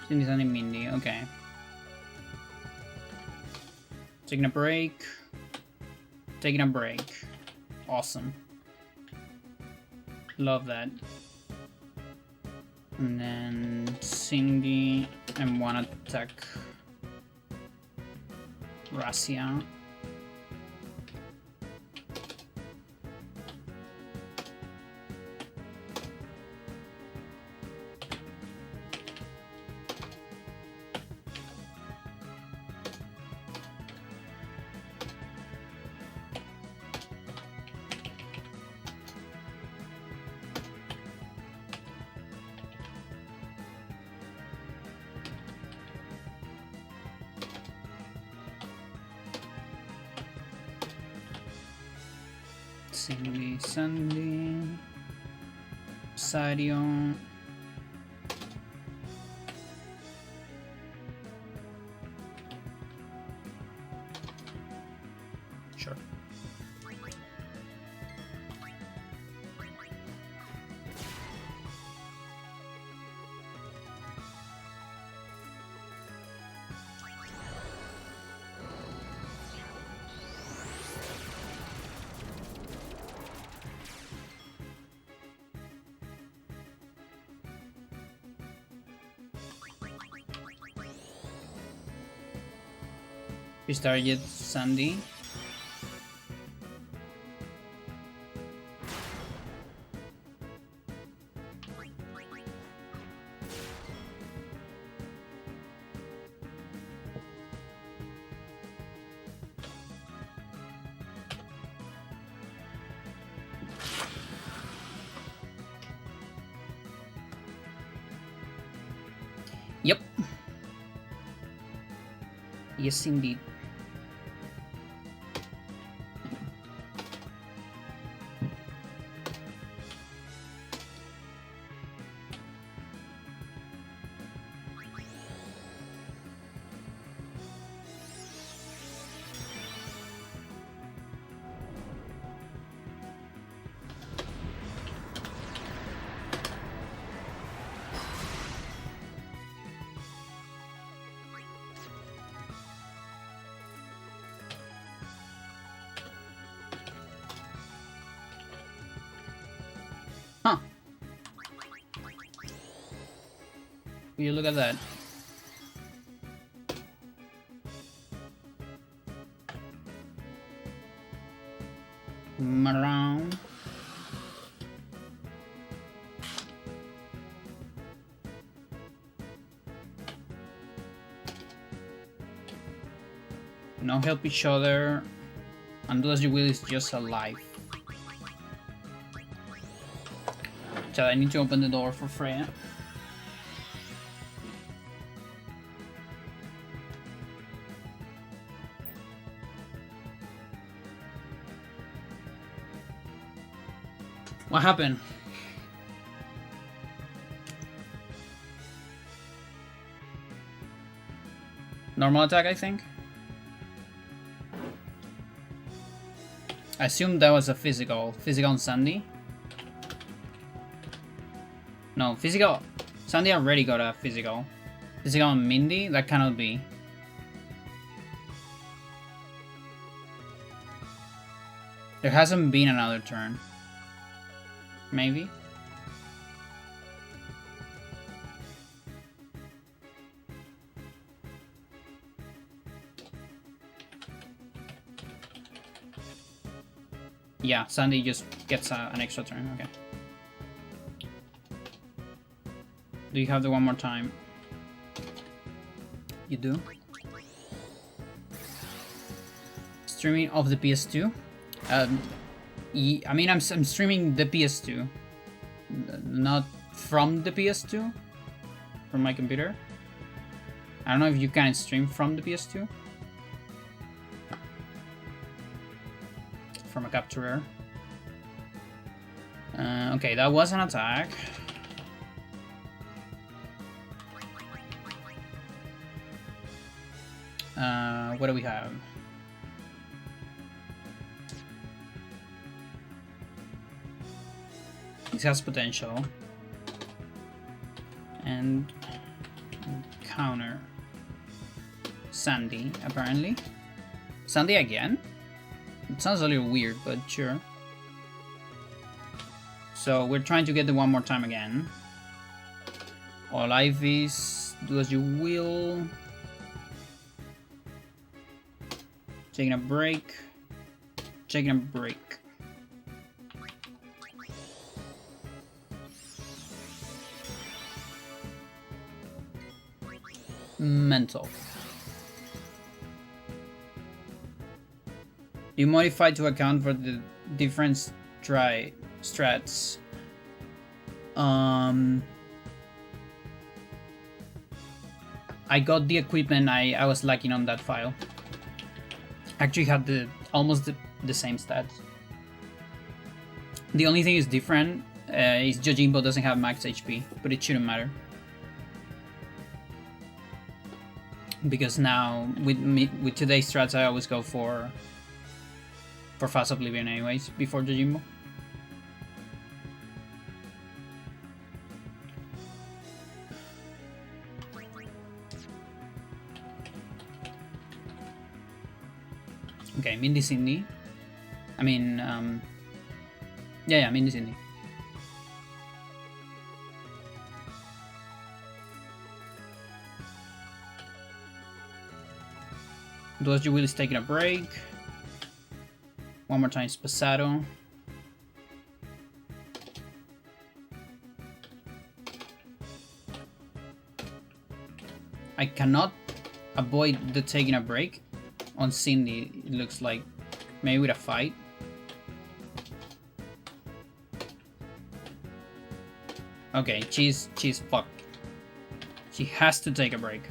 S1: Sandy Mindy, okay. Taking a break. Taking a break. Awesome. Love that. And then Cindy and one attack Rasia. Sandy, Sario. Sure. We started Sandy. Yep. Yes, indeed. Huh. Will you look at that? Around. No help each other. And do as you will is just a life. So I need to open the door for Freya. What happened? Normal attack, I think. I assume that was a physical. Physical on Sandy? No, physical. Sandy already got a physical. Physical on Mindy? That cannot be. There hasn't been another turn. Maybe? Yeah, Sandy just gets an extra turn, okay. Do you have the one more time? You do? Streaming of the PS2? I mean, I'm streaming the PS2. Not from the PS2? From my computer? I don't know if you can stream from the PS2. From a capturer. Okay, that was an attack. What do we have? This has potential. And counter. Sandy, apparently. Sandy again? It sounds a little weird, but sure. So we're trying to get the one more time again. All life is do as you will. Taking a break. Taking a break. Mental. You modify to account for the different strats. I got the equipment I was lacking on that file. Actually had almost the same stats. The only thing is different is Yojimbo doesn't have max HP, but it shouldn't matter. Because now with today's strats I always go for Fast Oblivion anyways, before Yojimbo. Okay, Mindy Cindy. I mean, yeah, Mindy Cindy. Those you will is taking a break. One more time, Spasado. I cannot avoid the taking a break. On Cindy, it looks like maybe with a fight. Okay, she's fucked. She has to take a break.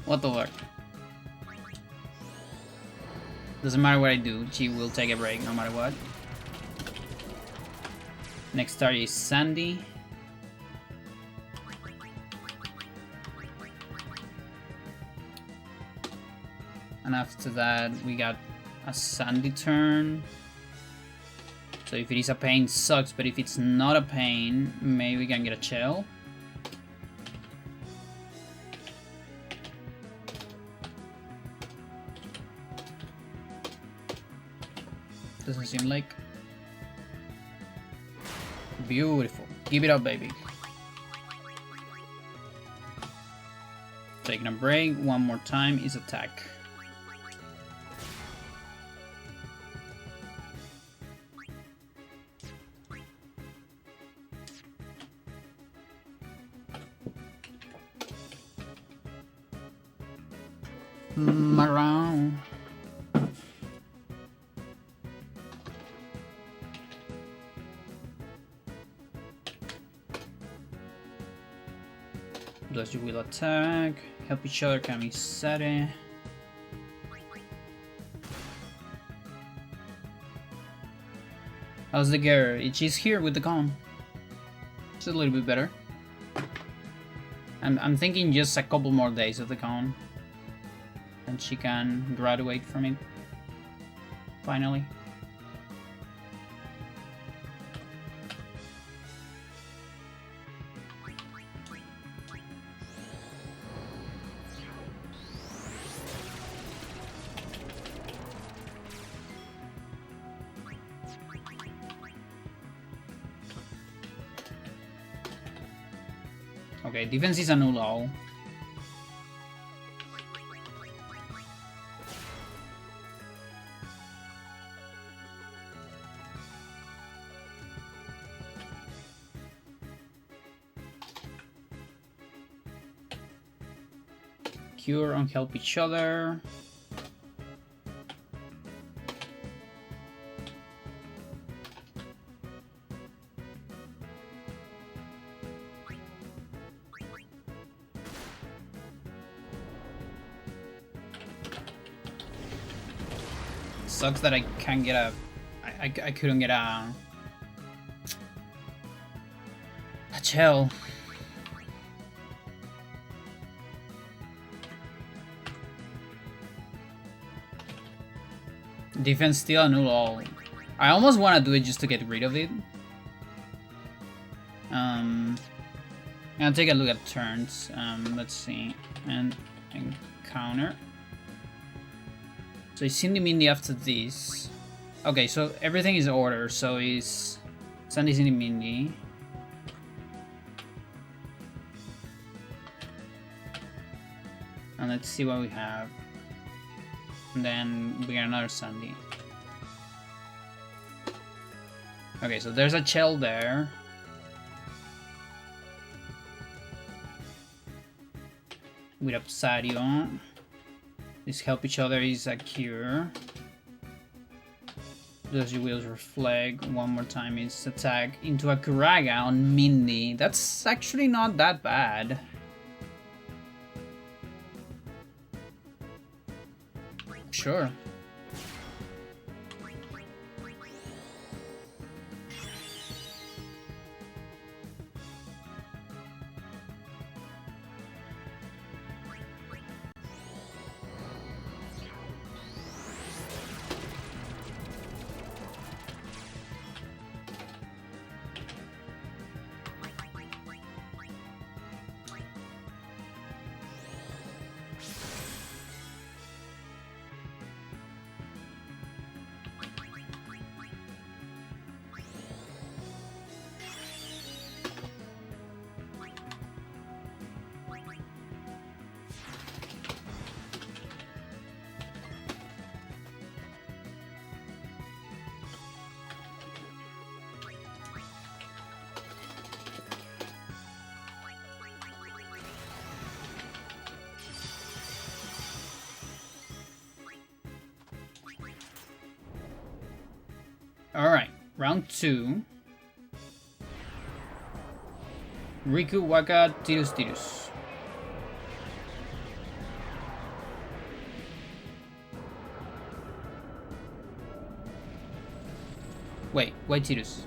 S1: What the fuck? Doesn't matter what I do, she will take a break no matter what. Next target is Sandy. And after that, we got a Sandy turn. So if it is a pain, sucks, but if it's not a pain, maybe we can get a chill. Doesn't seem like. Beautiful. Give it up, baby. Taking a break. One more time is attack. Around. Thus you will attack. Help each other, Kamisare. How's the girl? She's here with the con. It's a little bit better. I'm thinking just a couple more days of the con. And she can graduate from it. Finally. Okay, defense is a new low. Cure and help each other. Sucks that I can't get a... I couldn't get a chill. Defense still a new all. I almost want to do it just to get rid of it. I'll take a look at turns. Let's see. And counter. So it's Cindy Mindy after this. Okay, so everything is order. So it's Sandy, Cindy, Mindy. And let's see what we have. And then we got another Sandy. Okay, so there's a Chell there. With Absario. This help each other is a cure. Does your wheels reflect? One more time is attack into a Kuraga on Mindy. That's actually not that bad. Sure. Alright, round 2. Riku, Waka, Tirus, Tirus. Wait, why Tirus?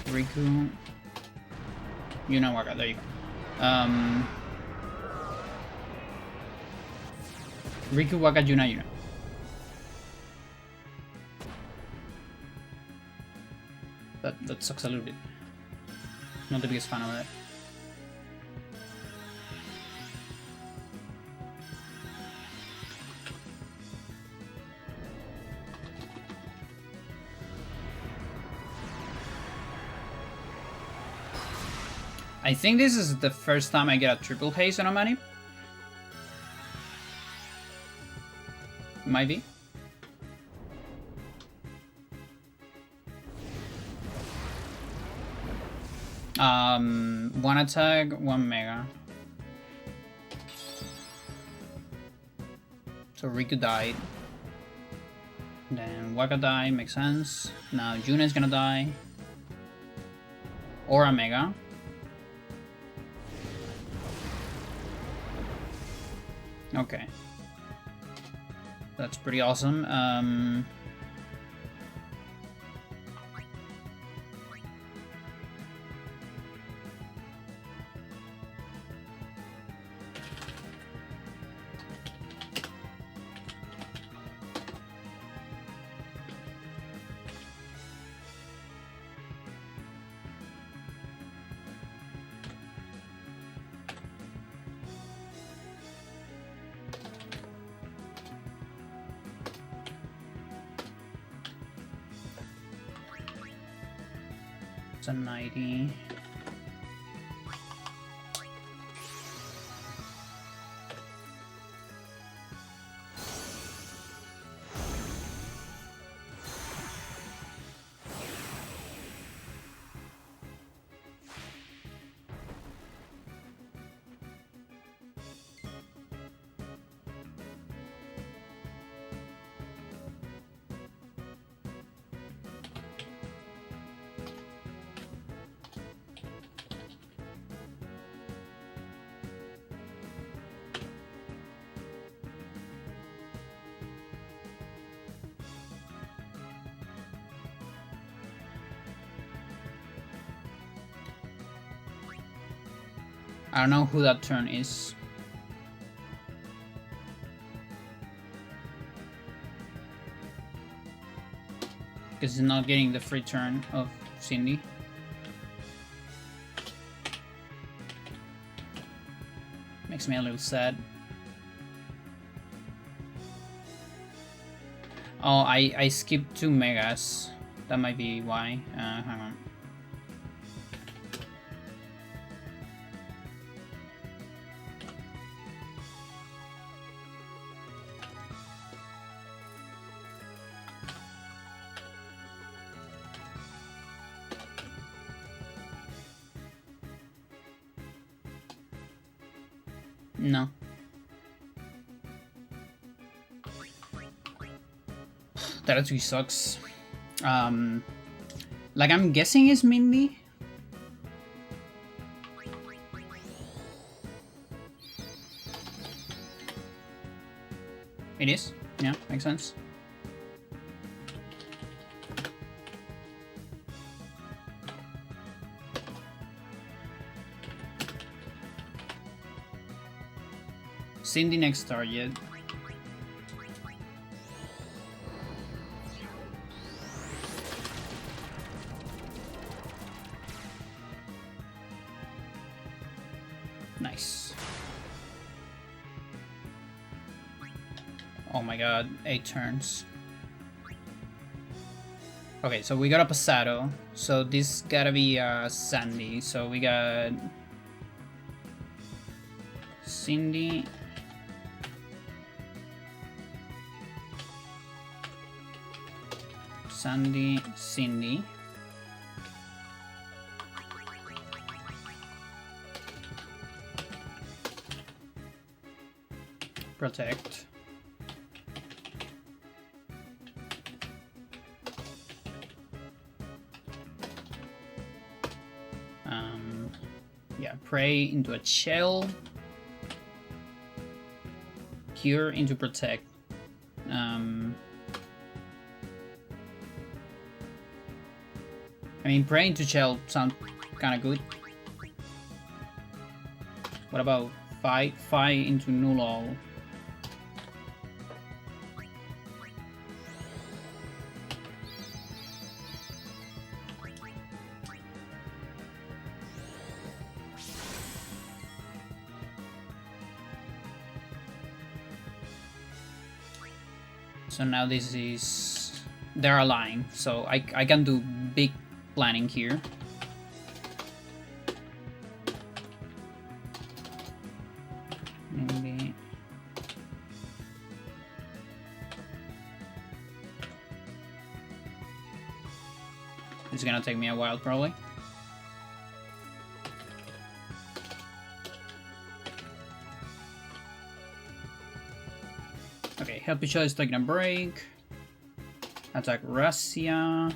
S1: Riku, Yuna, Waka, there you go. Riku, Waka, Yuna. That sucks a little bit. Not the biggest fan of that. I think this is the first time I get a triple haste on a manip. Might be. One attack, one mega. So Riku died. Then Waka died, makes sense. Now Juna is gonna die. Or a mega. Okay. That's pretty awesome. It's a 90. I don't know who that turn is. Because he's not getting the free turn of Cindy. Makes me a little sad. Oh, I skipped 2 megas. That might be why. Hang on. No. That actually sucks. Like I'm guessing it's Mindy. It is? Yeah, makes sense. Cindy next target. Nice. Oh my god, 8 turns. Okay, so we got a Pasado. So this gotta be Sandy. So we got Cindy. Sandy, Cindy. Protect. Yeah, Pray into a shell. Cure into Protect. I mean, Pray into shell sounds kind of good. What about Fight into Nullall? So now this is... They're aligning, so I can do big planning here. Maybe... It's gonna take me a while, probably. Okay, Help Each Other is taking a break. Attack Russia.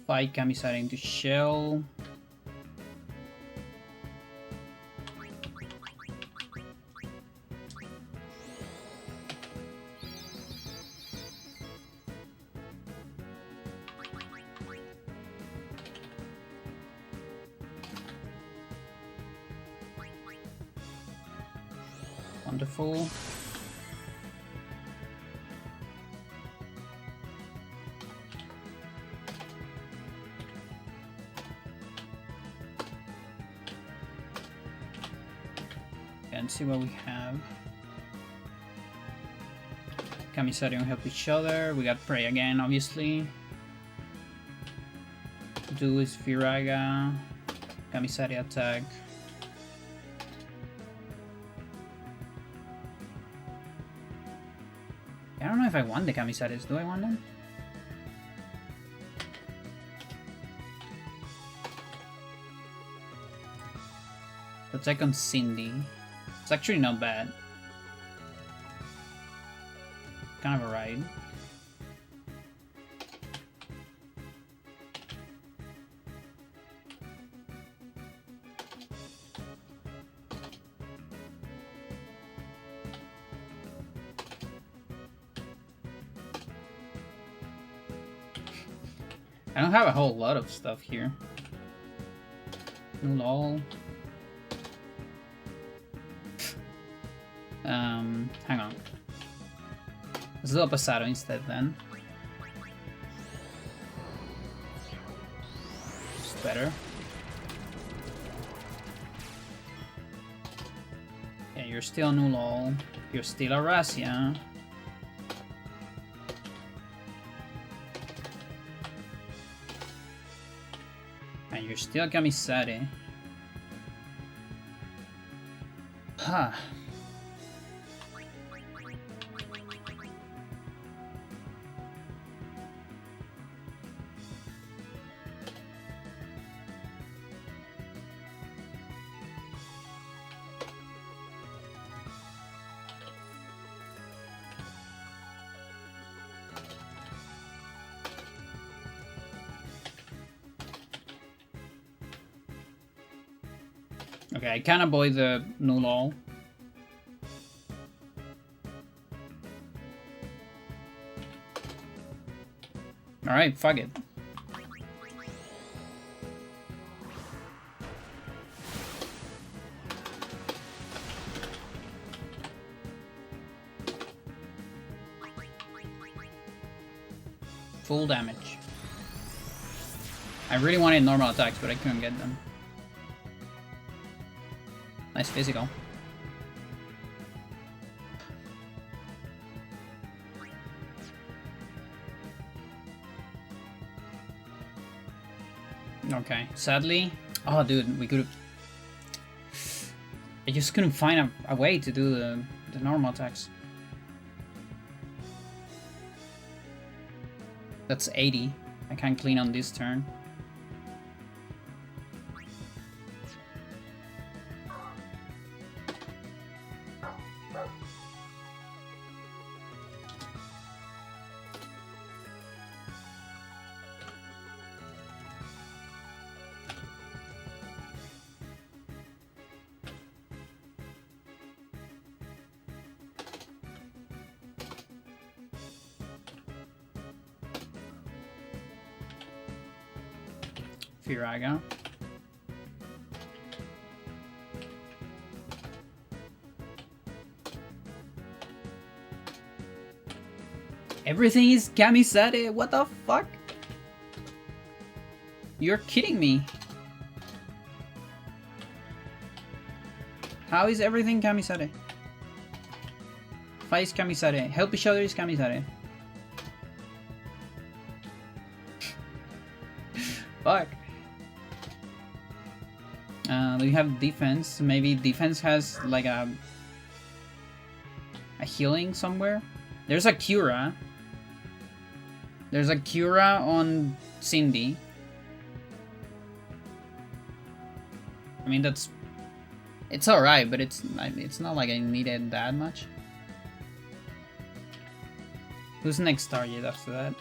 S1: Fight Kamisari into Shell. Wonderful. And see what we have. Kamisari and Help Each Other. We got Prey again, obviously. Do is Viraga. Kamisari attack. I don't know if I want the Kamisaris. Do I want them? Attack on Cindy. It's actually not bad. Kind of a ride. I don't have a whole lot of stuff here. Lol. Hang on. Let's do a Pasado instead then. It's better. Yeah, you're still Nullall. You're still a Razia. And you're still Kamisari. Huh. Okay, I can avoid the Nullall. Alright, fuck it. Full damage. I really wanted normal attacks, but I couldn't get them. Nice physical. Okay, sadly... Oh, dude, we could've... I just couldn't find a way to do the normal attacks. That's 80. I can't clean on this turn. Firaga. Everything is Kamisare, what the fuck? You're kidding me. How is everything Kamisare? Fight is Kamisare. Help each other is Kamisare. Fuck. We have defense. Maybe defense has like a healing somewhere. There's a Cura. There's a Cura on Cindy. I mean, it's alright, but it's not like I needed that much. Who's next target after that?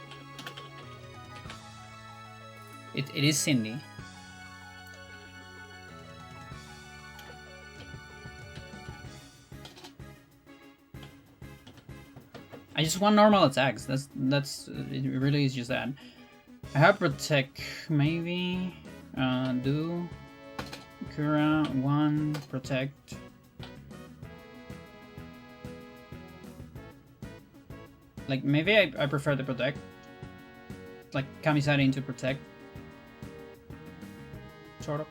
S1: It is Cindy. I just want normal attacks. That's it. Really is just that. I have protect maybe. Do Kura 1 protect. Like maybe I prefer the protect. Like Kamisari into protect. Sort of.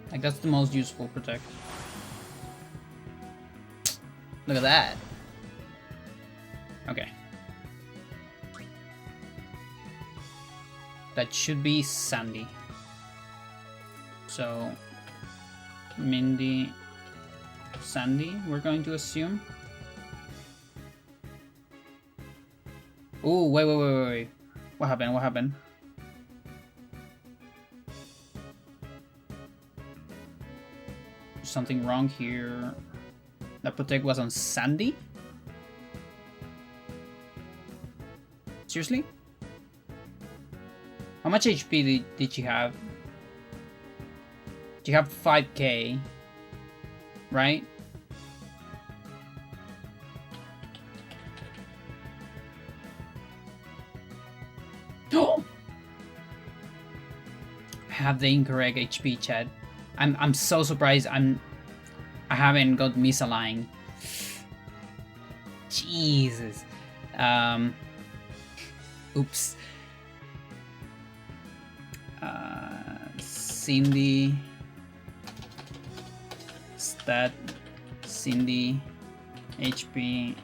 S1: Like that's the most useful protect. Look at that. Okay. That should be Sandy. So Mindy, Sandy, we're going to assume. Oh, wait. What happened? Something wrong here. That protect was on Sandy? Seriously? How much HP did she have? She have 5k, right? Oh! I have the incorrect HP, chat. I'm so surprised I haven't got misaligned. Jesus. Oops. Cindy. Stat. Cindy. HP.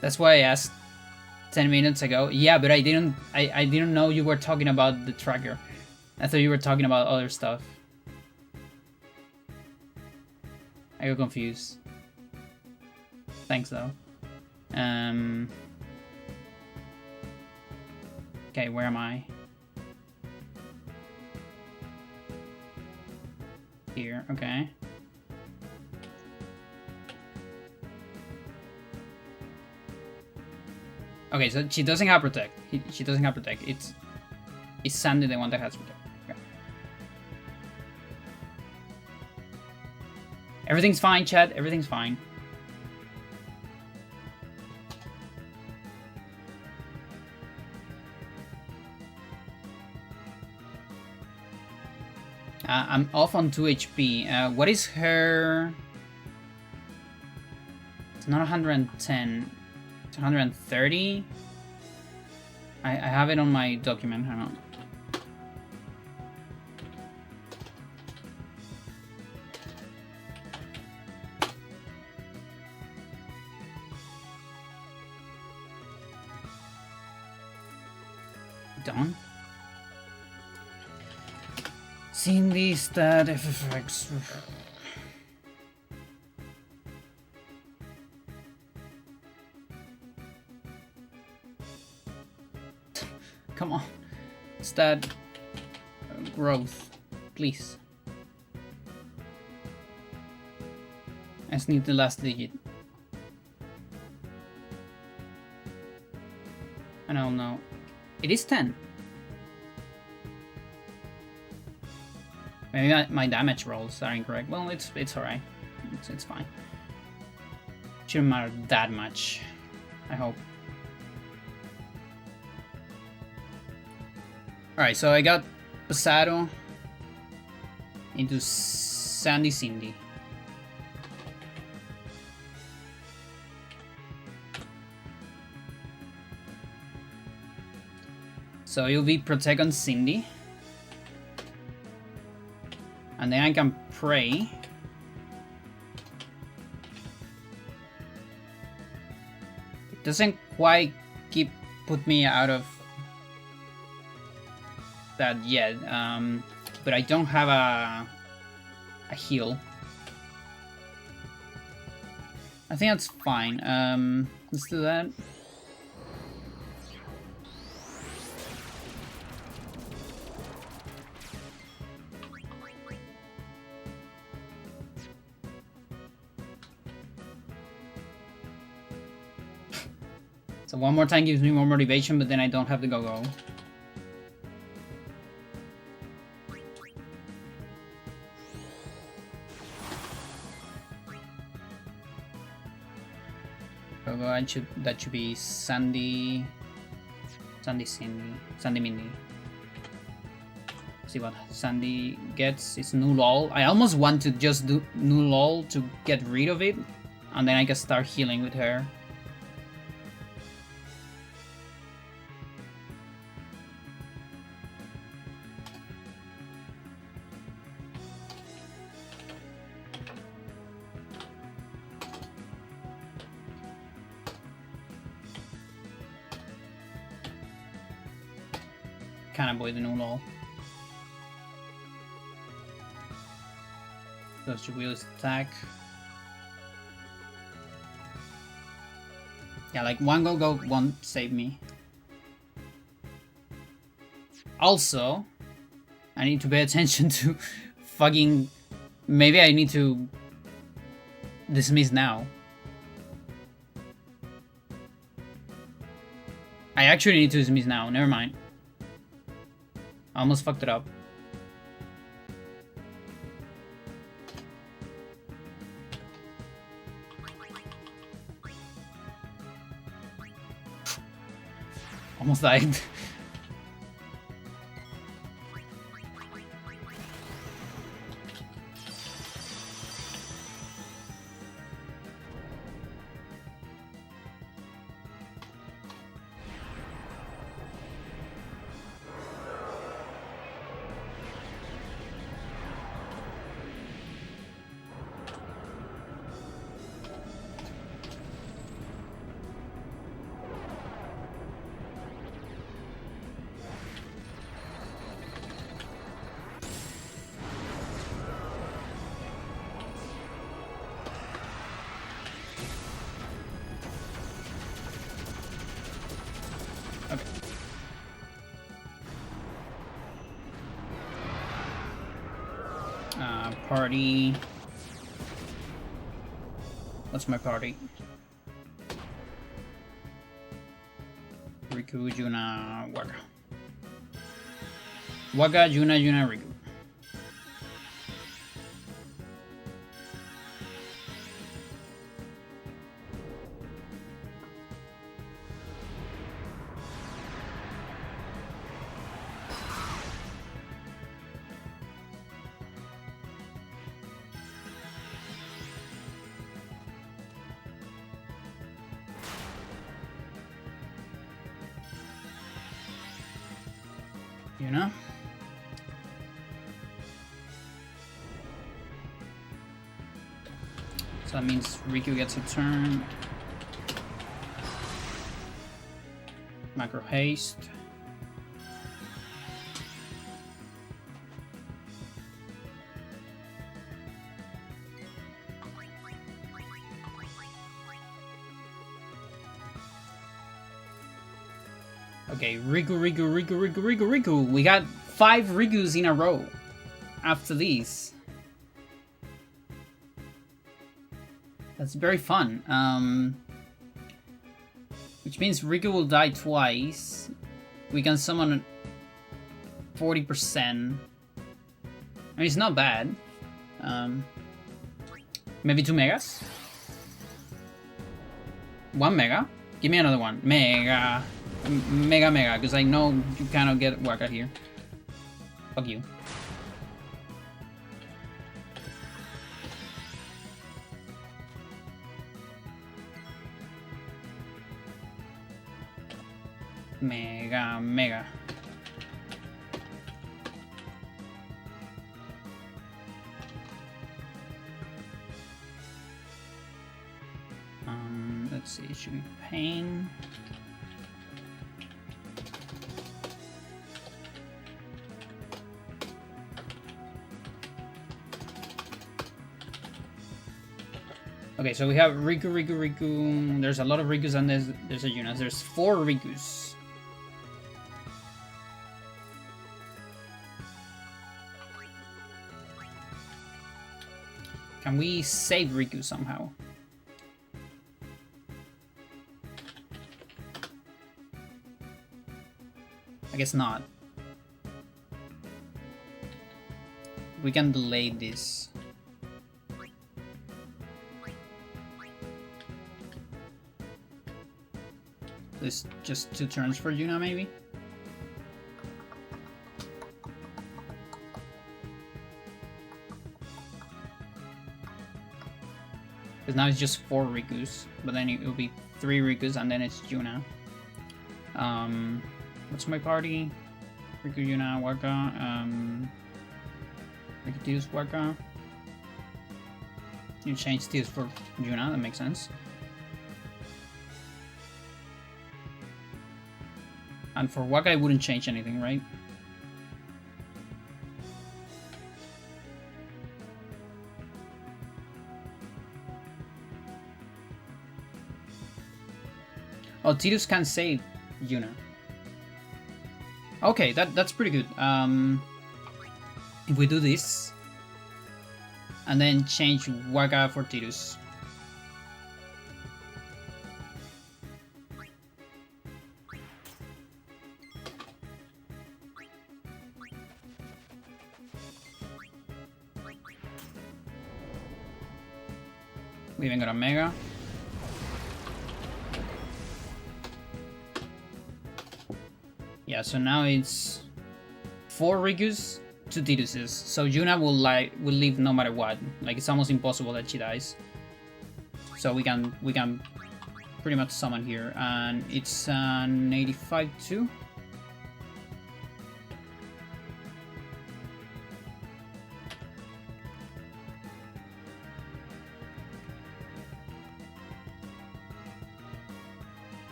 S1: That's why I asked 10 minutes ago. Yeah, but I didn't know you were talking about the tracker. I thought you were talking about other stuff. I got confused. Thanks though. Okay, where am I? Here, okay. Okay, so she doesn't have protect. She doesn't have protect. It's Sandy the one that has protect. Okay. Everything's fine, chat. Everything's fine. I'm off on 2 HP. What is her? It's not 110. 130. I have it on my document. Hang on. Done. Cindy stat FFX. Come on. Stat growth, please. I just need the last digit. I don't know. It is 10. Maybe my damage rolls are incorrect. Well, it's alright. It's fine. Shouldn't matter that much, I hope. Alright, so I got Pasado into Sandy Cindy. So you'll be Protect on Cindy. And then I can pray. It doesn't quite put me out of that yet, but I don't have a heal. I think that's fine. Let's do that. So one more time gives me more motivation, but then I don't have the go-go. Go-go, that should be Sandy Mindy. See what Sandy gets. It's null all. I almost want to just do null all to get rid of it, and then I can start healing with her. Can't avoid the null all. Goes to wheels attack. Yeah, like one go won't save me. Also, I need to pay attention to fucking... Maybe I need to dismiss now. I actually need to dismiss now, never mind. I almost fucked it up. Almost died. Party. What's my party? Riku, Juna, Waga. Waga, Juna, Riku. You know? So that means Riku gets a turn. Macro haste. Okay, Riku. We got 5 Rikus in a row after these. That's very fun. Which means Riku will die twice. We can summon 40%. I mean, it's not bad. Maybe 2 megas? 1 mega? Give me another one. Mega, because I know you cannot get Waka here. Fuck you. Mega. Let's see, should be pain. Okay, so we have Riku. There's a lot of Rikus and there's a Yuna. There's 4 Rikus. Can we save Riku somehow? I guess not. We can delay this. This just 2 turns for Yuna, maybe? Because now it's just 4 Rikus, but then it will be 3 Rikus and then it's Yuna. What's my party? Riku, Yuna, Waka, Riku, Tidus, Waka. You change Tidus for Yuna, that makes sense. And for Waka, I wouldn't change anything, right? Oh, Tidus can save Yuna. Okay, that's pretty good. If we do this, and then change Waka for Tidus. We even got a Mega. Yeah, so now it's 4 Rikus, 2 Tiduses. So Yuna will live no matter what. Like, it's almost impossible that she dies. So we can pretty much summon here, and it's an 85 too.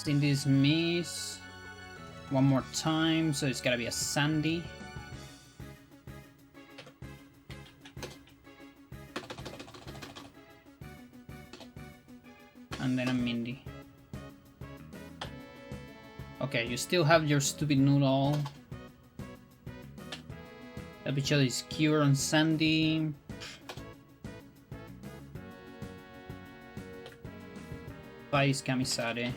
S1: Cindy's miss. One more time, so it's gotta be a Sandy. And then a Mindy. Okay, you still have your stupid noodle. That bitch is Cure on Sandy. Vice Kamisare.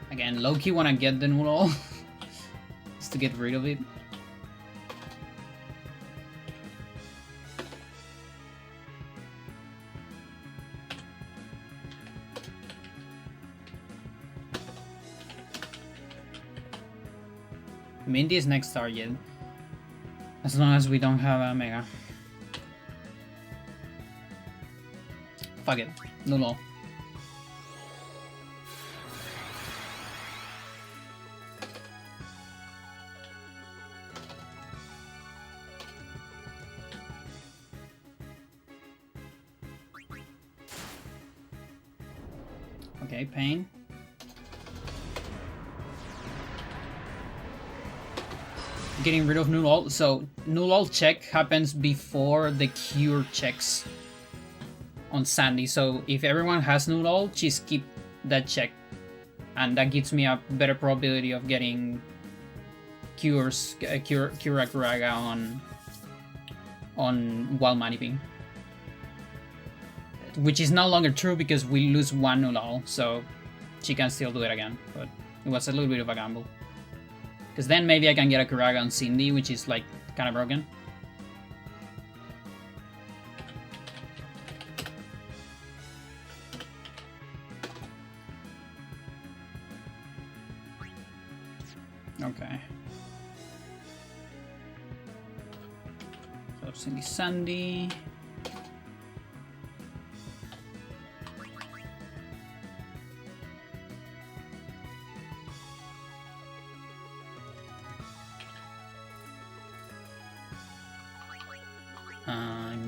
S1: Again, low-key wanna get the noodle just to get rid of it. Mindy is next target. As long as we don't have a Mega. Fuck it. No law. Okay, pain. Getting rid of null all. So null all check happens before the cure checks on Sandy. So if everyone has null all, just keep that check, and that gives me a better probability of getting cure Kuraga on while maniping. Which is no longer true because we lose one null all, so she can still do it again. But it was a little bit of a gamble. Because then maybe I can get a Kuraga on Cindy, which is like kind of broken. Okay. So Cindy Sandy.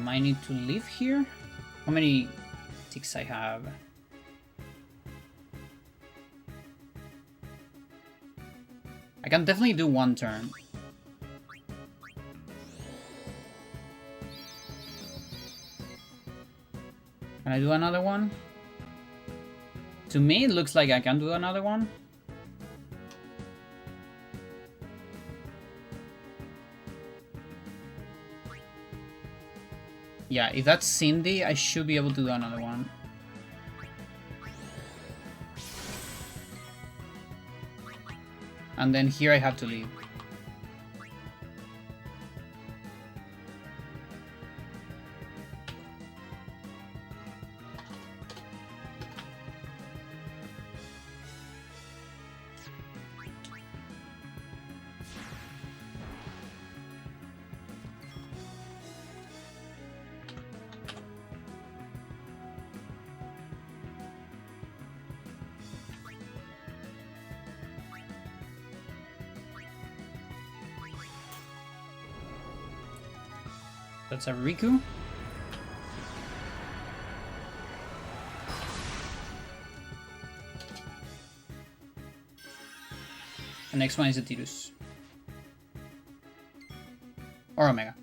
S1: I need to live here. How many ticks I have? I can definitely do one turn. Can I do another one? To me, it looks like I can do another one. Yeah, if that's Cindy, I should be able to do another one. And then here I have to leave. That's a Riku. The next one is a Tidus. Or Omega.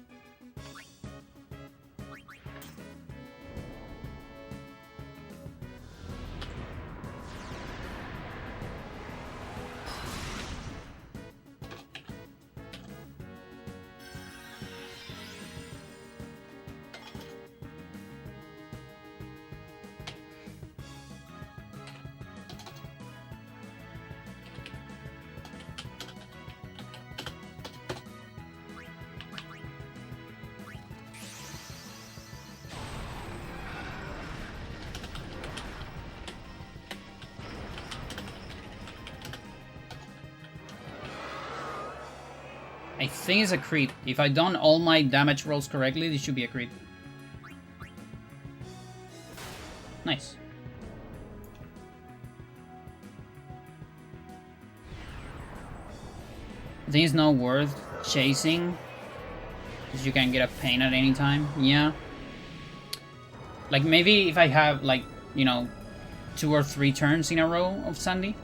S1: I think it's a crit. If I done all my damage rolls correctly, this should be a crit. Nice. I think it's not worth chasing, because you can get a pain at any time. Yeah. Like maybe if I have like, you know, 2 or 3 turns in a row of Sandy.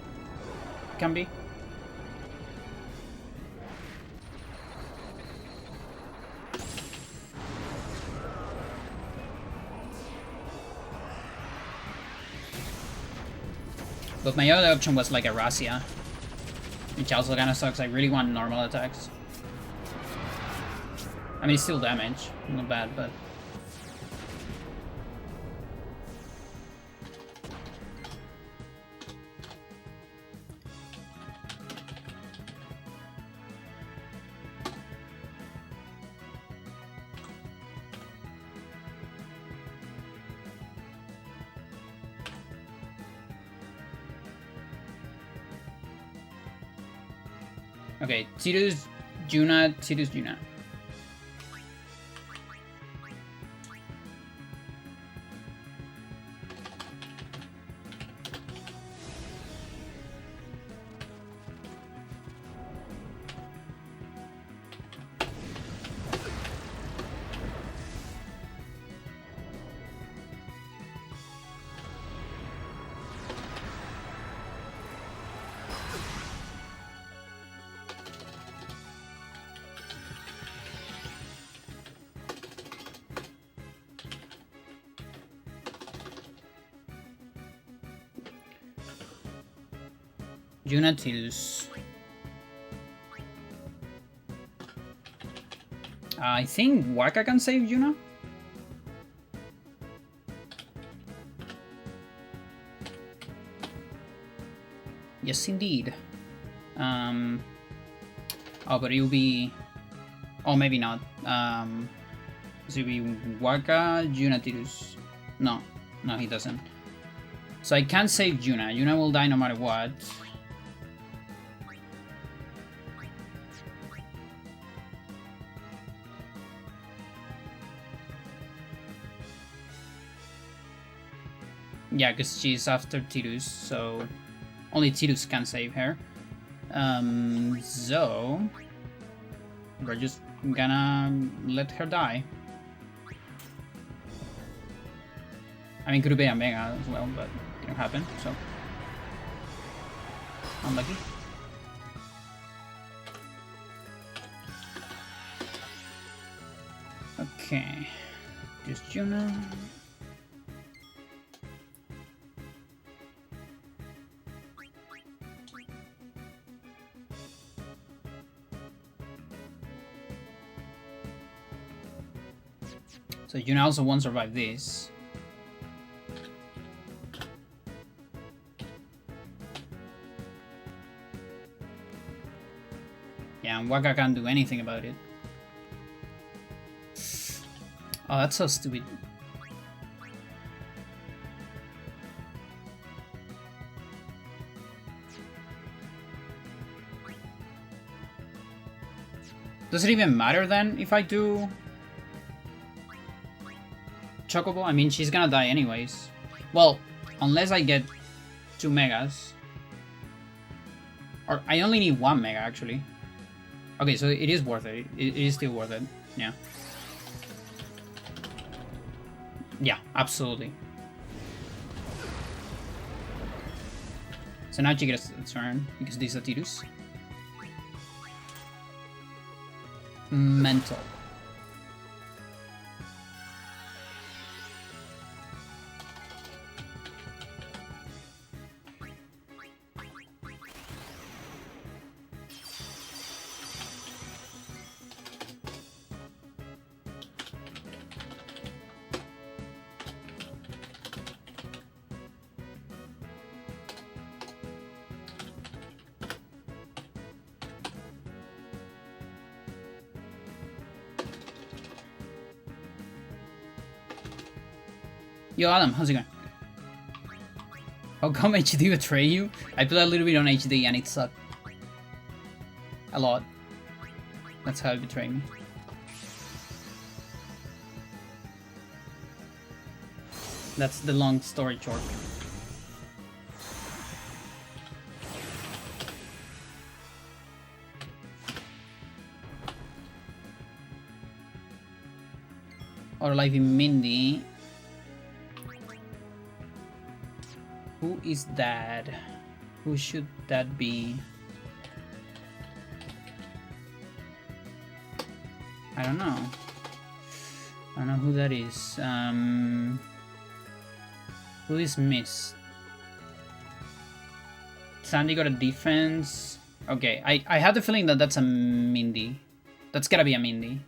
S1: Can be. But my other option was like a Rasia, which also kind of sucks. I really want normal attacks. I mean, it's still damage. Not bad, but... Okay, Tidus, Juna, Tidus, Juna. Juna, Tidus. I think Waka can save Juna. Yes, indeed. Oh, but it'll be... Oh, maybe not. So it'll be Waka, Juna, Tidus. No, he doesn't. So I can't save Juna. Juna will die no matter what. Yeah, because she's after Tidus, so only Tidus can save her. So we're just gonna let her die. I mean, could be a Mega as well, but it didn't happen, so unlucky. Okay, just Juna. So Juna also won't survive this. Yeah, and Waka can't do anything about it. Oh, that's so stupid. Does it even matter then if I do Chocobo? I mean, she's gonna die anyways. Well, unless I get 2 Megas. Or I only need 1 Mega, actually. Okay, so it is worth it. It is still worth it. Yeah. Yeah, absolutely. So now she gets a turn, because this is a Tidus. Mental. Yo, Adam, how's it going? How come HD betray you? I played a little bit on HD and it sucked. A lot. That's how it betrayed me. That's the long story short. Or life in Mindy. Who is that? Who should that be? I don't know. I don't know who that is. Who is Miss? Sandy got a defense. Okay, I have the feeling that that's a Mindy. That's gotta be a Mindy.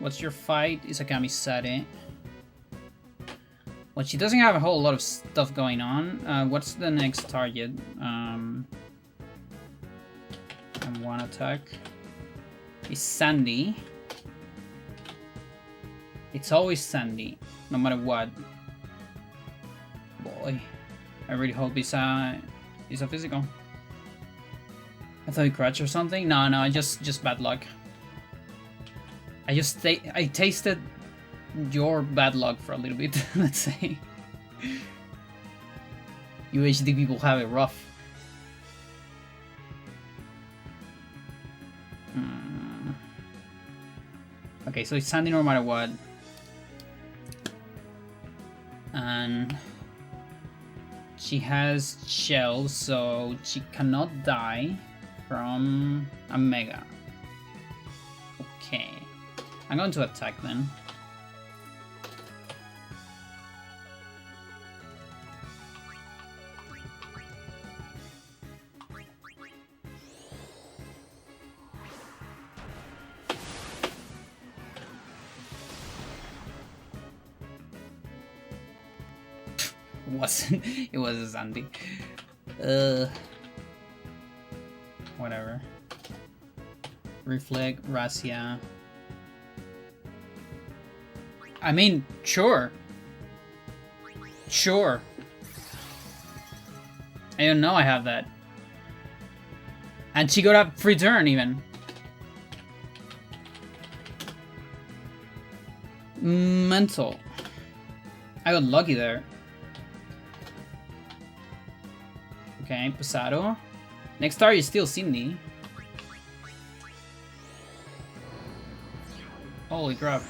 S1: What's your fight? Isakami Sade. Well, she doesn't have a whole lot of stuff going on. What's the next target? And one attack. Is Sandy. It's always Sandy, no matter what. Boy. I really hope it's a physical. I thought you crutch or something. No, just bad luck. I tasted your bad luck for a little bit. Let's say. UHD people have it rough. Okay, so it's Sandy no matter what. And she has shells, so she cannot die from a Mega. Okay. I'm going to attack then. It was a Sandy. Whatever. Reflect, Razzia. I mean, sure. Sure. I don't know I have that. And she got a free turn even. Mental. I got lucky there. Okay, Pasado. Next target is still Cindy. Holy crap.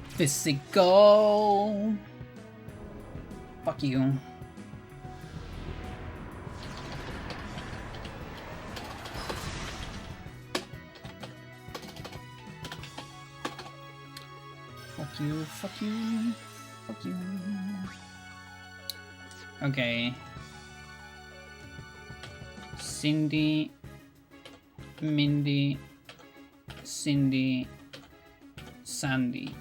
S1: Physical. Fuck you. Fuck you, fuck you, fuck you. Okay. Cindy, Mindy, Cindy, Sandy.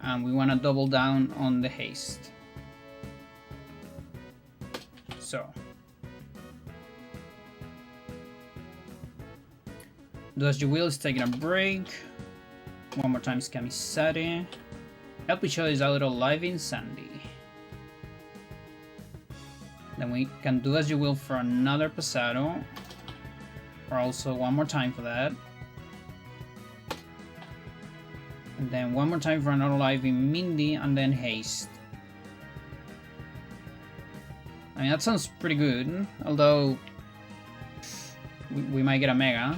S1: And we want to double down on the haste. So. Do as you will is taking a break. One more time, Scamisade. Help each other is a little live in Sandy. Then we can do as you will for another Pasado. Or also one more time for that. And then one more time for another live in Mindy and then haste. I mean, that sounds pretty good. Although we might get a Mega.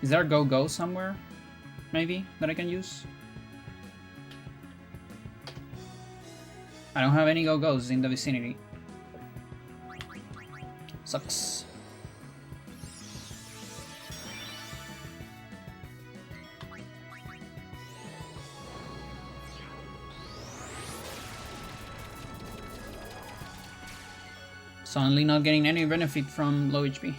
S1: Is there a go-go somewhere? Maybe that I can use? I don't have any go-go's in the vicinity. Sucks. Suddenly not getting any benefit from low HP.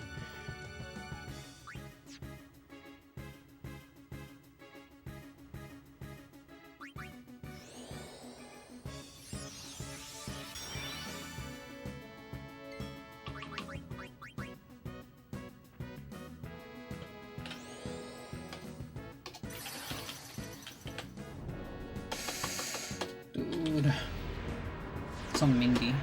S1: Dude. Some Mindy.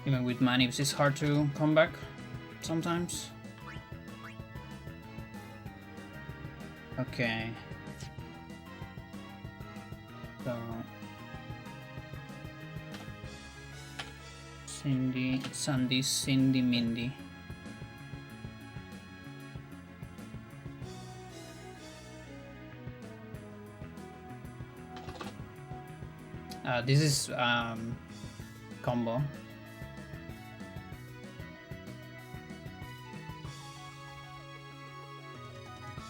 S1: Even with manips, it's hard to come back sometimes. Okay. So Cindy, Sandy, Cindy, Mindy. This is combo.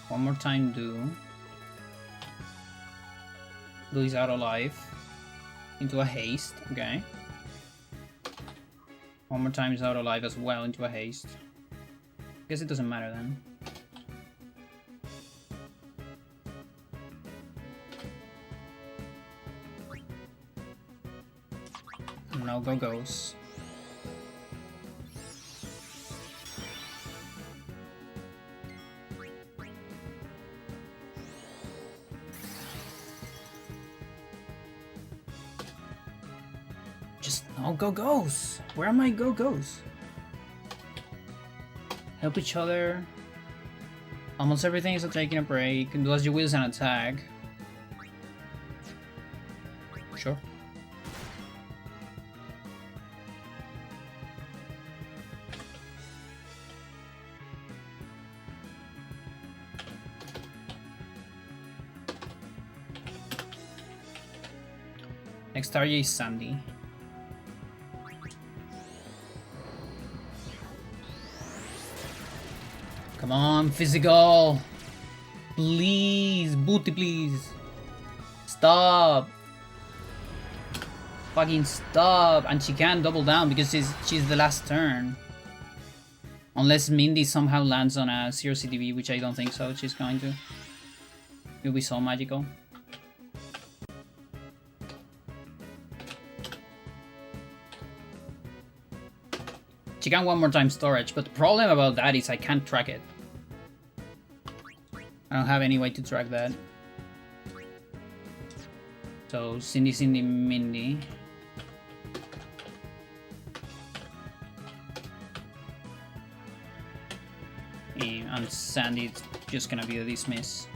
S1: One more time, do is out of life into a haste. Okay. One more time is out of life as well into a haste. Guess it doesn't matter then. No go-go's. Just no go-go's. Where are my go-go's? Help each other. Almost everything is taking a break. Do as you will and attack. Sure. Next target is Sandy. Come on, physical. Please, booty, please. Stop. Fucking stop. And she can't double down because she's the last turn. Unless Mindy somehow lands on a 0 CTV, which I don't think so. She's going to. It'll be so magical. She can one more time storage, but the problem about that is I can't track it. I don't have any way to track that. So, Cindy, Cindy, Mindy. And Sandy, it's just gonna be a dismiss.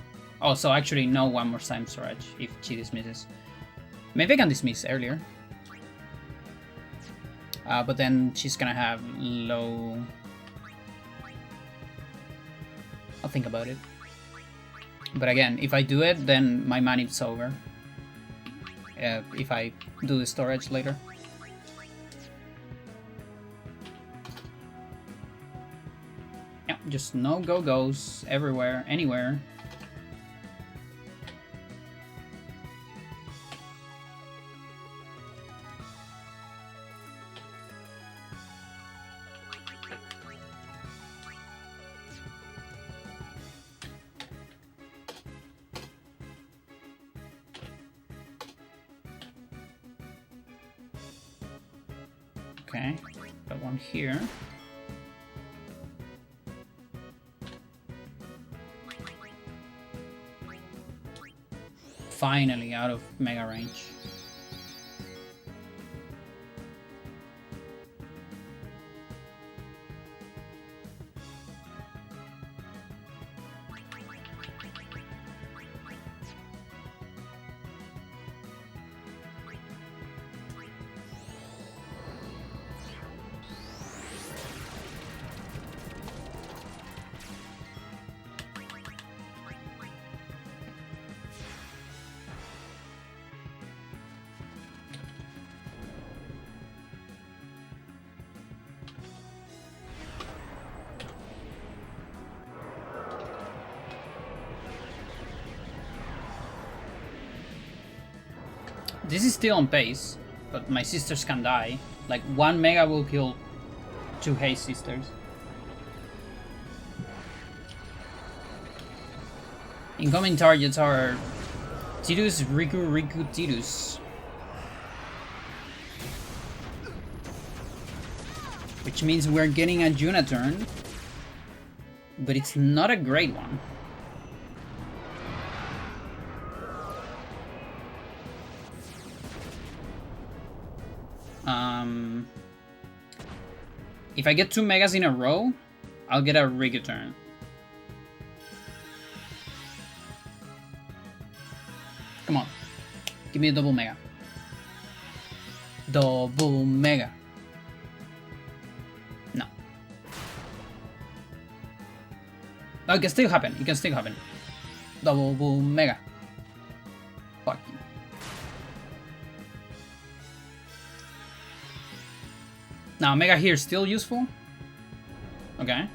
S1: Oh, so actually no one more time storage if she dismisses. Maybe I can dismiss earlier. But then she's gonna have low... I'll think about it. But again, if I do it, then my manips over. If I do the storage later. Yeah, just no go-go's everywhere, anywhere. Okay, got one here. Finally out of mega range. This is still on pace, but my sisters can die. Like, 1 mega will kill 2 haste sisters. Incoming targets are Tidus, Riku, Riku, Tidus. Which means we're getting a Juna turn, but it's not a great one. If I get 2 megas in a row, I'll get a Riku turn. Come on. Give me a double mega. Double mega. No. Oh, it can still happen. It can still happen. Double mega. Fuck you. Now, mega here is still useful. Okay.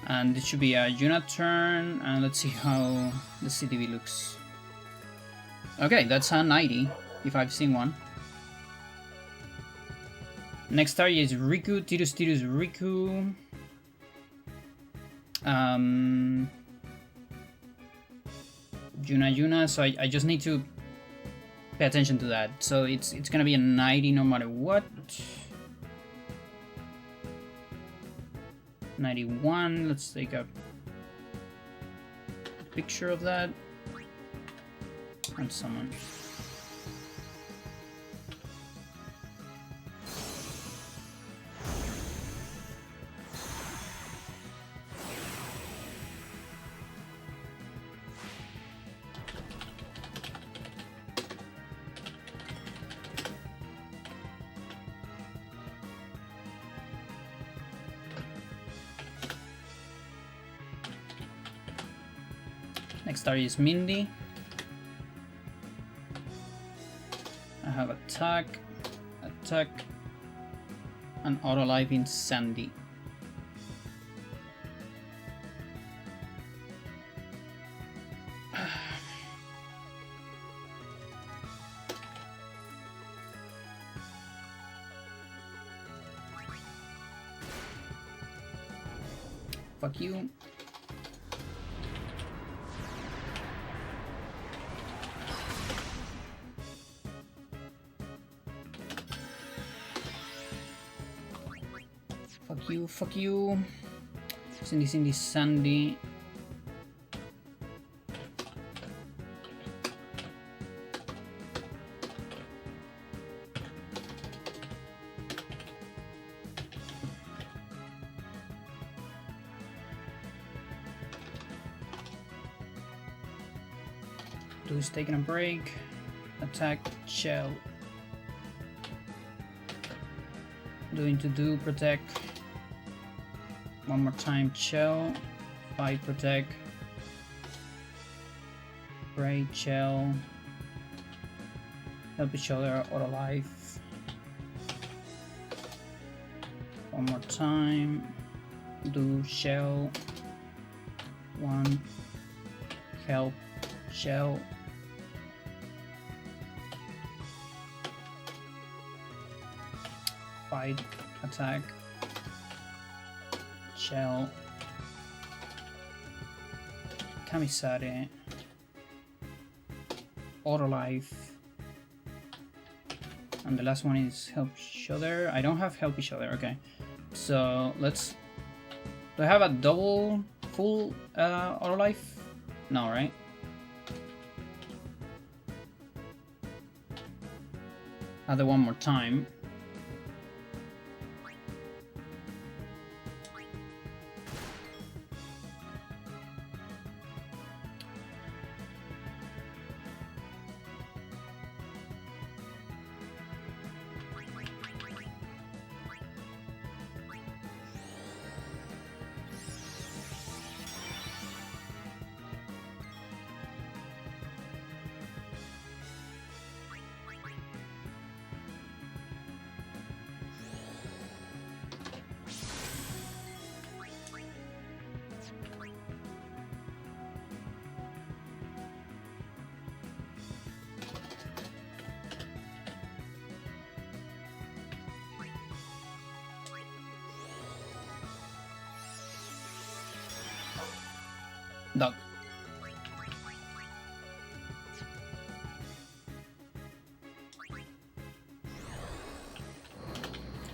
S1: And it should be a unit turn, and let's see how the CTV looks. Okay, that's a 90, if I've seen one. Next target is Riku, Tidus, Tidus, Riku. Juna, so I just need to pay attention to that. So it's gonna be a 90 no matter what. 91. Let's take a picture of that. And summon. Next target is Mindy. I have attack, and auto life in Sandy. Fuck you. Fuck you. Cindy, Sandy. Dude's taking a break. Attack, shell. Doing to do, protect. One more time, shell. Fight, protect. Break, shell. Help each other, auto life. One more time. Do shell. One. Help, shell. Fight, attack. Shell. Kamisare. Auto life. And the last one is help each other. I don't have help each other, okay. So let's... Do I have a double full auto life? No, right? I'll do one more time. Dog.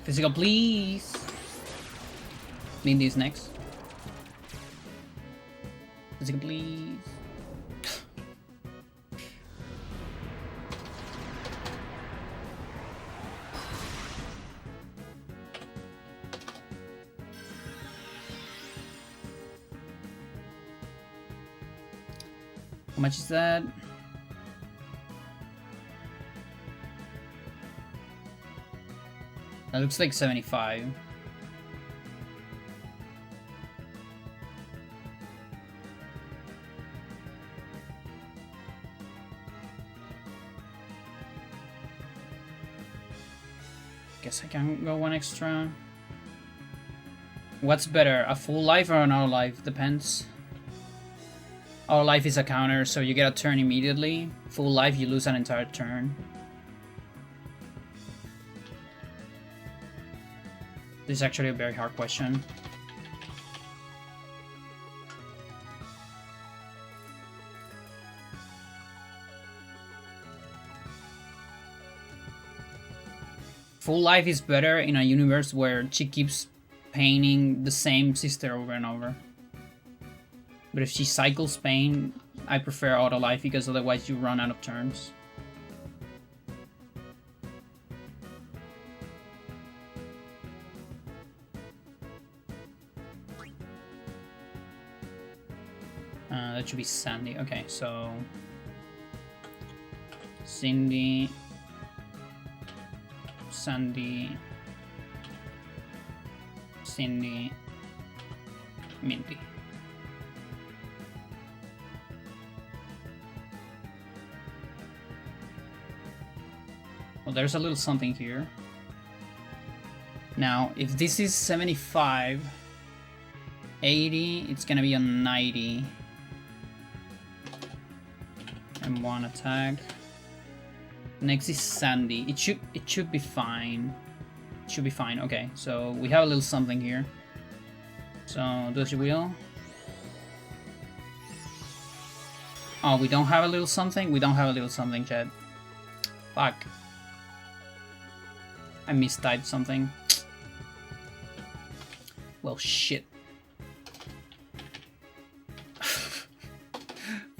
S1: Physical, please. Need these next. Physical, please. How much is that? That looks like 75. Guess I can go one extra. What's better, a full life or an auto life? Depends. Auto life is a counter, so you get a turn immediately. Full life, you lose an entire turn. This is actually a very hard question. Full life is better in a universe where she keeps painting the same sister over and over. But if she cycles pain, I prefer auto life because otherwise you run out of turns. That should be Sandy. Okay, so Cindy, Sandy, Cindy, Mindy. Well, there's a little something here. Now, if this is 75, 80, it's gonna be a 90. And one attack. Next is Sandy. It should be fine. It should be fine. Okay, so we have a little something here. So do as you will. Oh, we don't have a little something? We don't have a little something, chat. Fuck. I mistyped something. Well, shit.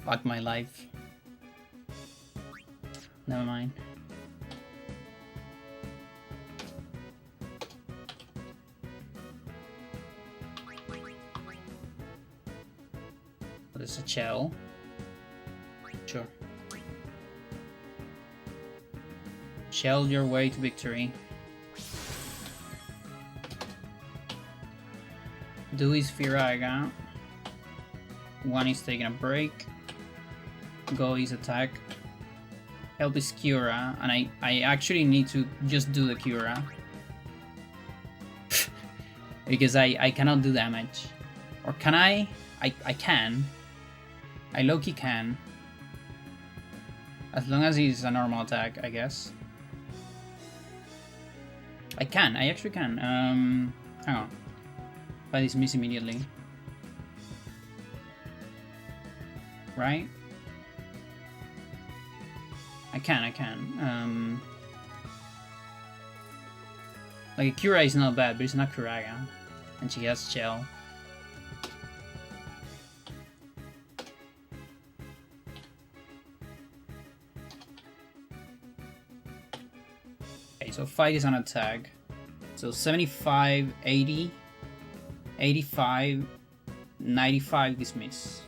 S1: Fuck my life. Never mind. What is a shell? Sure. Shell your way to victory. Do is Firaga. One is taking a break. Go is attack. Help is Cura, and I actually need to just do the Cura. Because I cannot do damage. Or can I? I can. I low-key can. As long as it's a normal attack, I guess. I can, I actually can. Hang on. If I dismiss immediately. Right? I can. Like, Cura is not bad, but it's not Kuraga. And she has Shell. Okay, so fight is on attack. So 75, 80, 85, 95 dismiss.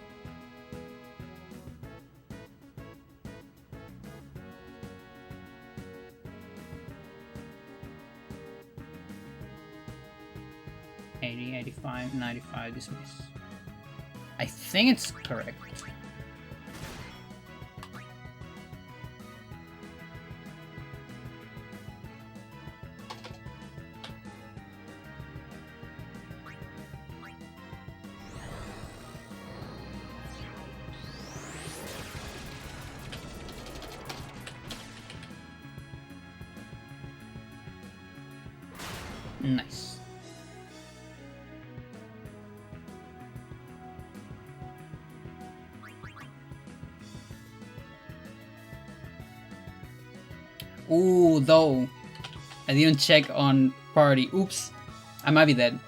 S1: $80, $85, $95 dismiss. I think it's correct. Nice. Ooh, though. I didn't check on party. Oops. I might be dead.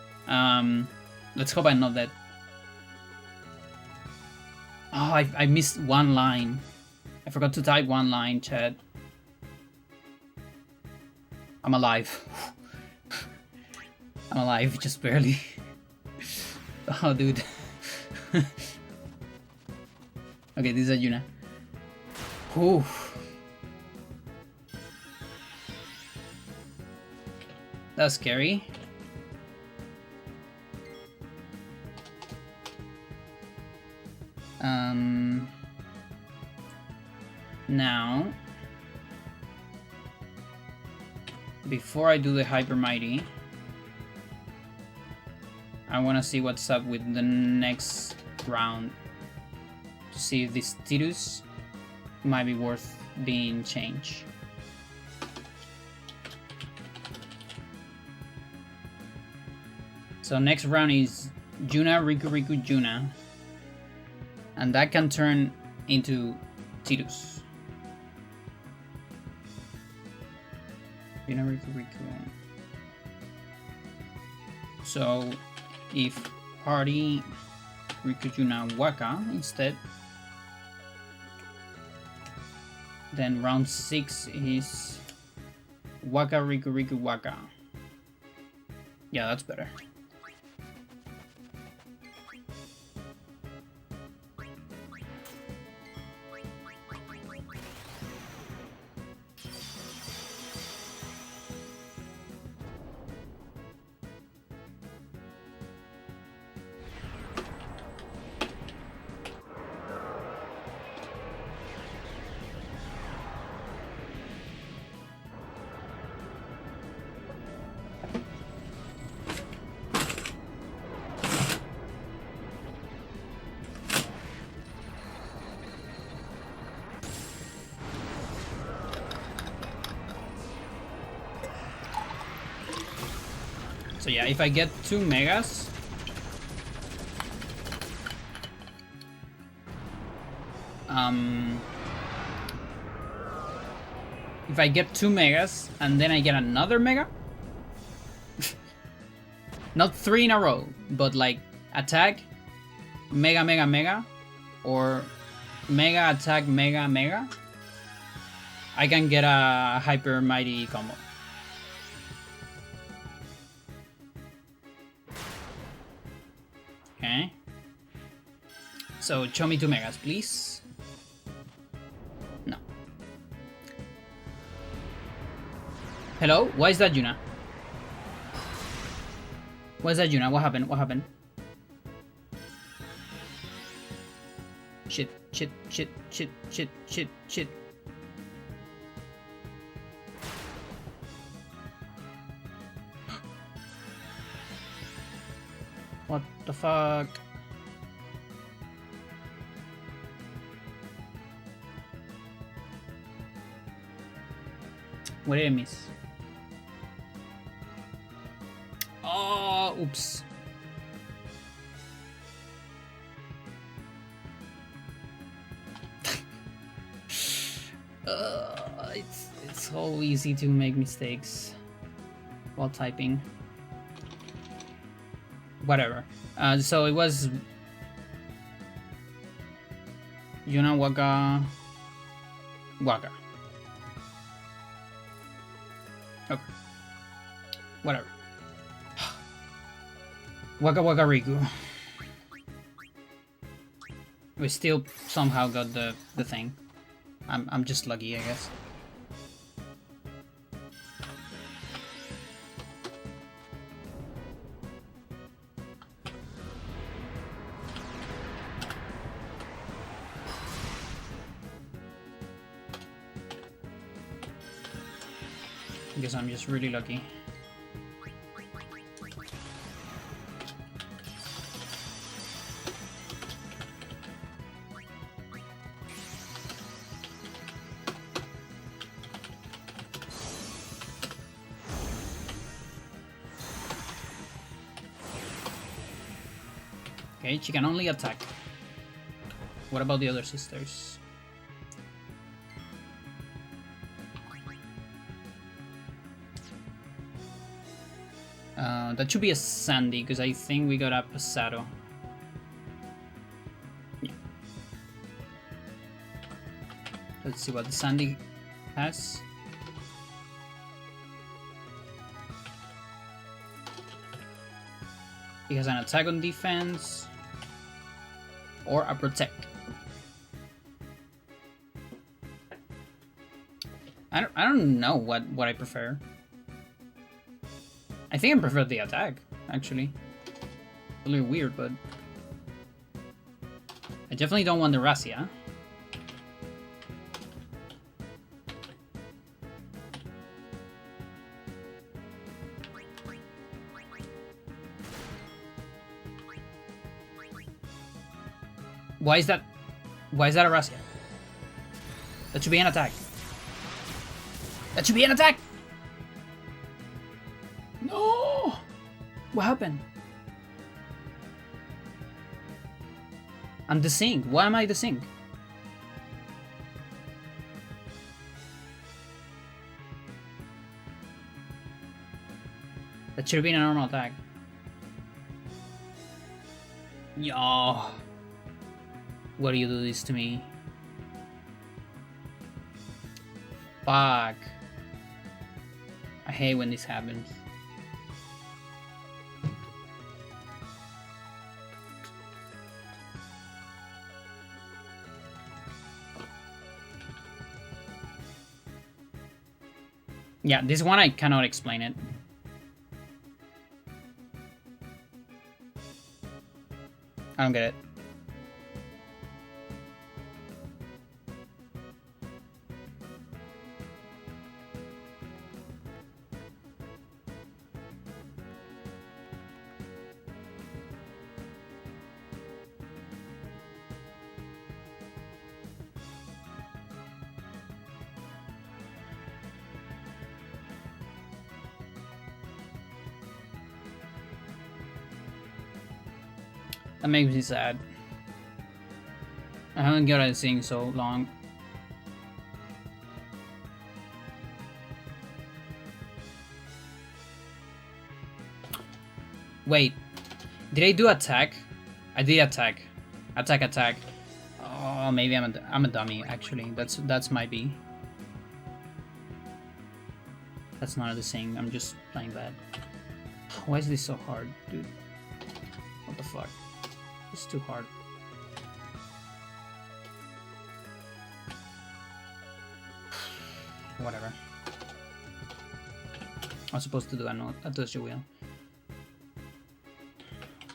S1: Let's hope I'm not dead. Oh, I missed one line. I forgot to type one line, chat. I'm alive. I'm alive, just barely. Oh, dude. Okay, this is Yuna. Ooh. That's scary. Now, before I do the Hyper Mighty, I want to see what's up with the next round to see if this Tidus might be worth being changed. So next round is Juna, Riku, Riku, Juna. And that can turn into Tidus. Juna, Riku, Riku. So if party Rikujuna Waka instead, then round 6 is Waka Riku Riku Waka. Yeah, that's better. So yeah, if I get 2 megas, if I get 2 megas and then I get another mega, not 3 in a row, but like attack, mega mega mega, or mega attack mega mega, I can get a hyper mighty combo. Okay. So show me 2 megas, please. No. Hello? Why is that Yuna? Why is that Yuna? What happened? What happened? Shit, shit, shit, shit, shit, shit, shit. What the fuck? What did I miss? Oh, oops. It's so easy to make mistakes while typing. Whatever. So it was Yuna Waka Waka. Okay. Whatever. Waka Waka Riku. We still somehow got the thing. I'm just lucky, I guess. I guess I'm just really lucky. Okay, she can only attack. What about the other sisters? That should be a Sandy, because I think we got a Pasado. Yeah. Let's see what the Sandy has. He has an attack on defense or a protect. I don't know what I prefer. I think I prefer the attack, actually. A little weird, but I definitely don't want the Razzia. Why is that a Razzia? That should be an attack. That should be an attack! No! What happened? I'm the Sing. Why am I the Sing? That should have been a normal attack. Yo. What do you do this to me? Fuck. I hate when this happens. Yeah, this one I cannot explain it. I don't get it. That makes me sad. I haven't got it sing so long. Wait, did I do attack? I did attack. Attack. Oh, maybe I'm a dummy. Actually, that's might be. That's not the thing. I'm just playing bad. Why is this so hard, dude? What the fuck? It's too hard. Whatever. I was supposed to do a touch wheel.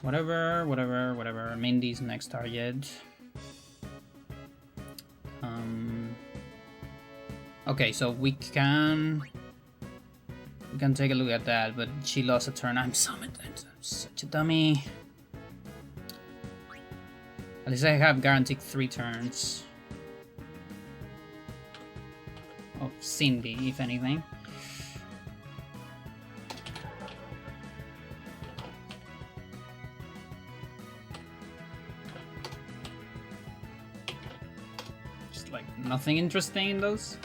S1: Whatever. Mindy's next target. Okay, so we can take a look at that, but she lost a turn. I'm such a dummy. At least I have guaranteed 3 turns of Cindy, if anything. Just like nothing interesting in those.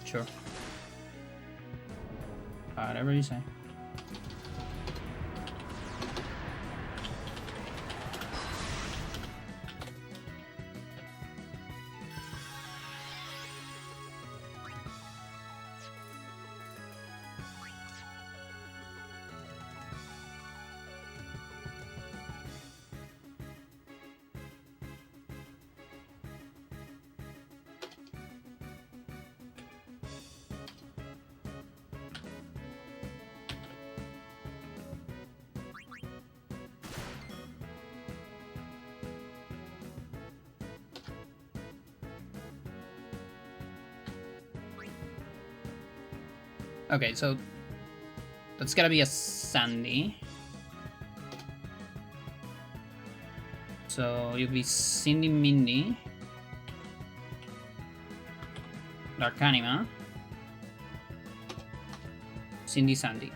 S1: Sure. Whatever you say. Okay, so that's gotta be a Sandy. So you'll be Cindy Mindy. Darkanima. Cindy Sandy.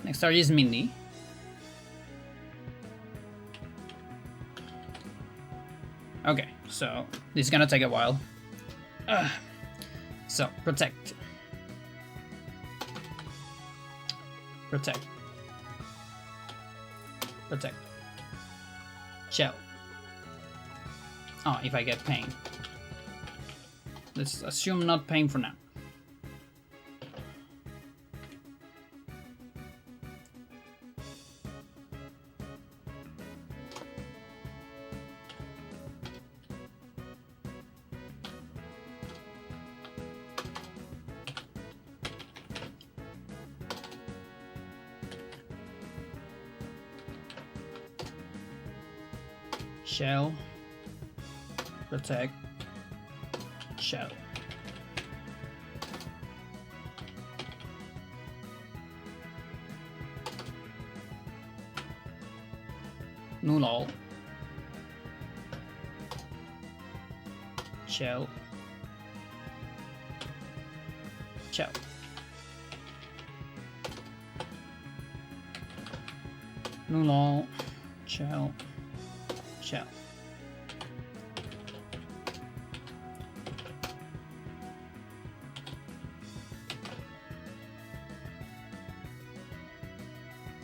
S1: Next target is Mindy. Okay, so this is gonna take a while. So, protect. Protect. Protect. Shell. Oh, if I get pain. Let's assume not pain for now. Shell. Protect. Shell. Null all. Shell. Shell. Null. Shell. Shell.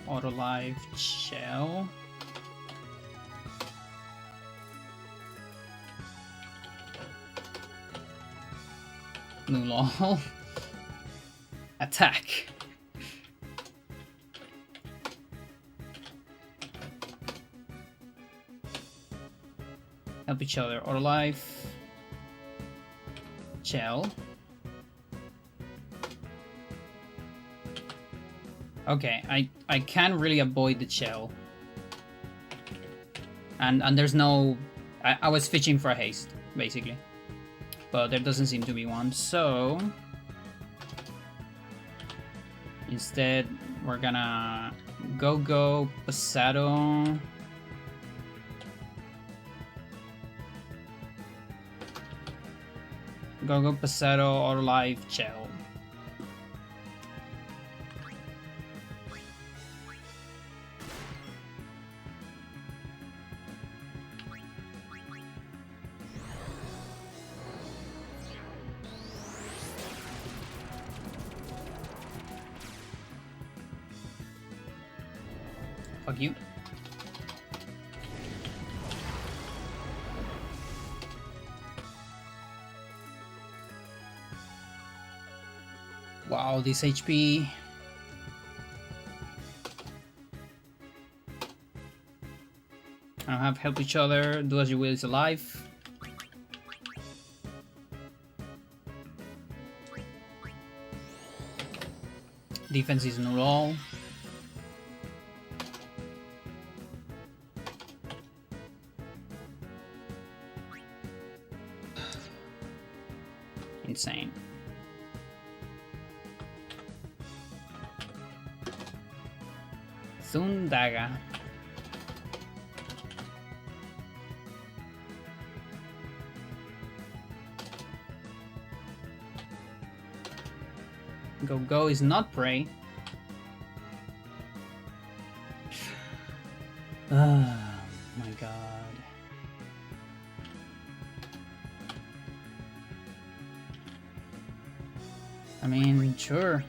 S1: Auto live shell. Null. Attack. Help each other. Auto life. Shell. Okay, I can't really avoid the shell. And there's no... I was fishing for a haste, basically. But there doesn't seem to be one, so... Instead, we're gonna... Go, Pasado... Go, Pasado, Auto Life, Shell. Fuck you. Wow, this HP. I don't have help each other. Do as you will is alive. Defense is null. Insane. Zundaga. Go is not prey. Oh my god. I mean, sure.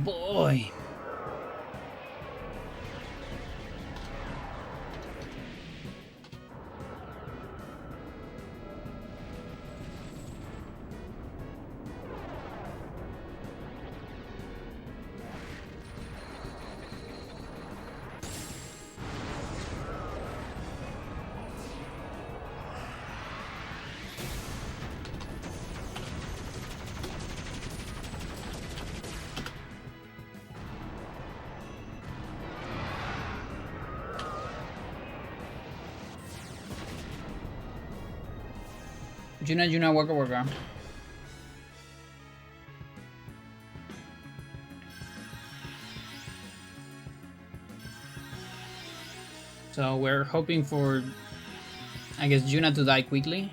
S1: Boy. Juna, waka. So we're hoping for, I guess, Juna to die quickly.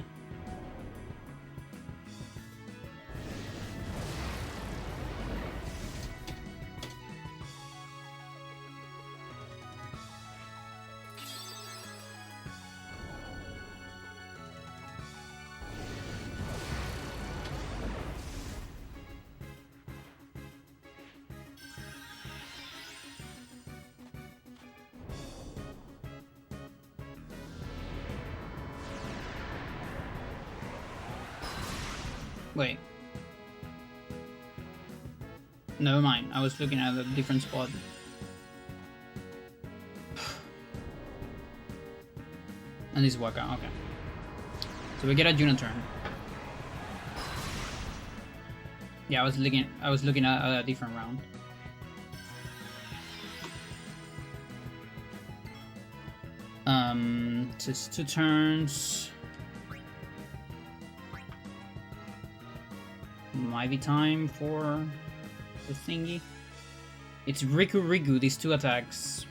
S1: Wait. Never mind, I was looking at a different spot. And this is Waka, okay. So we get a Juna turn. Yeah, I was looking at a different round. Just 2 turns. Might be time for the thingy. It's Riku Riku, these 2 attacks.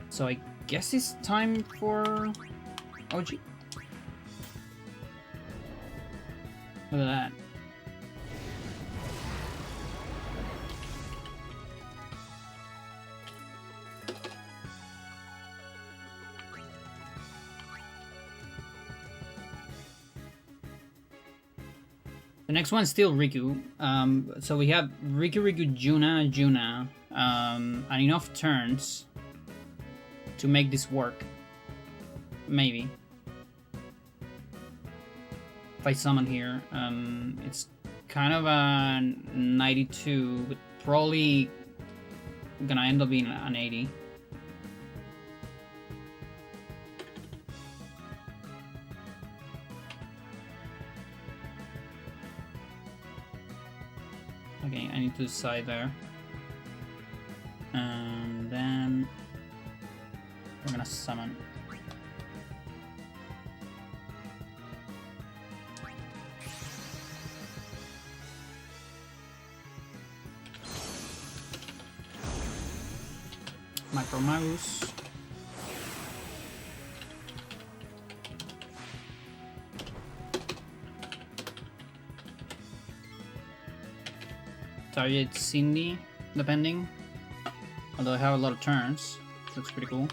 S1: So I guess it's time for OG. Look at that. The next one's still Riku. So we have Riku Riku Juna Juna, and enough turns to make this work. Maybe. If I summon here, it's kind of a 92, but probably gonna end up being an 80. Okay, I need to decide there. And then we're gonna summon. Micro Mouse. Target Cindy, depending. Although I have a lot of turns. Looks pretty cool.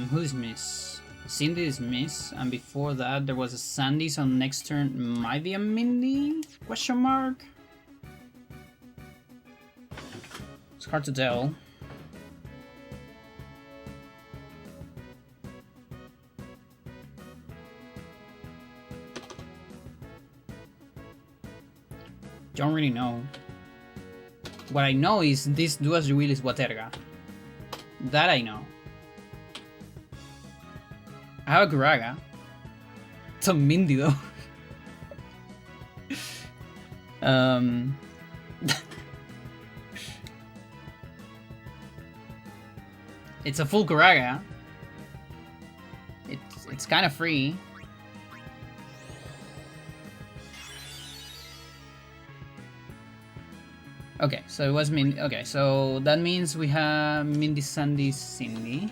S1: Who's Miss? Cindy is Miss, and before that there was a Sandy, so next turn might be a Mindy? Question mark? It's hard to tell. Don't really know. What I know is this Duas Jubil is Waterga. That I know. I have a Guraga. It's a Mindy though. It's a full Guraga. It's kind of free. Okay, so it was Mindy. Okay, so that means we have Mindy, Sandy, Cindy.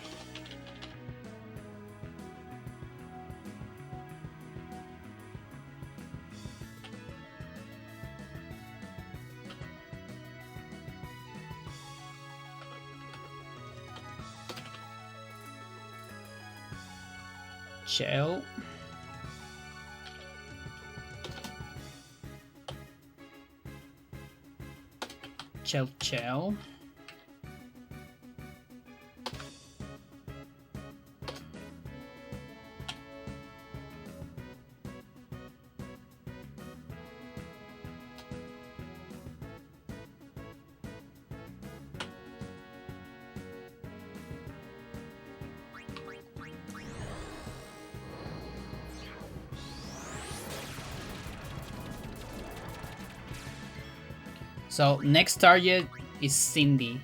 S1: Chell. Chell. So next target is Cindy.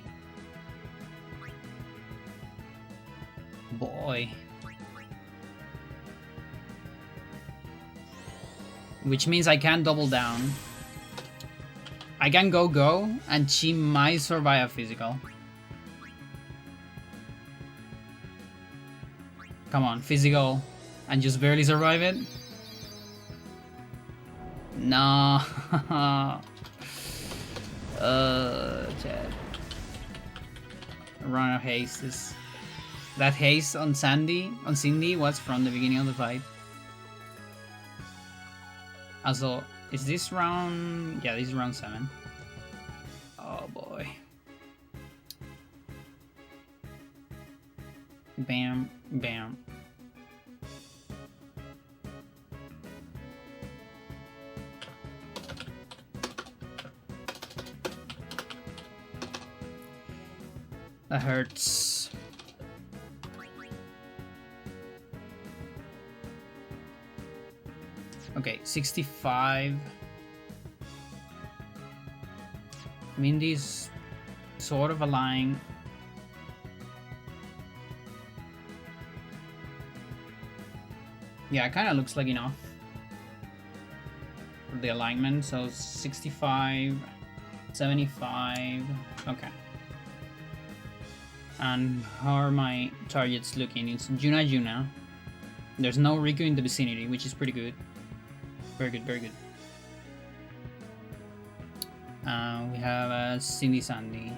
S1: Boy. Which means I can't double down. I can go, and she might survive a physical. Come on, physical, and just barely survive it? No. Chad. Run of haste is... That haste on Cindy was from the beginning of the fight. Also, is this round... Yeah, this is round 7. Oh boy. Bam, bam. That hurts. Okay, 65. Mindy's sort of aligned. Yeah, it kind of looks like enough for the alignment. So 65, 75. Okay. And how are my targets looking? It's Juna Juna. There's no Riku in the vicinity, which is pretty good. Very good, very good. We have Cindy Sandy.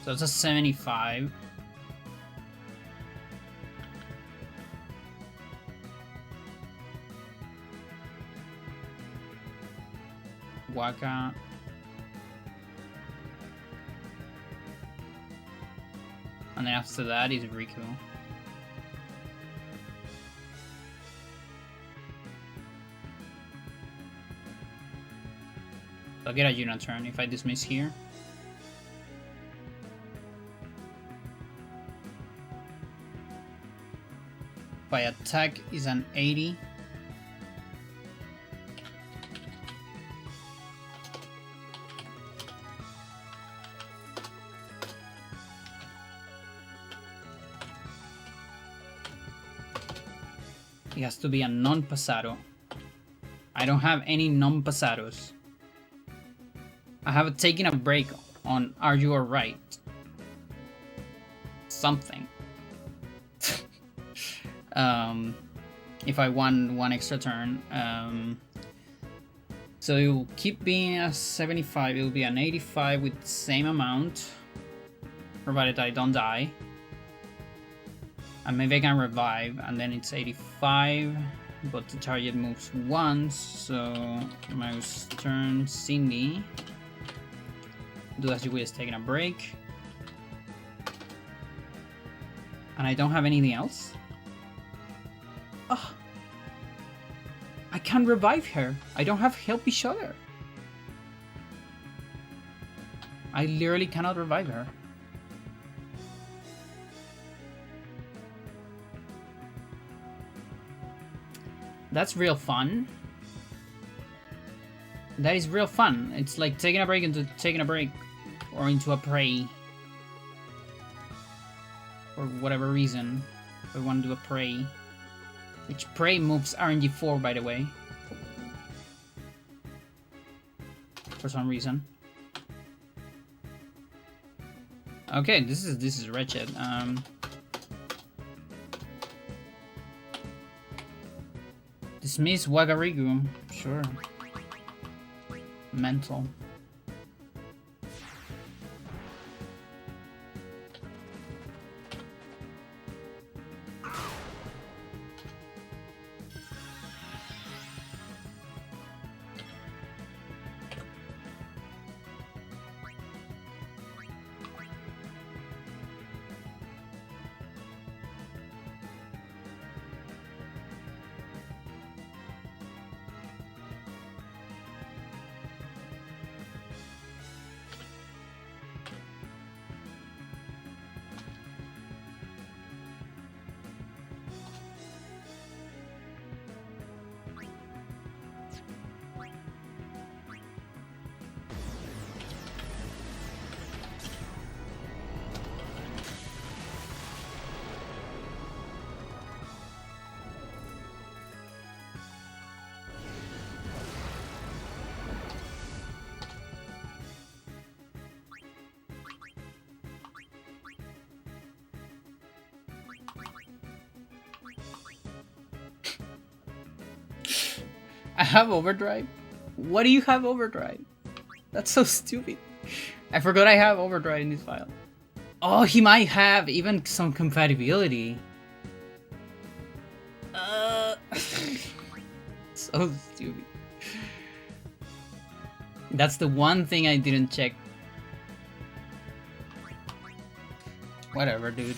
S1: So it's a 75. Waka. And then after that is Riku. I'll get a Yuna turn if I dismiss here. My attack is an 80. It has to be a non-pasado. I don't have any non-pasados. I have taken a break on Are You Alright? Something. If I won one extra turn. So it will keep being a 75. It will be an 85 with the same amount, provided I don't die. And maybe I can revive, and then it's 85, but the target moves once, so mouse turn Cindy. Do as you wish, taking a break. And I don't have anything else? Oh, I can't revive her. I don't have help each other. I literally cannot revive her. That's real fun. That is real fun. It's like taking a break into taking a break, or into a prey. For whatever reason, if I want to do a prey. Which prey moves RNG4, by the way. For some reason. Okay, this is wretched. Dismiss Wagarigu. Sure. Mental. I have overdrive? What do you have overdrive? That's so stupid. I forgot I have overdrive in this file. Oh, he might have even some compatibility. So stupid. That's the one thing I didn't check. Whatever, dude.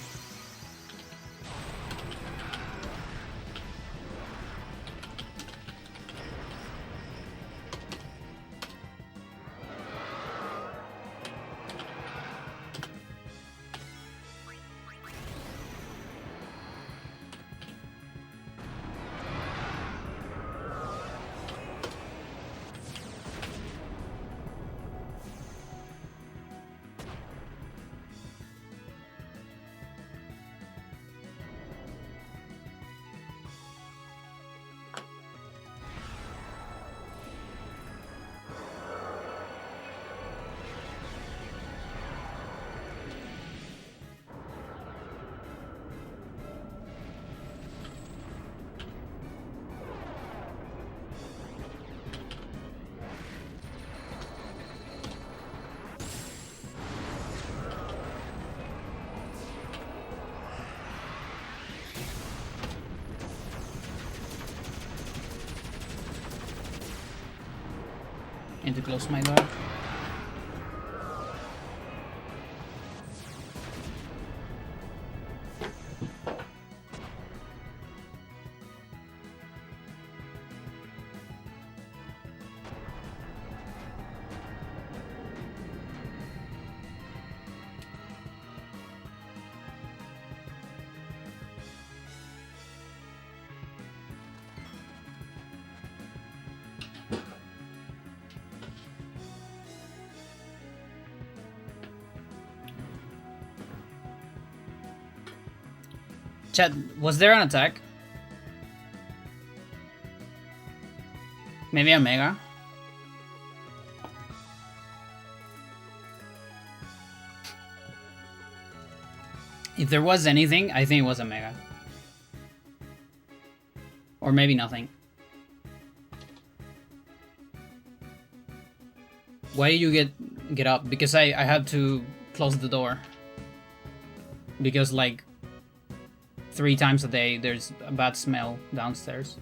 S1: Need to close my door. Chat, was there an attack? Maybe a mega? If there was anything, I think it was a mega. Or maybe nothing. Why did you get up? Because I had to close the door. Because like 3 times a day there's a bad smell downstairs.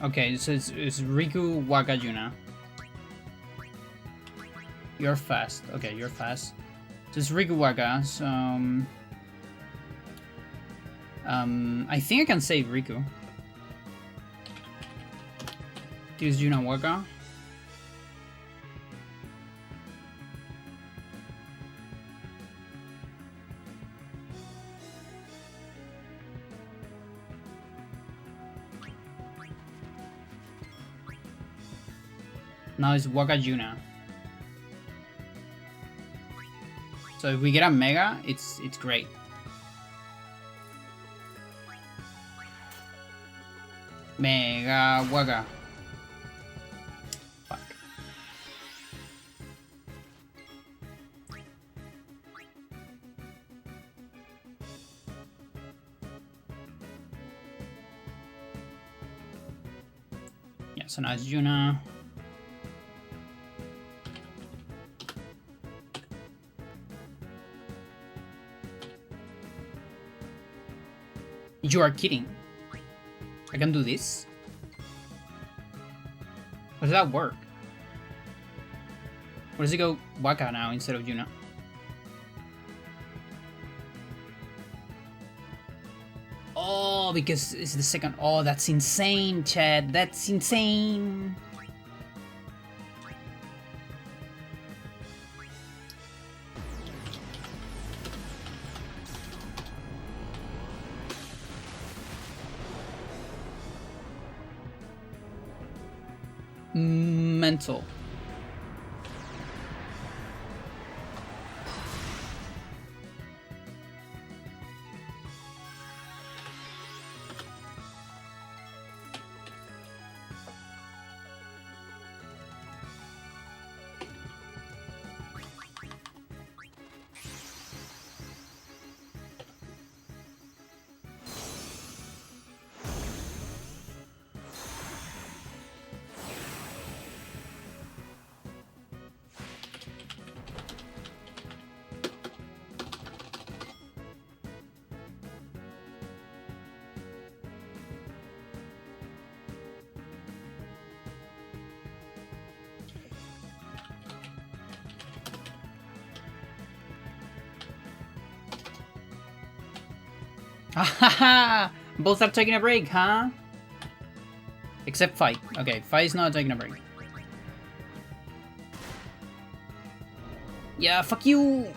S1: Okay, so it's Riku Wakajuna. You're fast. Okay, you're fast. So it's Riku Waka, so I think I can save Riku. Use Yuna Waka. Now it's Wakajuna. So if we get a mega, it's great. Mega Waka. Fuck. Yeah, so now it's Yuna. You are kidding. I can do this? How does that work? Or does it go Waka now instead of Yuna? Oh, because it's the second. Oh, that's insane, Chad. That's insane. Mental. Both are taking a break, huh? Except Fight. Okay, Fight is not taking a break. Yeah, fuck you!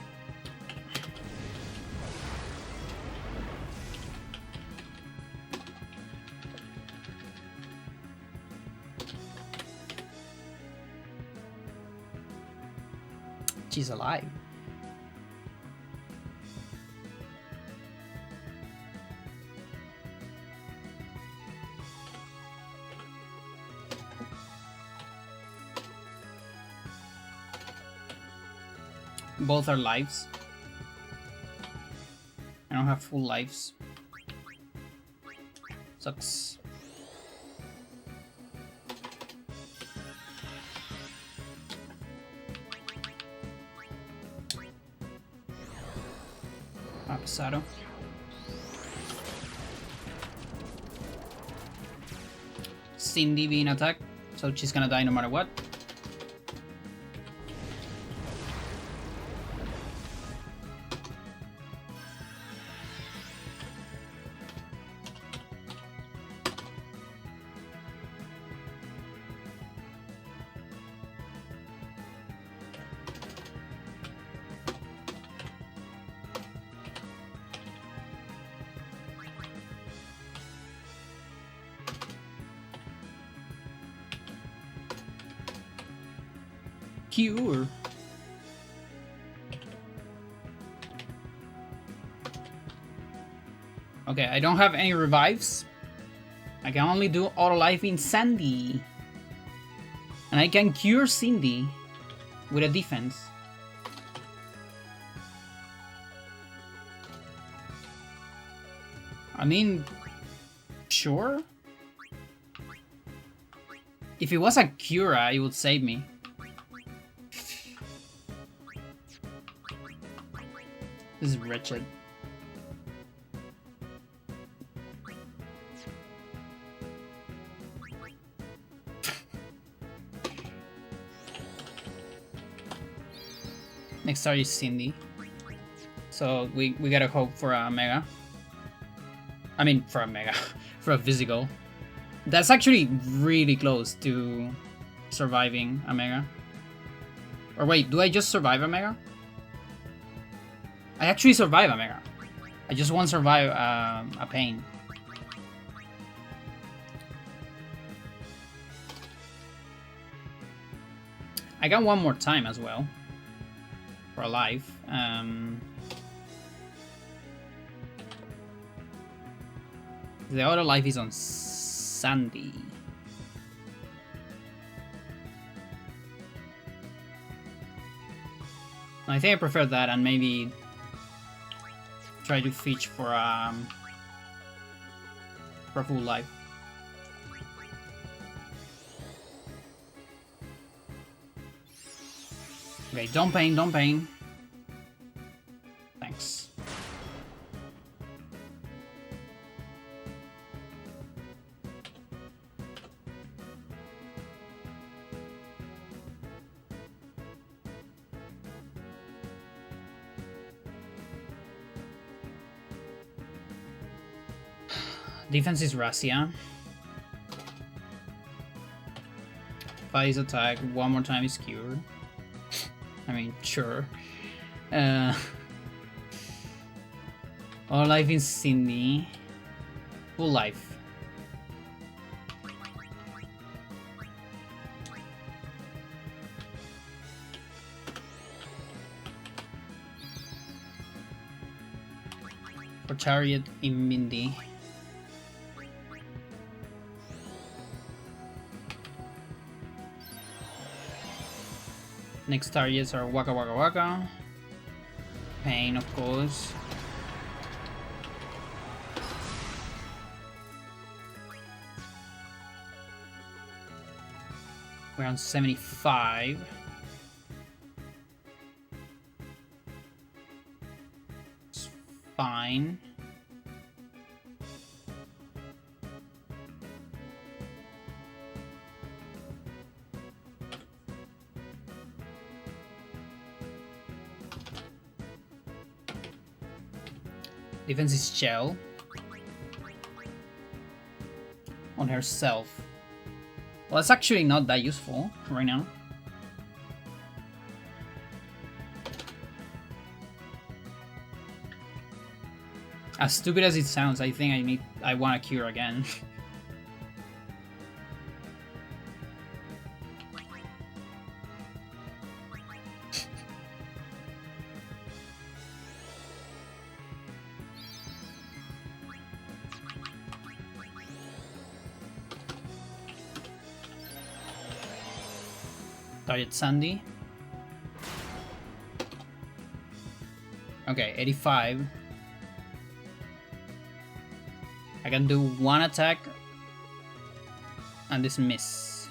S1: She's alive. Both are lives. I don't have full lives. Sucks. Pesado. Cindy being attacked, so she's gonna die no matter what. Cure. Okay, I don't have any revives. I can only do auto life in Sandy. And I can cure Cindy with a defense. I mean, sure. If it was a Cura, it would save me. This is wretched. Next star is Cindy. So we gotta hope for a Mega. I mean, for a Mega. For a Physical. That's actually really close to surviving a Mega. Or wait, do I just survive a Mega? I actually survive a Mega. I just won't survive a Pain. I got one more time as well. For a life. The other life is on Sandy. I think I prefer that and maybe try to fish for full life. Okay, don't pain, don't pain. Thanks. Defense is Rasia. Fight is attack. One more time is cured. I mean, sure. All life is Cindy. Full life. For Chariot in Mindy. Next targets are Waka Waka Waka. Pain, of course. We're on 75. It's fine. Defense is Shell. herself. Well, it's actually not that useful right now. As stupid as it sounds, I think I want a cure again. Target Sandy. Okay, 85. I can do one attack and dismiss.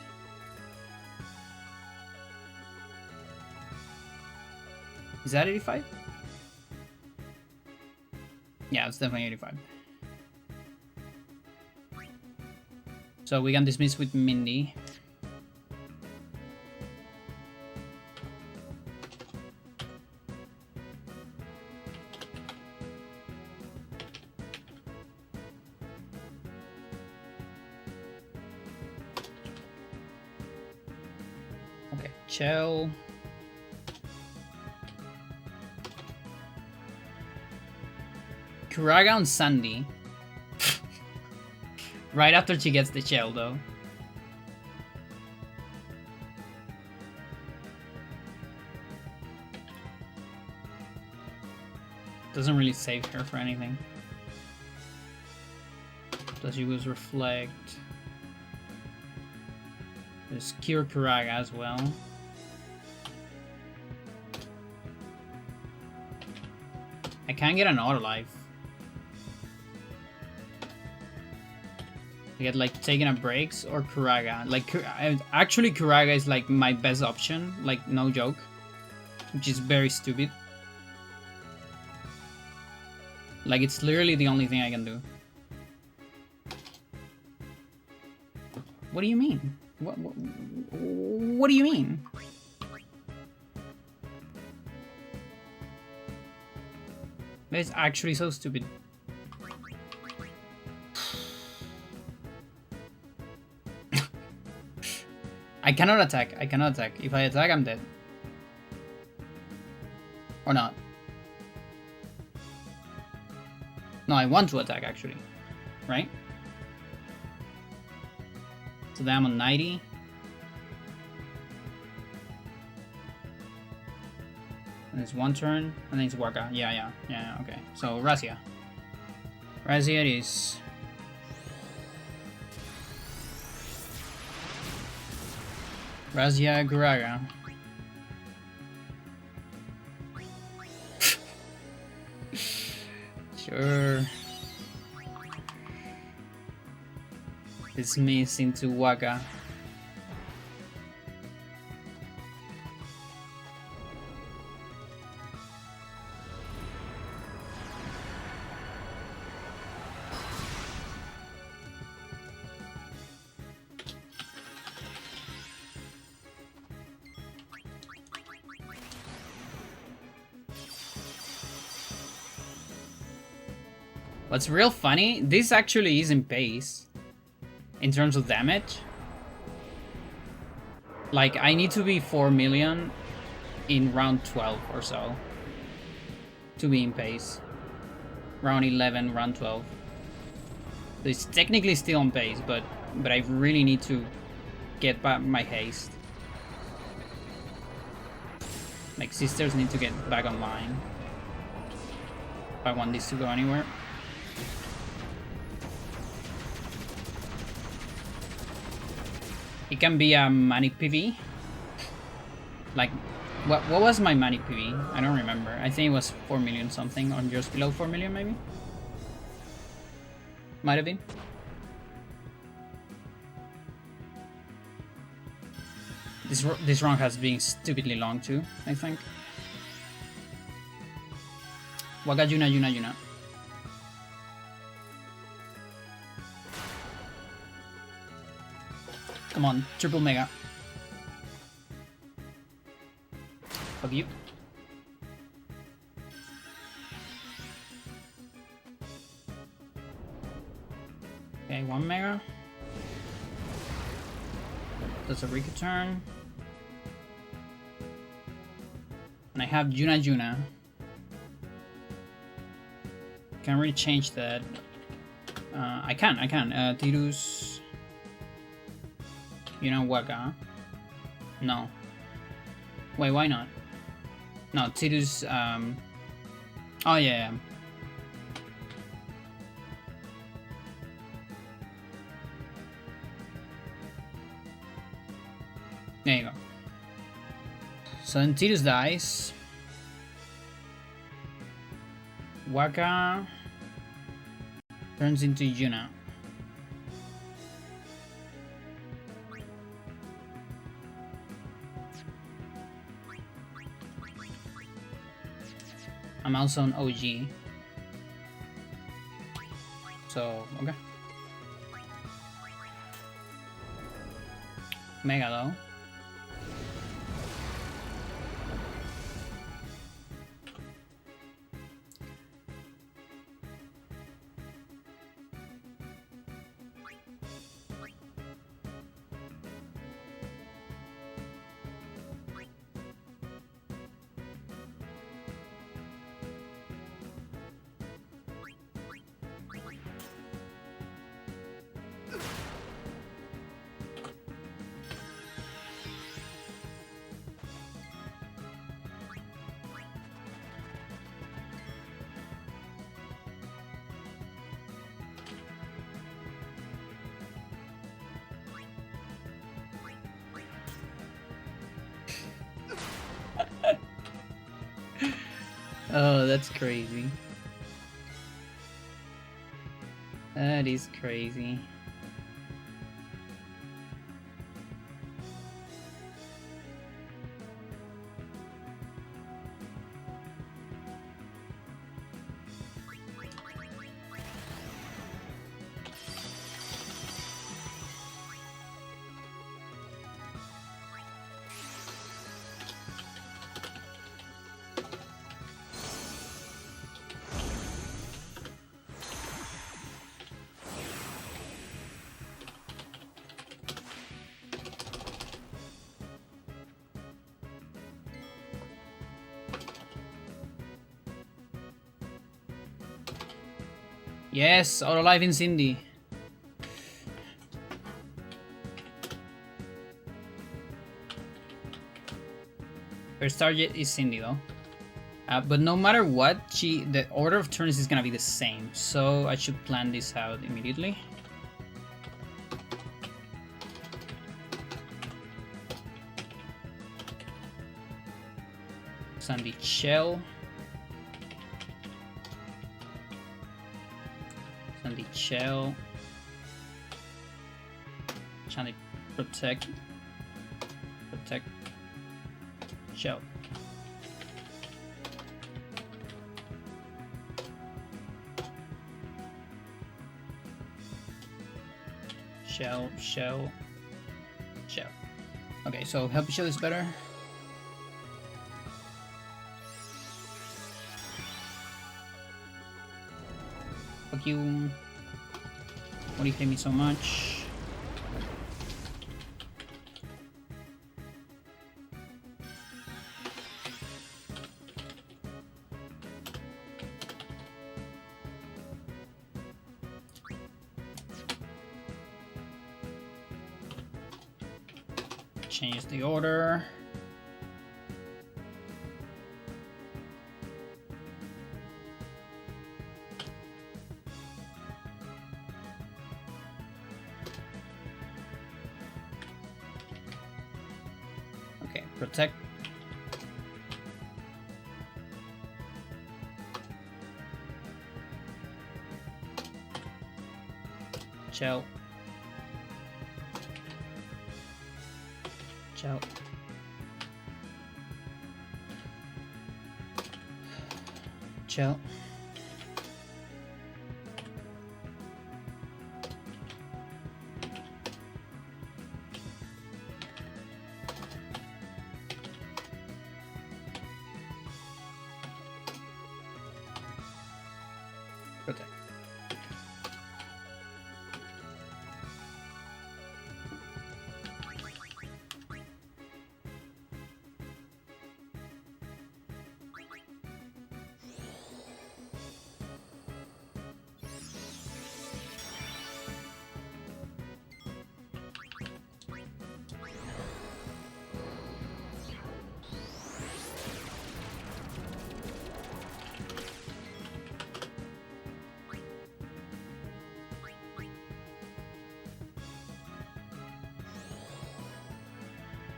S1: Is that 85? Yeah, it's definitely 85. So we can dismiss with Mindy. Okay, Chell. Kuraga on Sandy. Right after she gets the shell, though. Doesn't really save her for anything. Does she use Reflect? There's Cure Kuraga as well. I can't get an auto life. I get like taking a breaks or Kuraga. Like actually Kuraga is like my best option, like no joke, which is very stupid. Like it's literally the only thing I can do. What do you mean? What do you mean? That is actually so stupid. I cannot attack. I cannot attack. If I attack, I'm dead. Or not. No, I want to attack, actually. Right? So then I'm on 90. And it's one turn, and then it's Waka. Yeah, okay. So, Razia. Razia it is. Razia Kuraga. Sure. Dismiss into Waka. What's real funny, this actually is in pace in terms of damage. Like, I need to be 4 million in round 12 or so to be in pace. Round 11, round 12. So it's technically still on pace, but I really need to get back my haste. Like, sisters need to get back online if I want this to go anywhere. It can be a Mani PV. Like, what was my Mani PV? I don't remember. I think it was 4 million something, or just below 4 million maybe? Might have been. This run has been stupidly long too, I think. Waka Yuna. Come on, triple mega. Fuck you. Okay, 1 mega. That's a Riku turn. And I have Juna Juna. Can't really change that. I can. Tirus. You know Waka. No. Wait, why not? No, Tirus. Oh yeah. There you go. So then Tirus dies. Waka turns into Yuna. I'm also an OG. So, okay. Mega though. Oh, that's crazy. That is crazy. Yes, Auto Life in Cindy. First target is Cindy though. But no matter what, the order of turns is gonna be the same, so I should plan this out immediately. Sandy Shell. Sandy Shell. Sandy Protect. Protect. Shell. Shell, shell, shell. Okay, so help me show this better. Fuck you. Why do you hate me so much? Change the order. Okay, protect. Chill. Ciao. Ciao. Protect.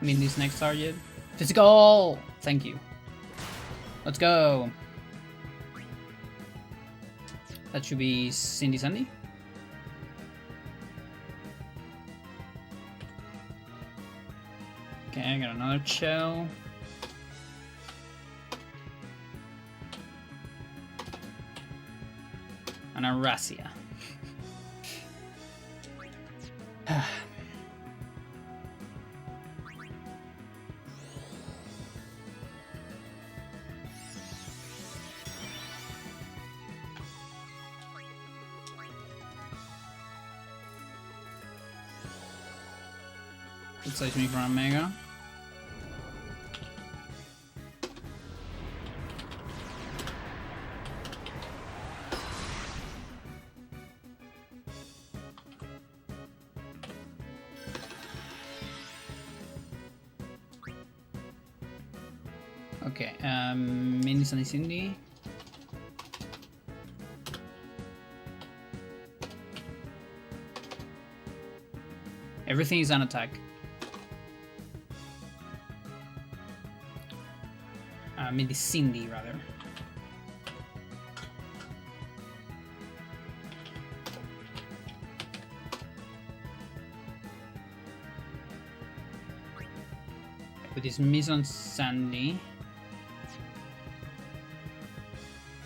S1: mean this next target. Physical! Thank you. Let's go. That should be Cindy Sandy. Okay, I got another shell. And a Razzia. It saves me from a Mega. Okay, Mini Sunny Cindy. Everything is on attack. Mini Cindy, rather. With this miss on Sandy.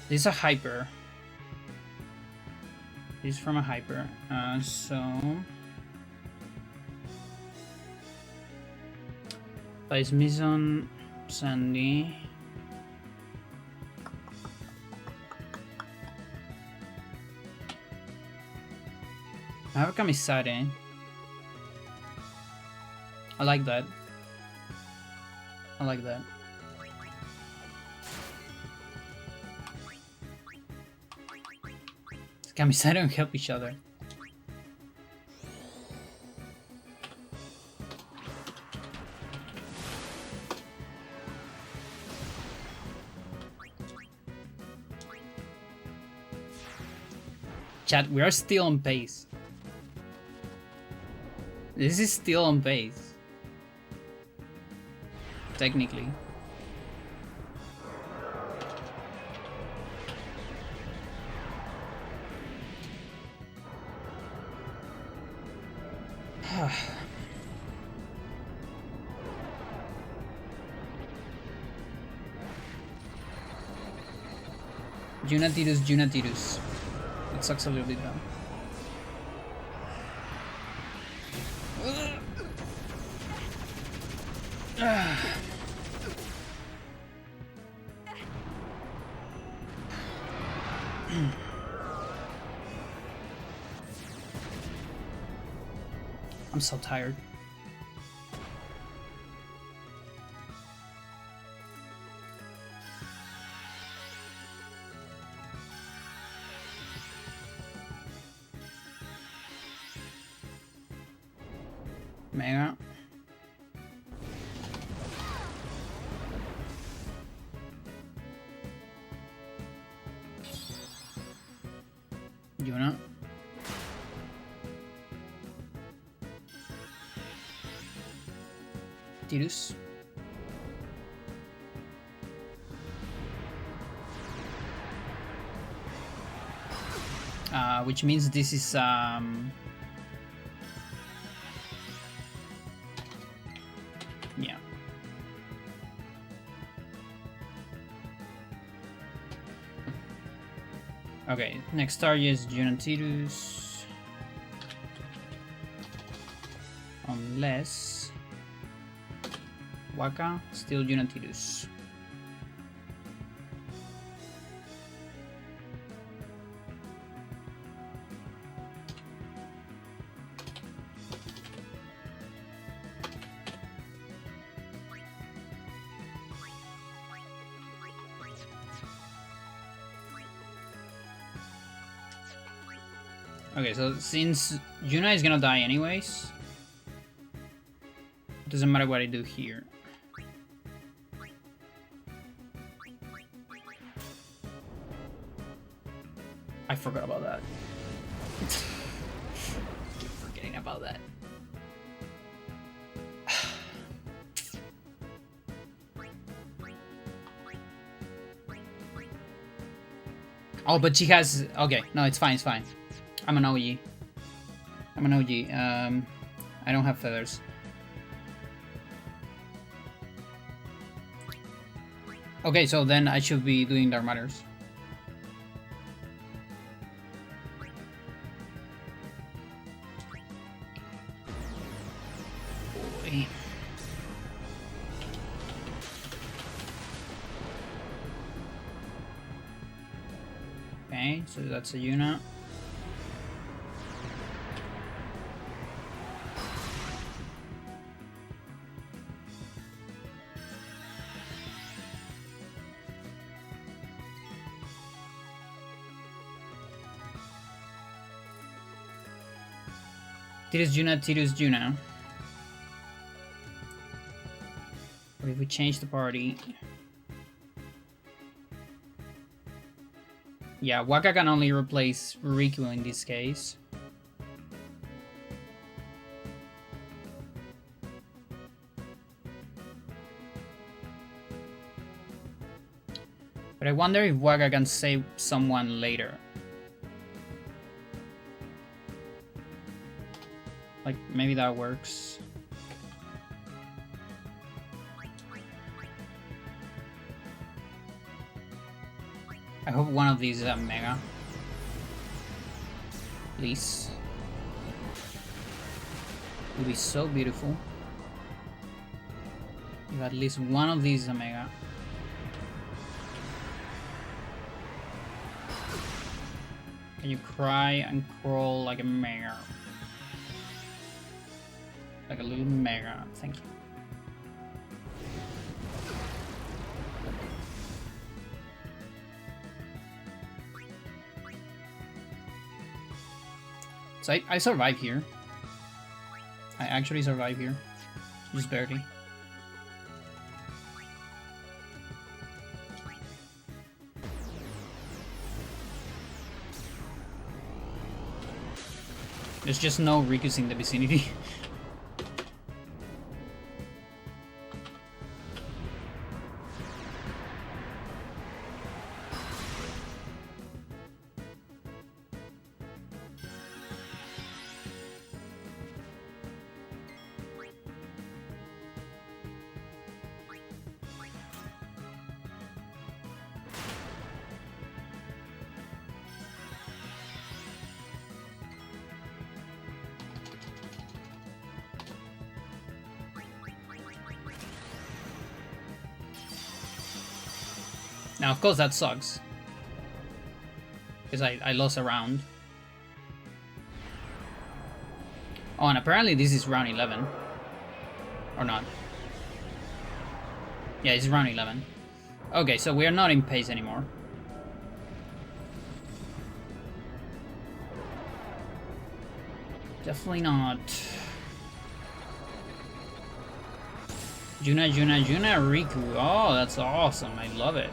S1: This is a hyper. This is from a hyper. So place miss on Sandy. I have a Kamisare. I like that. I like that. Kamisare don't help each other. Chat, we are still on pace. This is still on pace. Technically. Junatirus, Junatirus. It sucks a little bit though. I'm so tired. Mega. Yuna. Tirus. Which means this is yeah. Okay, next target is Junatirus. Unless Waka, still Junatirus. Okay, so since Juna is gonna die anyways, it doesn't matter what I do here. I forgot about that. Keep forgetting about that. Oh, but she has... Okay, no, it's fine, it's fine. I'm an OG. I'm an OG. I don't have feathers. Okay, so then I should be doing Dark Matters. Boy. Okay, so that's a Yuna. Tidus Juna. What if we change the party? Yeah, Waka can only replace Riku in this case. But I wonder if Waka can save someone later. Like, maybe that works. I hope one of these is a Mega. Please. It would be so beautiful if at least one of these is a Mega. Can you cry and crawl like a Mega? Like a little Mega. Thank you. So I survive here. I actually survive here. Just barely. There's just no Rikus in the vicinity. Now, of course, that sucks. Because I lost a round. Oh, and apparently this is round 11. Or not. Yeah, it's round 11. Okay, so we are not in pace anymore. Definitely not. Juna, Riku. Oh, that's awesome. I love it.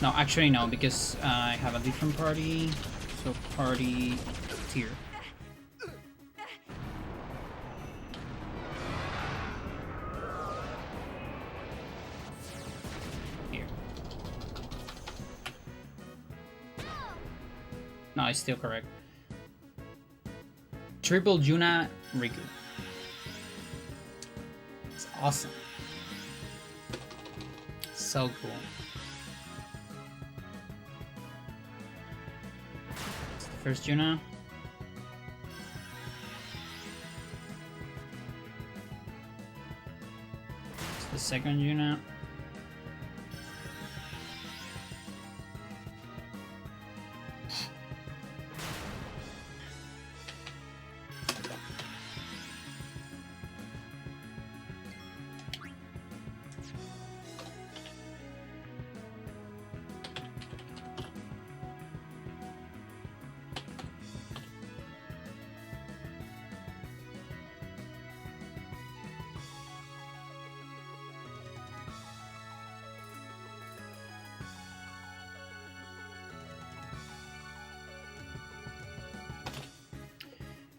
S1: No, actually no, because I have a different party. So party tier. Here. No, it's still correct. Triple Juna Riku. It's awesome. So cool. First Juna. It's the second Juna.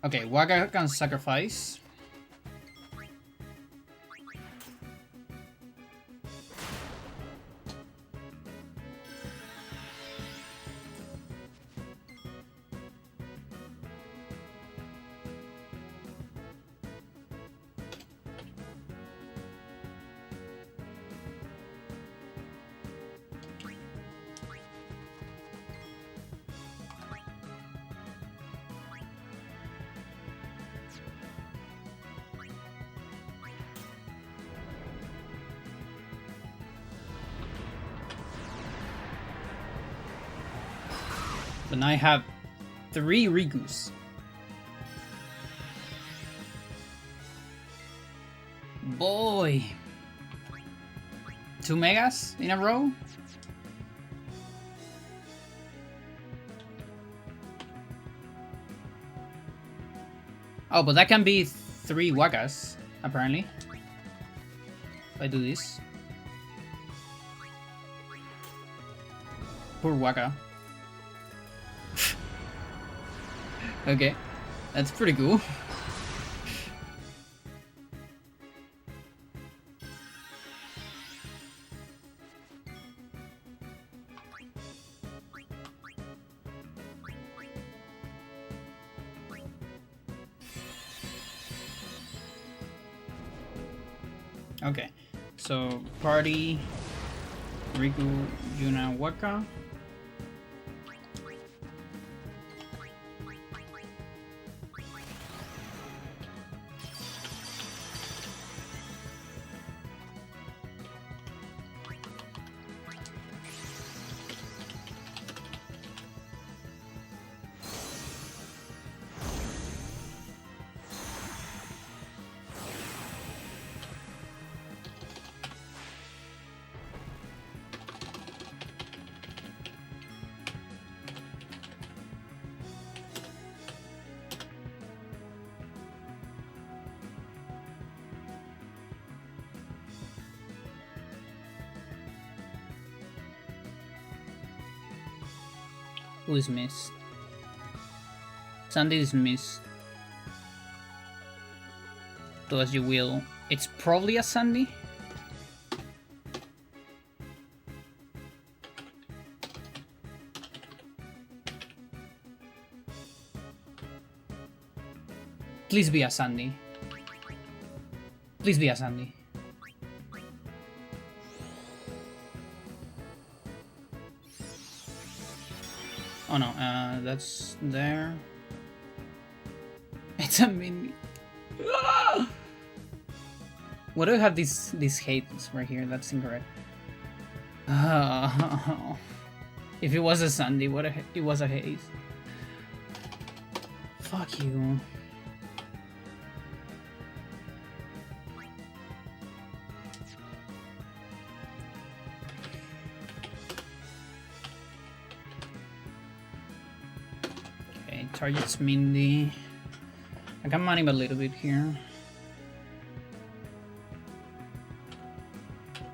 S1: Okay, Waka can sacrifice. But now I have 3 Rikus. Boy. 2 Megas in a row? Oh, but that can be 3 Wagas, apparently. If I do this. Poor Waka. Okay, that's pretty cool. Okay, so party, Riku, Yuna, Waka. Who is missed? Sandy is missed. Do as you will. It's probably a Sandy. Please be a Sandy. Please be a Sandy. Oh no, that's there. It's a mini. What do I have these hates right here? That's incorrect. If it was a Sandy, what it was a haze. Fuck you. Target's Mindy. I got money but a little bit here.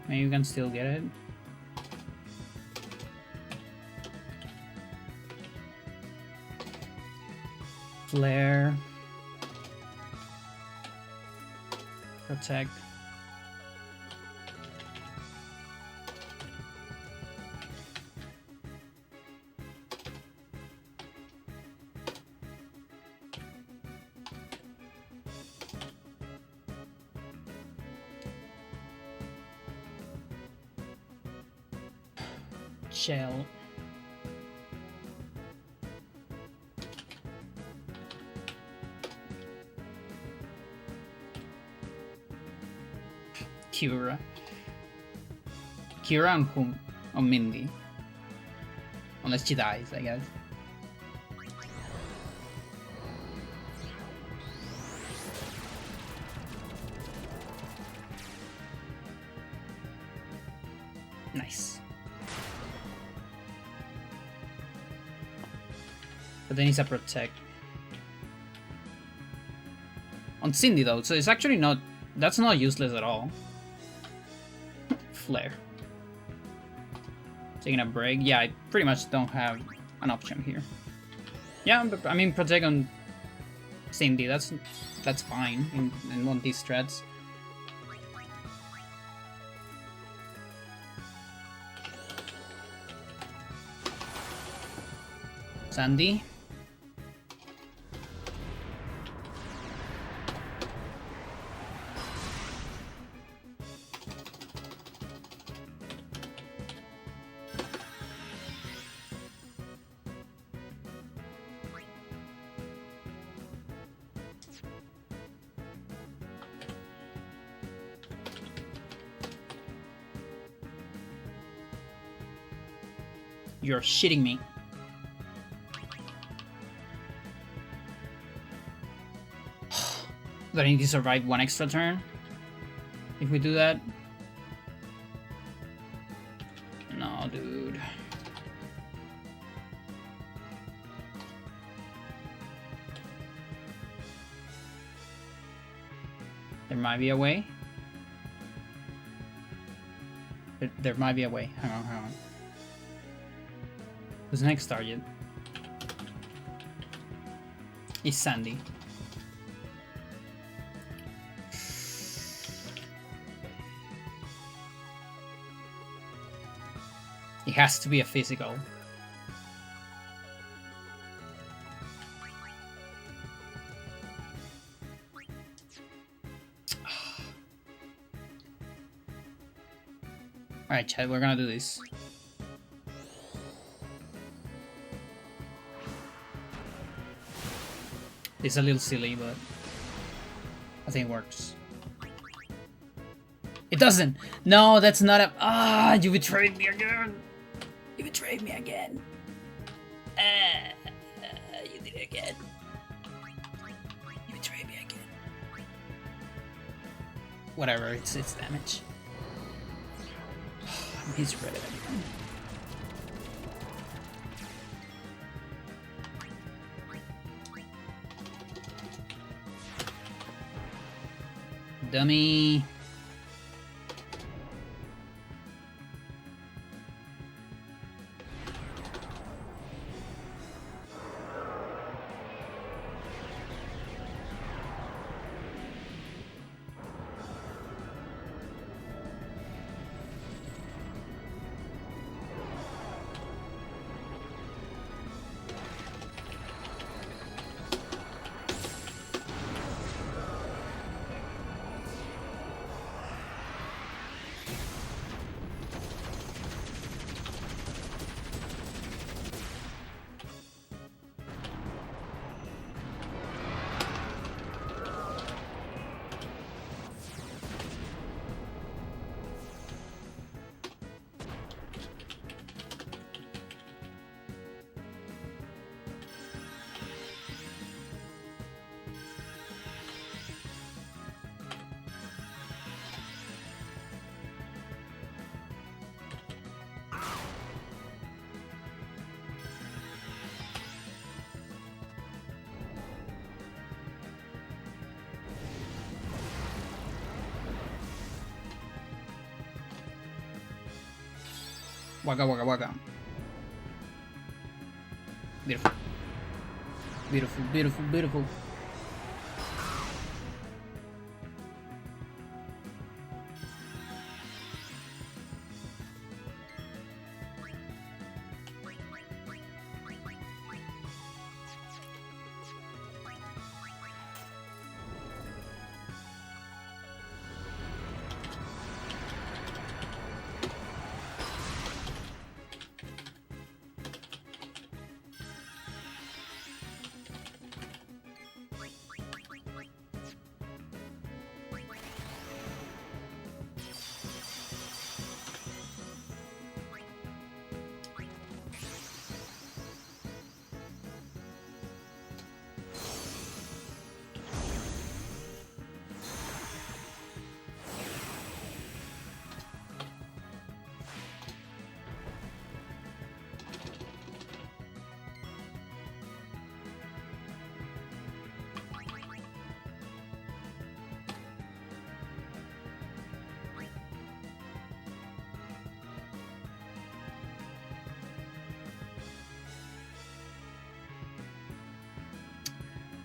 S1: Maybe you can still get it. Flare. Protect. Shell. Kira. Kira and whom? Oh, Mindy. Unless she dies, I guess. Nice. But then it's a protect. On Cindy though, so it's actually not... That's not useless at all. Flare. Taking a break. Yeah, I pretty much don't have an option here. Yeah, but I mean protect on Cindy, that's fine in one of these threads. Sandy. You're shitting me. Do I need to survive one extra turn? If we do that? No, dude. There might be a way. There might be a way. Hang on. Who's next target? It's Sandy. It has to be a physical. Alright, Chad, we're gonna do this. It's a little silly, but I think it works. It doesn't! No, that's not a... Ah, you betrayed me again! You betrayed me again! You did it again. You betrayed me again. Whatever, it's damage. He's ready. Dummy. Waka waka waka. Beautiful. Beautiful, beautiful, beautiful.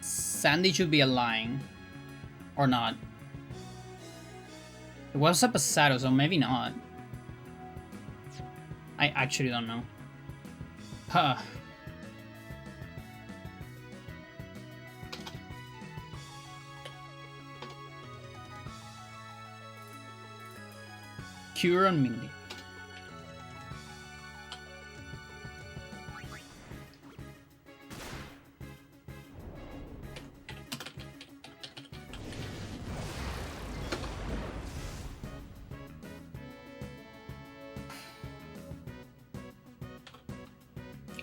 S1: Sandy should be a line. Or not. It was a Pasado, so maybe not. I actually don't know. Huh. Cure on Mindy.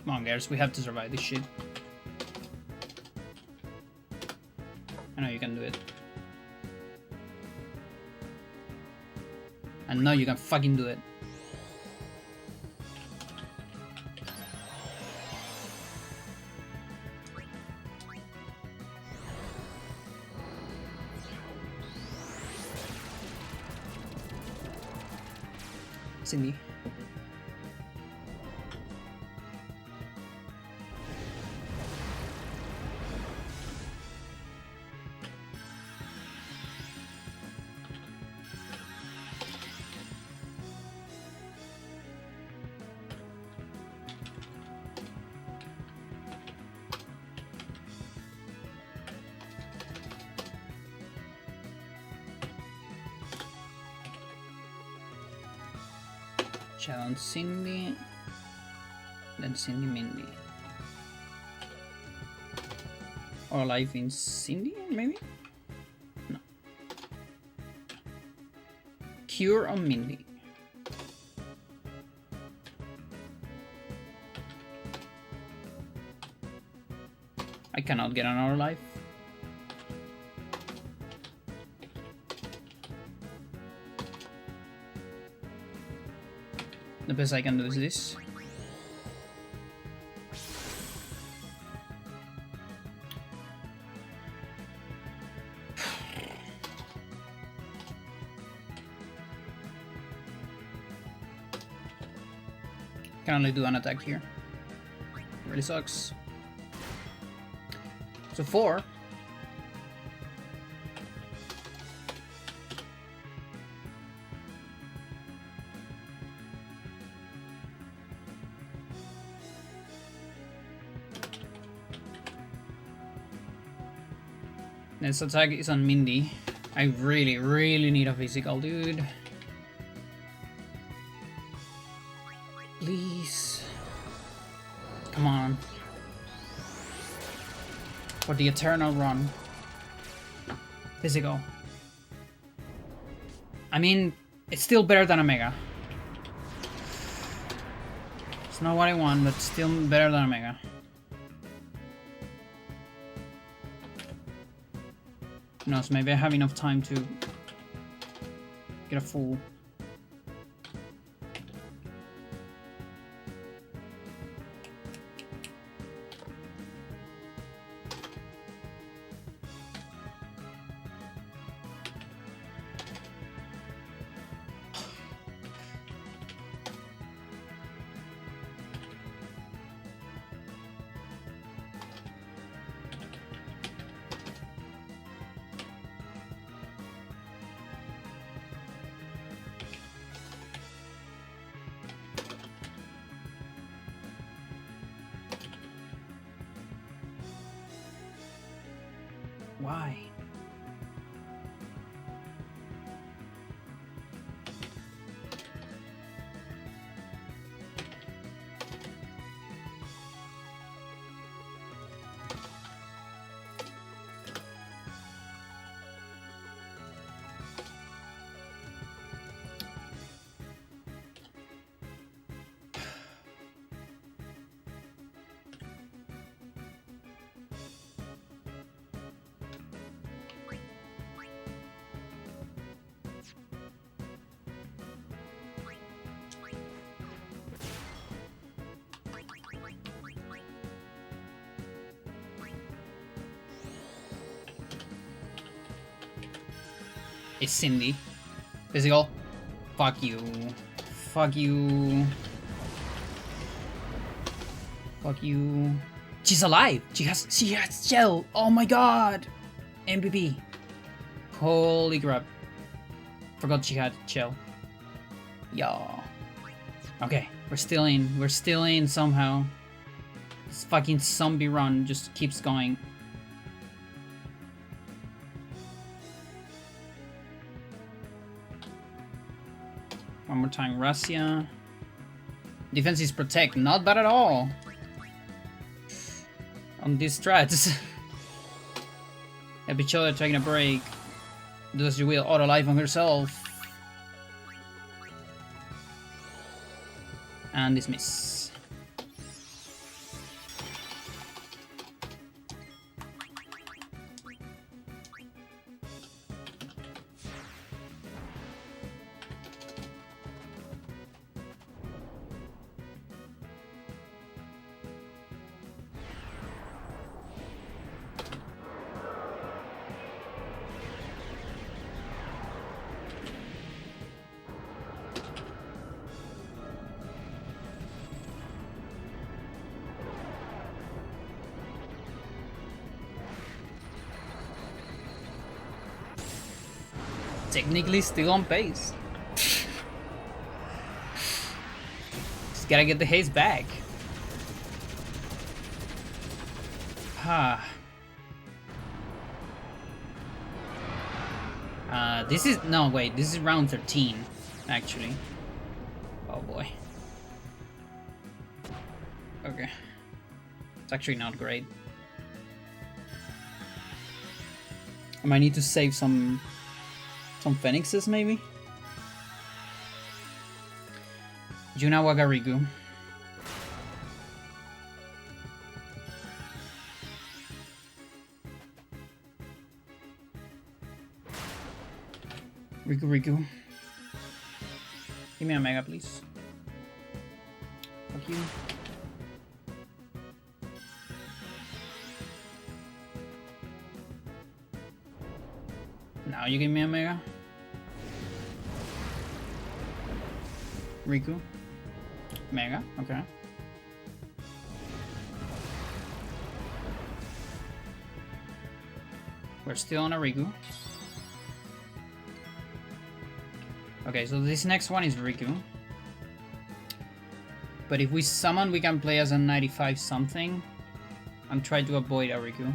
S1: Come on, guys, we have to survive this shit. I know you can do it. And now you can fucking do it. Cindy. Shadow Cindy, then Cindy Mindy. Or Life in Cindy, maybe? No. Cure on Mindy. I cannot get another life. The best I can do is this. Can only do an attack here. Really sucks. So 4. This attack is on Mindy. I really, really need a physical, dude. Please. Come on. For the eternal run. Physical. I mean, it's still better than Omega. It's not what I want, but still better than Omega. Who knows, maybe I have enough time to get a full. Why? It's Cindy. Physical. Fuck you. Fuck you. Fuck you. She's alive. She has shell. Oh my god. MVP. Holy crap. Forgot she had shell. Yeah. Okay, we're still in. We're still in somehow. This fucking zombie run just keeps going. One more time, Russia. Defense is protect, not bad at all. On these strats. Help each other taking a break. Do as you will, auto life on herself. And dismiss. technically still on pace. Just gotta get the haste back. This is... No, wait. This is round 13, actually. Oh, boy. Okay. It's actually not great. I might need to save some phoenixes, maybe? Yuna Wagarigu. Riku. Give me a mega, please. Fuck you. Now you give me a mega. Riku. Mega, okay. We're still on a Riku. Okay, so this next one is Riku. But if we summon, we can play as a 95 something and try to avoid a Riku.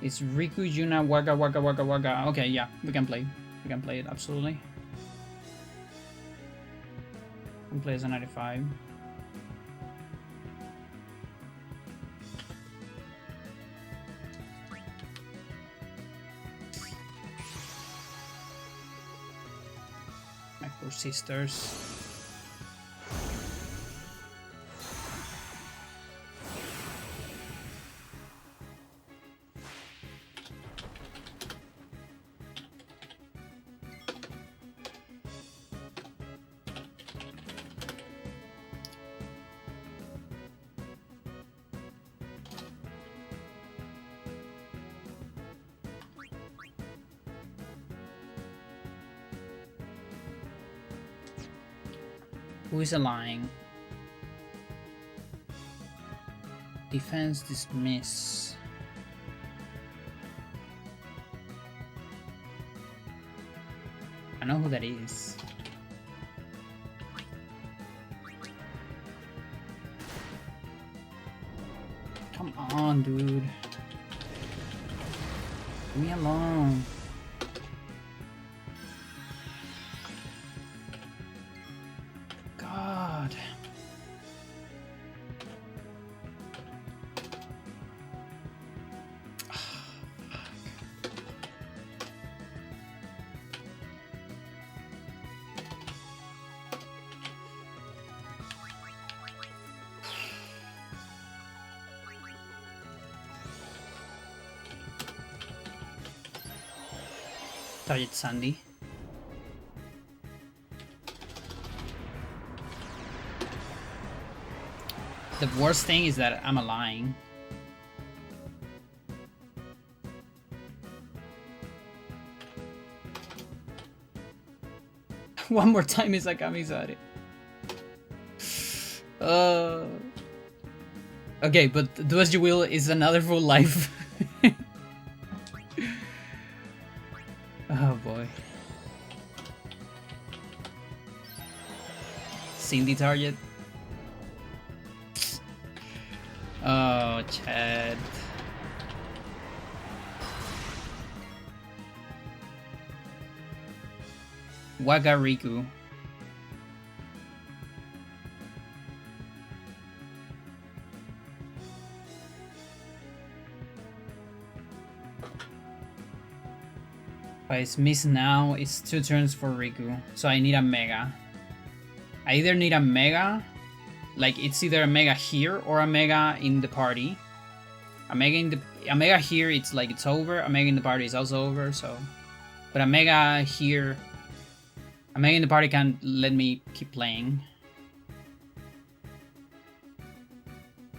S1: It's Riku, Yuna, Waga. Okay, yeah, we can play. We can play it, absolutely. We can play as a 95. My poor sisters. Who is lying? Defense dismiss. I know who that is. Come on, dude. Leave me alone. Target Sandy. The worst thing is that I'm lying. One more time is Akamisare. Okay, but do as you will is another full life. Oh boy. Cindy target. Oh, Chad. Wagariku. If I miss now, it's 2 turns for Riku. So I need a Mega. I either need a Mega, like it's either a Mega here or a Mega in the party. A Mega here, it's like it's over. A Mega in the party is also over, so... But a Mega here... A Mega in the party can't let me keep playing.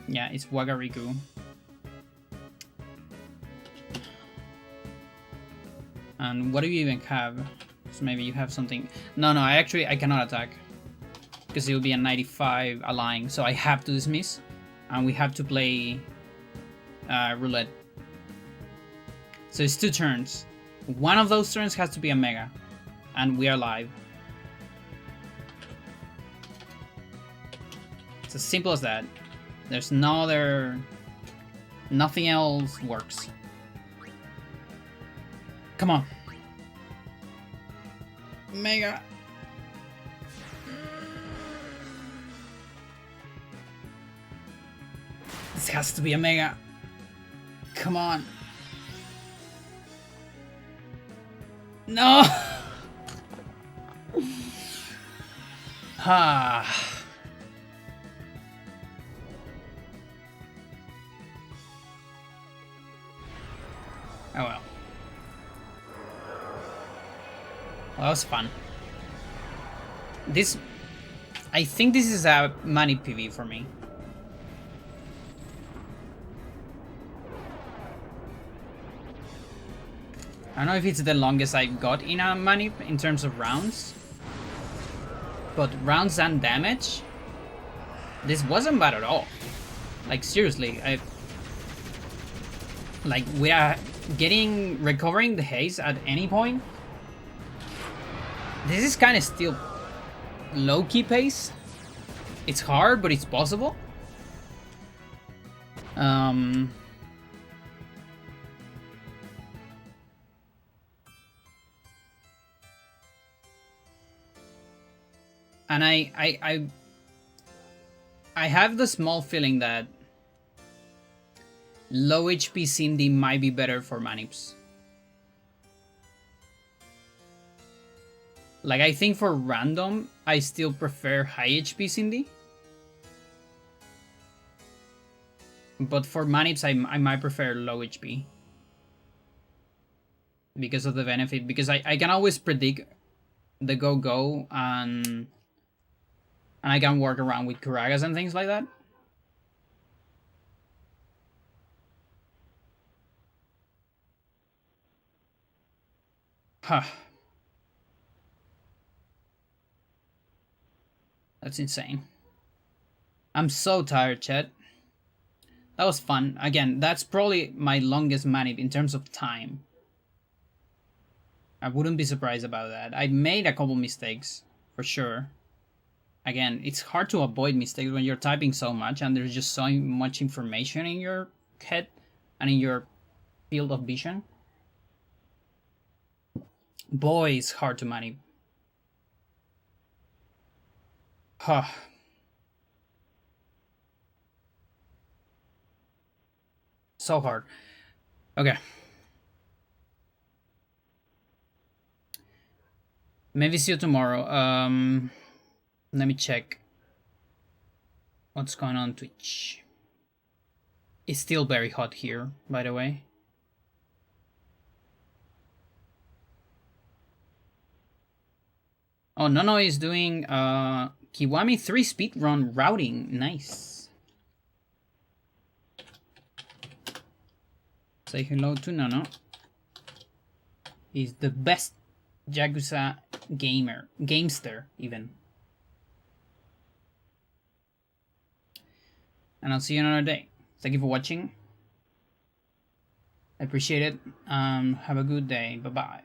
S1: Yeah, it's Wagariku. And what do you even have? So maybe you have something... No, I cannot attack. Because it will be a 95 align, so I have to dismiss. And we have to play roulette. So it's 2 turns. One of those turns has to be a mega. And we are live. It's as simple as that. There's no other... Nothing else works. Come on. Mega. This has to be a mega. Come on. No! Ah. Oh well. Well, that was fun. This... I think this is a money PV for me. I don't know if it's the longest I got in a money in terms of rounds. But rounds and damage, this wasn't bad at all. Like seriously, we are recovering the haze at any point. This is kind of still low-key pace. It's hard, but it's possible. And I have the small feeling that low HP Cindy might be better for manips. Like, I think for random, I still prefer high HP Cindy. But for manips, I might prefer low HP. Because of the benefit. Because I can always predict the go-go and I can work around with Kuragas and things like that. Huh. That's insane. I'm so tired, chat. That was fun. Again, that's probably my longest manip in terms of time. I wouldn't be surprised about that. I made a couple mistakes, for sure. Again, it's hard to avoid mistakes when you're typing so much and there's just so much information in your head and in your field of vision. Boy, it's hard to manip. Huh. So hard. Okay. Maybe see you tomorrow. Let me check what's going on Twitch. It's still very hot here, by the way. Oh, Nono is doing Kiwami 3 speedrun routing. Nice. Say hello to Nono. He's the best Yakuza gamester even. And I'll see you another day. Thank you for watching. I appreciate it. Have a good day. Bye-bye.